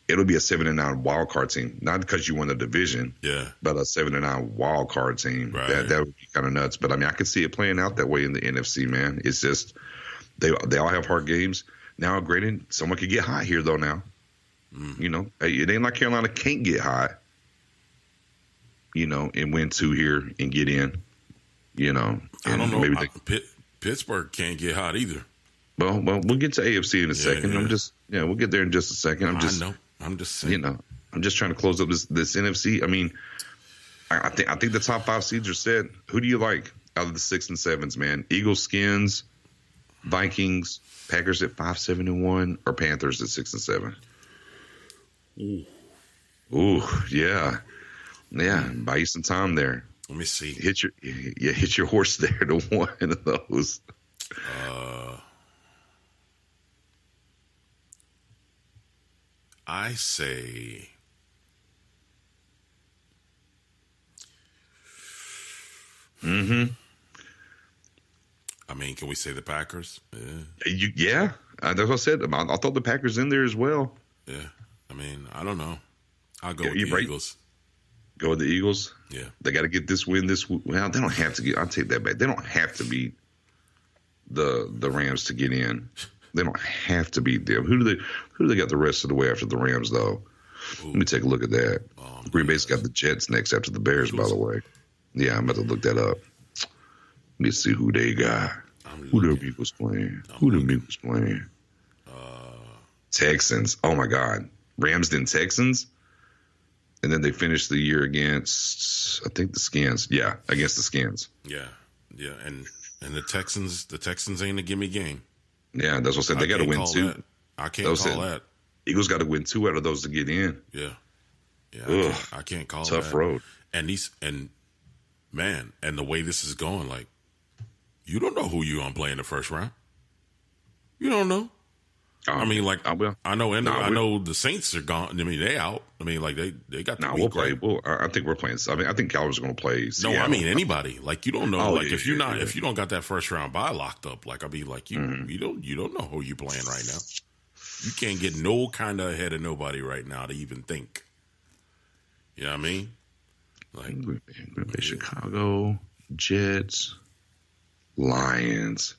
It'll be a 7-9 wild card team, not because you won the division, but a 7-9 wild card team. Right. That would be kind of nuts. But I mean, I could see it playing out that way in the NFC, man. It's just they all have hard games. Now, granted, someone could get high here though. Now, you know, it ain't like Carolina can't get high, you know, and win 2 here and get in, you know. I don't know. Pittsburgh can't get hot either. Well, we'll get to AFC in a second. Yeah. We'll get there in just a second. I'm just saying. You know, I'm just trying to close up this NFC. I mean, I think the top 5 seeds are set. Who do you like out of the 6 and 7s, man? Eagles, Skins, Vikings, Packers at 5-7-1, or Panthers at 6-7? Ooh, yeah. Buy you some time there. Let me see. Hit your horse there to one of those. I say I mean, can we say the Packers? Yeah. That's what I said. I thought the Packers in there as well. Yeah. I mean, I don't know. I'll go with the Eagles. Go with the Eagles? Yeah. They got to get this win this week. Well, they don't have to get – I'll take that back. They don't have to beat the Rams to get in. They don't have to beat them. Who do they got the rest of the way after the Rams, though? Ooh. Let me take a look at that. Green Bay's got the Jets next after the Bears, by the way. Yeah, I'm about to look that up. Let me see who they got. Who the Eagles playing? Texans. Oh, my God. Rams then Texans? And then they finished the year against, I think, the Skins. Yeah, against the Skins. Yeah. And the Texans ain't a gimme game. Yeah, that's what I said. They got to win 2. I can't call that. Eagles got to win 2 out of those to get in. Yeah. I can't call tough that. Tough road. And the way this is going, like, you don't know who you're going to play in the first round. You don't know. I mean, like, I know the Saints are gone. I mean, they out. I mean, like, they got the week, we'll play. right? Well, I think we're playing. I think Calvin's going to play Seattle. No, I mean anybody. Like, you don't know. If you don't got that first round bye locked up, like, I mean, like, you don't know who you playing right now. You can't get no kind of ahead of nobody right now to even think. You know what I mean? Like Chicago, Jets, Lions.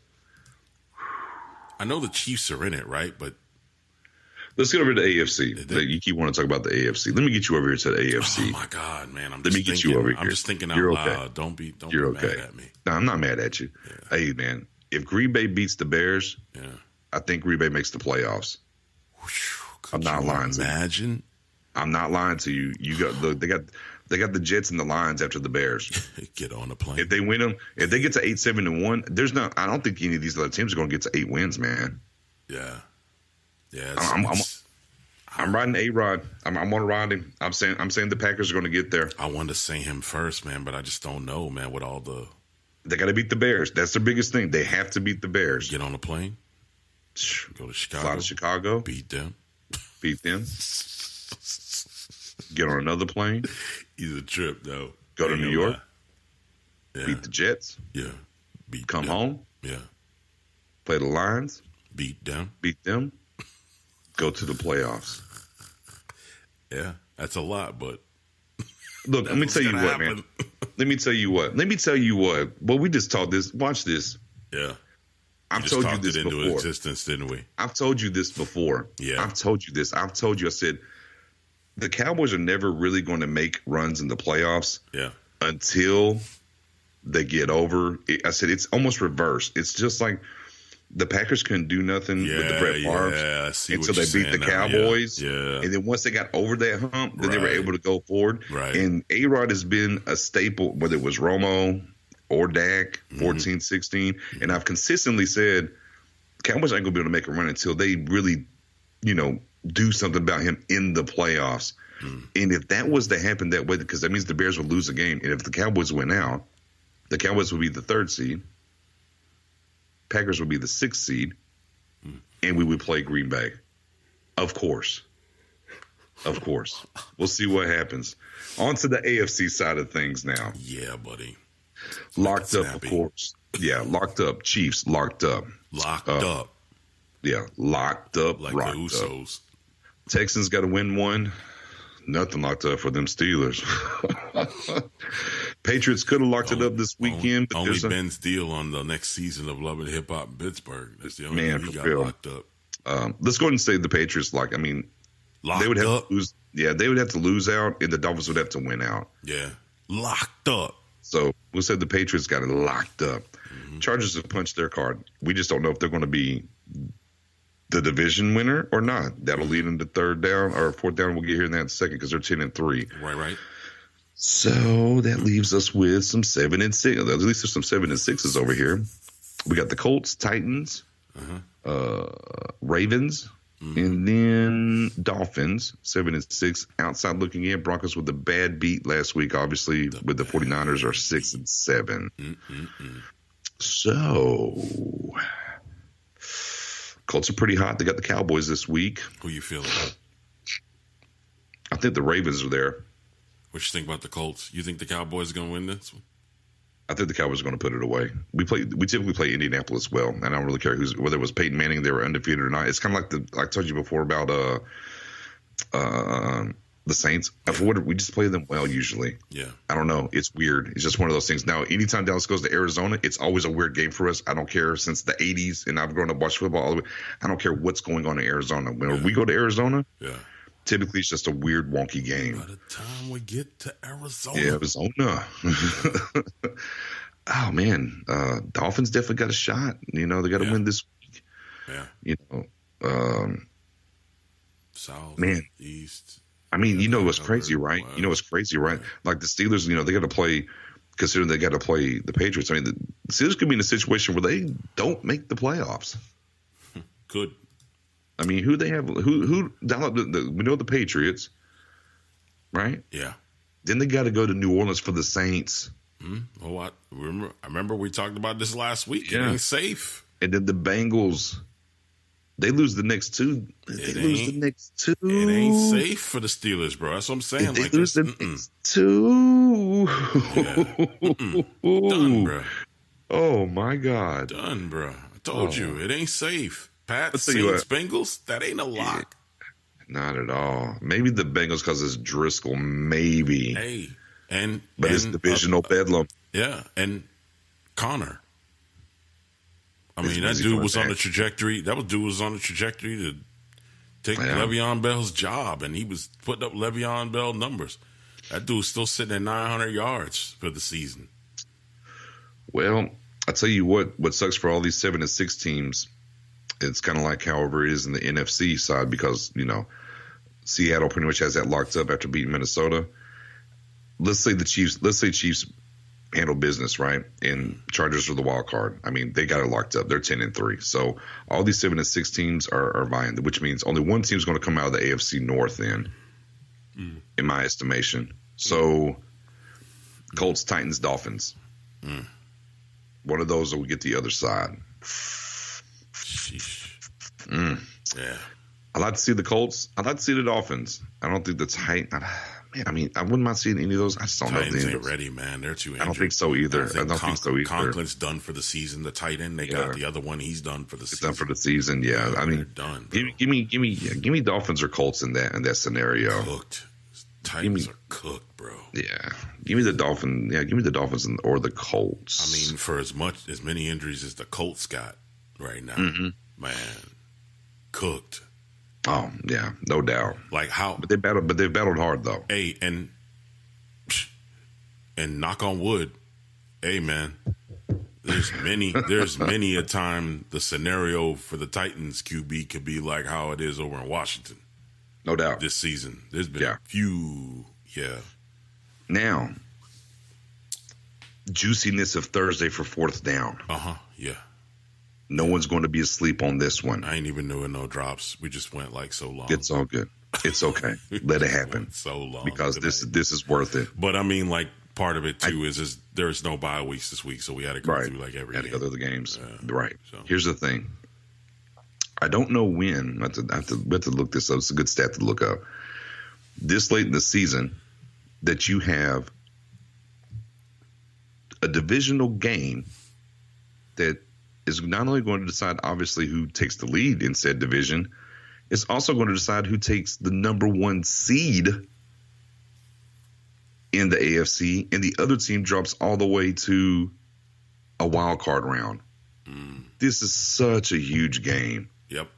I know the Chiefs are in it, right? But let's get over to the AFC. You keep wanting to talk about the AFC. Let me get you over here to the AFC. Oh my God, man! I'm just thinking out loud. Okay. Don't be You're mad at me. No, I'm not mad at you. Yeah. Hey, man, if Green Bay beats the Bears, I think Green Bay makes the playoffs. I'm not lying. Imagine. I'm not lying to you. They got the Jets and the Lions after the Bears. Get on the plane. If they win them, if they get to 8-7-1, I don't think any of these other teams are going to get to 8 wins, man. Yeah. I'm riding A-Rod. I'm going to ride him. I'm saying the Packers are going to get there. I wanted to say him first, man, but I just don't know, man. With all they got to beat the Bears. That's their biggest thing. They have to beat the Bears. Get on the plane. Go to Chicago. Fly to Chicago. Beat them. Get on another plane. He's a trip, though. Go to New York. Yeah. Beat the Jets. Yeah. Come home. Yeah. Play the Lions. beat them, go to the playoffs. Yeah, that's a lot, but look, let me tell you what, man. Let me tell you what. Well, we just taught this. Watch this. Yeah. I've told you this into before. Existence, didn't we? I've told you this before. Yeah. I've told you this. I said, the Cowboys are never really going to make runs in the playoffs. Yeah. Until they get over. I said, it's almost reverse. It's just like the Packers couldn't do nothing with the Brett Favre until they beat the Cowboys. Yeah. And then once they got over that hump, then they were able to go forward. Right. And A-Rod has been a staple, whether it was Romo or Dak, 14, 16. And I've consistently said Cowboys ain't going to be able to make a run until they really, do something about him in the playoffs. And if that was to happen that way, because that means the Bears would lose a game. And if the Cowboys went out, the Cowboys would be the 3rd seed. Packers would be the 6th seed. And we would play Green Bay. Of course. We'll see what happens. On to the AFC side of things now. Yeah, buddy. Locked up, of course. Yeah, locked up. Chiefs, locked up. Locked up. Yeah, locked up. Like the Usos. Texans got to win one. Nothing locked up for them Steelers. Patriots could have locked it up this weekend. But only Ben Steele on the next season of Love and Hip Hop in Pittsburgh. That's the only thing he got locked up. Let's go ahead and say the Patriots locked they would have to lose. Yeah, they would have to lose out, and the Dolphins would have to win out. Yeah, locked up. So we'll say the Patriots got it locked up. Chargers have punched their card. We just don't know if they're going to be the division winner or not. That'll lead into 3rd down or 4th down. We'll get here in that in a second because they're 10-3. Right. So that leaves us with some 7-6. At least there's some 7-6s over here. We got the Colts, Titans, Ravens, and then Dolphins, 7-6. Outside looking in, Broncos with a bad beat last week, obviously, with the 49ers are 6-7. So Colts are pretty hot. They got the Cowboys this week. Who you feeling? I think the Ravens are there. What you think about the Colts? You think the Cowboys are going to win this one? I think the Cowboys are going to put it away. We typically play Indianapolis well, and I don't really care whether it was Peyton Manning, they were undefeated or not. It's kind of like I told you before about the Saints. We just play them well usually. Yeah. I don't know. It's weird. It's just one of those things. Now, anytime Dallas goes to Arizona, it's always a weird game for us. I don't care since the 80s, and I've grown up watching football all the way. I don't care what's going on in Arizona. When we go to Arizona, typically it's just a weird, wonky game. By the time we get to Arizona. Yeah, Arizona. Oh, man. Dolphins definitely got a shot. They got to win this week. Yeah. South, man. East. I mean, what's crazy, right? West. What's crazy, right? Like the Steelers, they got to play, considering they got to play the Patriots. I mean, the Steelers could be in a situation where they don't make the playoffs. Could. I mean, who they have? Who? We know the Patriots, right? Yeah. Then they got to go to New Orleans for the Saints. Oh, I remember we talked about this last week. Yeah. It ain't safe. And then the Bengals. They lose the next two. It ain't safe for the Steelers, bro. That's what I'm saying. They lose the next two. Done, bro. Oh, my God. Done, bro. I told you. It ain't safe. Pats, Saints, Bengals, that ain't a lock. Not at all. Maybe the Bengals because it's Driscoll. Maybe. Hey. But it's divisional bedlam. Yeah. And Connor. I mean, that dude was on the trajectory. Dude was on the trajectory to take Le'Veon Bell's job, and he was putting up Le'Veon Bell numbers. That dude's still sitting at 900 yards for the season. Well, I tell you what sucks for all these 7-6 teams, it's kind of like however it is in the NFC side because, Seattle pretty much has that locked up after beating Minnesota. Let's say Chiefs handle business, right? And Chargers are the wild card. I mean, they got it locked up. They're 10-3. So all these 7-6 teams are vying, which means only one team's going to come out of the AFC North then, in my estimation. So Colts, Titans, Dolphins. One of those will get the other side. Yeah. I'd like to see the Colts. I'd like to see the Dolphins. I don't think the Titans. Man, I mean, I wouldn't mind seeing any of those. I just don't know if Titans the ain't ready, man. They're too injured. I don't think so either. I don't think so either. Conklin's done for the season. The tight end, they got the other one. He's done for the season. Done for the season. Yeah, I mean, done. Give me Dolphins or Colts in that scenario. Cooked. Titans are cooked, bro. Yeah, give me the Dolphins. Yeah, give me the Dolphins or the Colts. I mean, for as many injuries as the Colts got right now, man, cooked. Oh yeah, no doubt. Like how? But they've battled hard though. Hey, and knock on wood, hey man, there's many a time the scenario for the Titans QB could be like how it is over in Washington. No doubt. This season, there's been a few. Yeah. Now, juiciness of Thursday for fourth down. Yeah. No one's going to be asleep on this one. I ain't even doing no drops. We just went like so long. It's all good. It's okay. Let it happen. So long because this is worth it. But I mean, like part of it too is there's no bye weeks this week, so we had to go through like every. Had to go through the games. Right. So. Here's the thing. I don't know when. I have to look this up. It's a good stat to look up. This late in the season, that you have a divisional game that is not only going to decide, obviously, who takes the lead in said division, it's also going to decide who takes the number one seed in the AFC, and the other team drops all the way to a wild card round. This is such a huge game. Yep.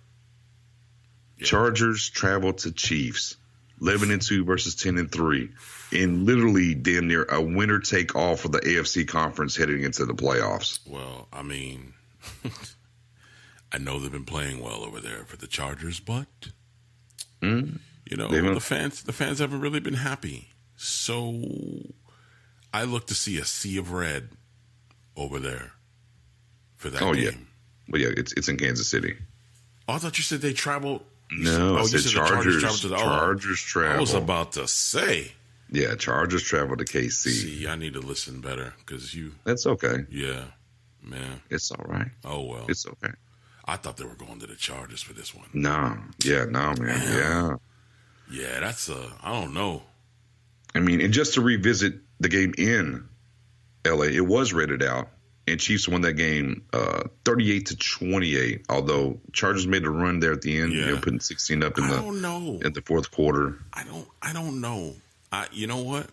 Chargers travel to Chiefs, 11-2 versus 10-3, and literally damn near a winner take all for the AFC conference heading into the playoffs. Well, I mean, I know they've been playing well over there for the Chargers, but you know the fans haven't really been happy. So I look to see a sea of red over there for that game. Yeah. Well, yeah, it's in Kansas City. Oh, I thought you said they traveled. No, you said the Chargers traveled to the Chargers travel. I was about to say. Yeah, Chargers travel to KC. See, I need to listen better because you. That's okay. Yeah, man. It's all right. Oh, well. It's okay. I thought they were going to the Chargers for this one. No. Yeah, no, man. Damn. Yeah, that's I don't know. I mean, and just to revisit the game in LA, it was rated out. And Chiefs won that game 38-28. Although Chargers made a run there at the end, putting 16 up in the fourth quarter. I don't know. You know what?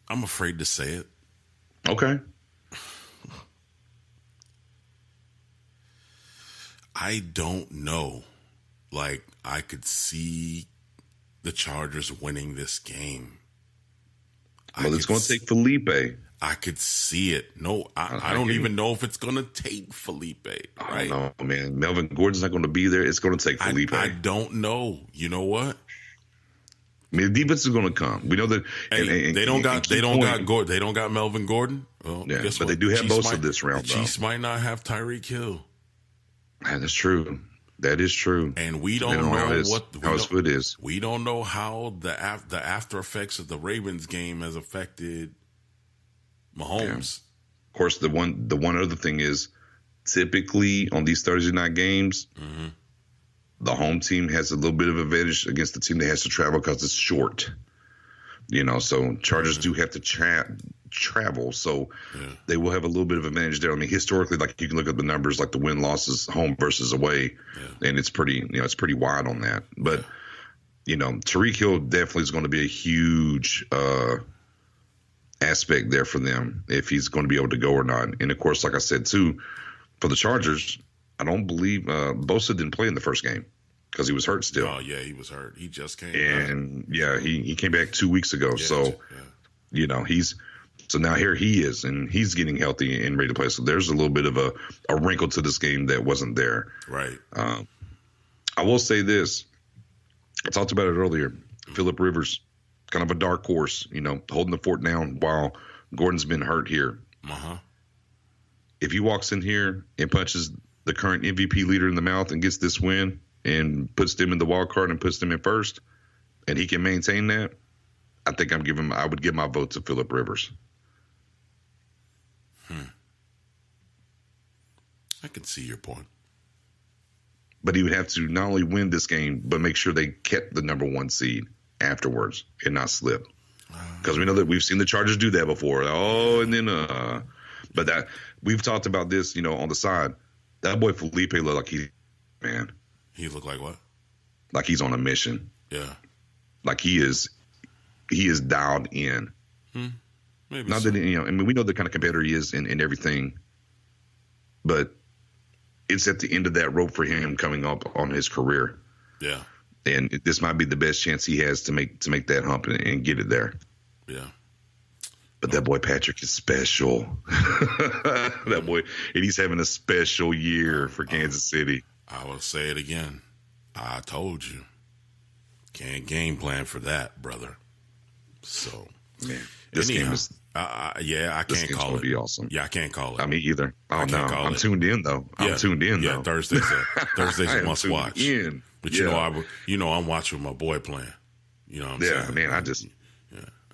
I'm afraid to say it. Okay. I don't know. Like, I could see the Chargers winning this game. Well, it's going to take Felipe. I could see it. No, I don't even know if it's going to take Felipe. Right? I don't know, man. Melvin Gordon's not going to be there. It's going to take Felipe. I don't know. You know what? I mean, the defense is going to come. We know that. Hey, they don't got Gordon. They don't got Melvin Gordon. Well, yeah, but they do have most of this round. The Chiefs might not have Tyreek Hill. That's true. That is true. And we don't know how his foot is. We don't know how the after effects of the Ravens game has affected Mahomes. Yeah. Of course, the one other thing is typically on these Thursday night games, the home team has a little bit of advantage against the team that has to travel because it's short. You know, so Chargers do have to travel, so they will have a little bit of advantage there. I mean, historically, like you can look at the numbers, like the win losses home versus away, and it's pretty wide on that. But you know, Tyreek Hill definitely is going to be a huge aspect there for them if he's going to be able to go or not. And of course, like I said too, for the Chargers, I don't believe Bosa didn't play in the first game because he was hurt still. Oh yeah, he was hurt. He just came back. He came back 2 weeks ago. You know, so now here he is, and he's getting healthy and ready to play. So there's a little bit of a wrinkle to this game that wasn't there. Right. I will say this. I talked about it earlier. Phillip Rivers, kind of a dark horse, you know, holding the fort down while Gordon's been hurt here. If he walks in here and punches the current MVP leader in the mouth and gets this win and puts them in the wild card and puts them in first, and he can maintain that, I think I would give my vote to Phillip Rivers. I can see your point. but he would have to not only win this game, but make sure they kept the number 1 seed afterwards and not slip. Because we know that we've seen the Chargers do that before. But that we've talked about this, on the side. That boy Felipe looked like He looked like what? Like he's on a mission. Yeah. Like he is dialed in. Maybe not so. that, we know the kind of competitor he is in everything, but it's at the end of that rope for him coming up on his career. Yeah. And this might be the best chance he has to make that hump and get it there. Yeah. But that boy Patrick is special. That boy, and he's having a special year for Kansas City. I will say it again. I told you. Can't game plan for that, brother. So, man, this game is. I can't call it. Gonna be awesome. Yeah, I can't call it. I mean, either. Oh no, I'm tuned in though. Yeah. I'm tuned in. Yeah, though. Thursday's a must watch. In. But yeah. I'm watching with my boy playing. You know what I'm saying? Yeah, man. I just.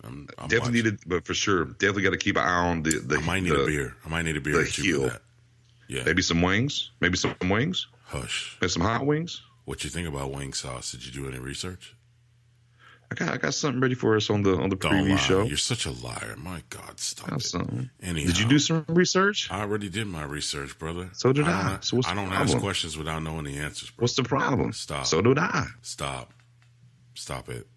I'm definitely needed, but for sure, definitely got to keep an eye on the. I might need a beer. I might need a beer or two for that. Yeah. Maybe some wings. Hush. Maybe some hot wings. What you think about wing sauce? Did you do any research? I got something ready for us on the preview show. You're such a liar. My God, stop it. Something. Anyhow, did you do some research? I already did my research, brother. So did I. So what's I don't the problem? ask questions without knowing the answers, bro. What's the problem? Stop. So did I. Stop it.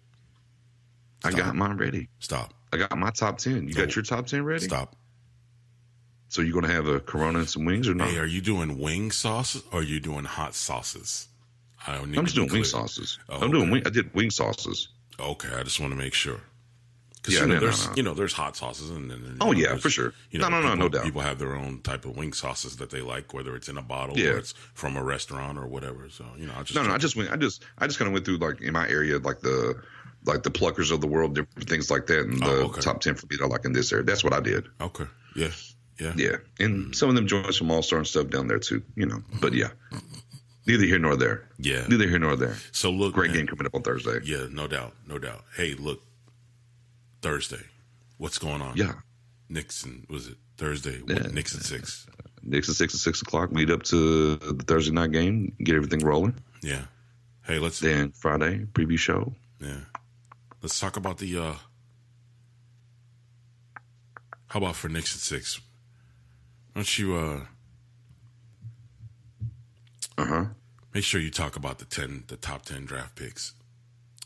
I got mine ready. Stop. I got my top 10. You got your top 10 ready? Stop. So you're going to have a Corona and some wings or not? Hey, are you doing wing sauces or are you doing hot sauces? I'm just doing wing sauces. Oh, I did wing sauces. Okay, I just want to make sure. Because there's hot sauces and then for sure. No doubt. People have their own type of wing sauces that they like, whether it's in a bottle or it's from a restaurant or whatever. So I just kind of went through like in my area like the Pluckers of the world, different things like that, and the top 10 for me that I like in this area. That's what I did. Okay. Yeah. Yeah, and some of them joints from All Star and stuff down there too. But yeah. Neither here nor there. Yeah. Neither here nor there. So look, great game coming up on Thursday. Yeah, no doubt. Hey, look, Thursday, what's going on? Yeah. Knicks was it Thursday? Knicks at 6. Knicks at 6 o'clock. Lead up to the Thursday night game. Get everything rolling. Yeah. Hey, then Friday preview show. Yeah. Let's talk about the. How about for Knicks at 6? Why don't you make sure you talk about the top 10 draft picks,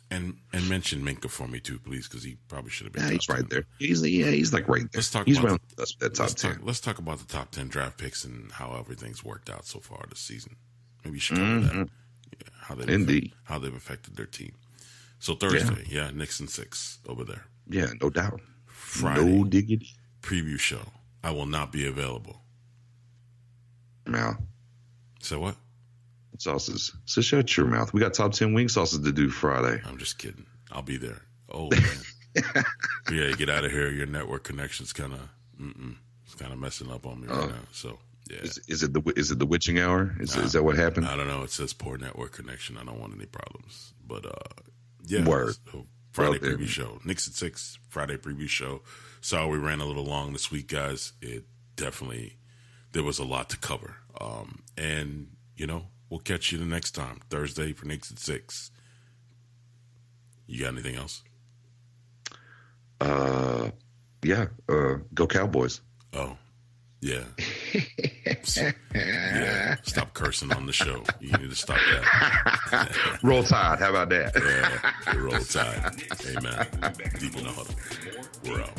and mention Minka for me too, please, because he probably should have been. Yeah, he's right there. He's like right there. Let's talk. He's about around that top 10. Let's talk about the top 10 draft picks and how everything's worked out so far this season. Maybe you should cover that. Yeah, how they've affected their team. So Thursday, Knicks and 6 over there. Yeah, no doubt. Friday, no diggity. Preview show. I will not be available. Mouth. So what? Sauces. So shut your mouth. We got top 10 wing sauces to do Friday. I'm just kidding. I'll be there. Oh man. Yeah, get out of here. Your network connection's kind of messing up on me right now. So yeah. Is it the witching hour? Is that what happened? I don't know. It says poor network connection. I don't want any problems. But yeah. Word. So Friday preview show. Knicks at 6. Friday preview show. Sorry we ran a little long this week, guys. There was a lot to cover. And we'll catch you the next time. Thursday for Knicks at 6. You got anything else? Yeah. Go Cowboys. Oh, yeah. Yeah. Stop cursing on the show. You need to stop that. Roll Tide. How about that? Yeah. Roll Tide. Amen. Deep in the huddle. We're out.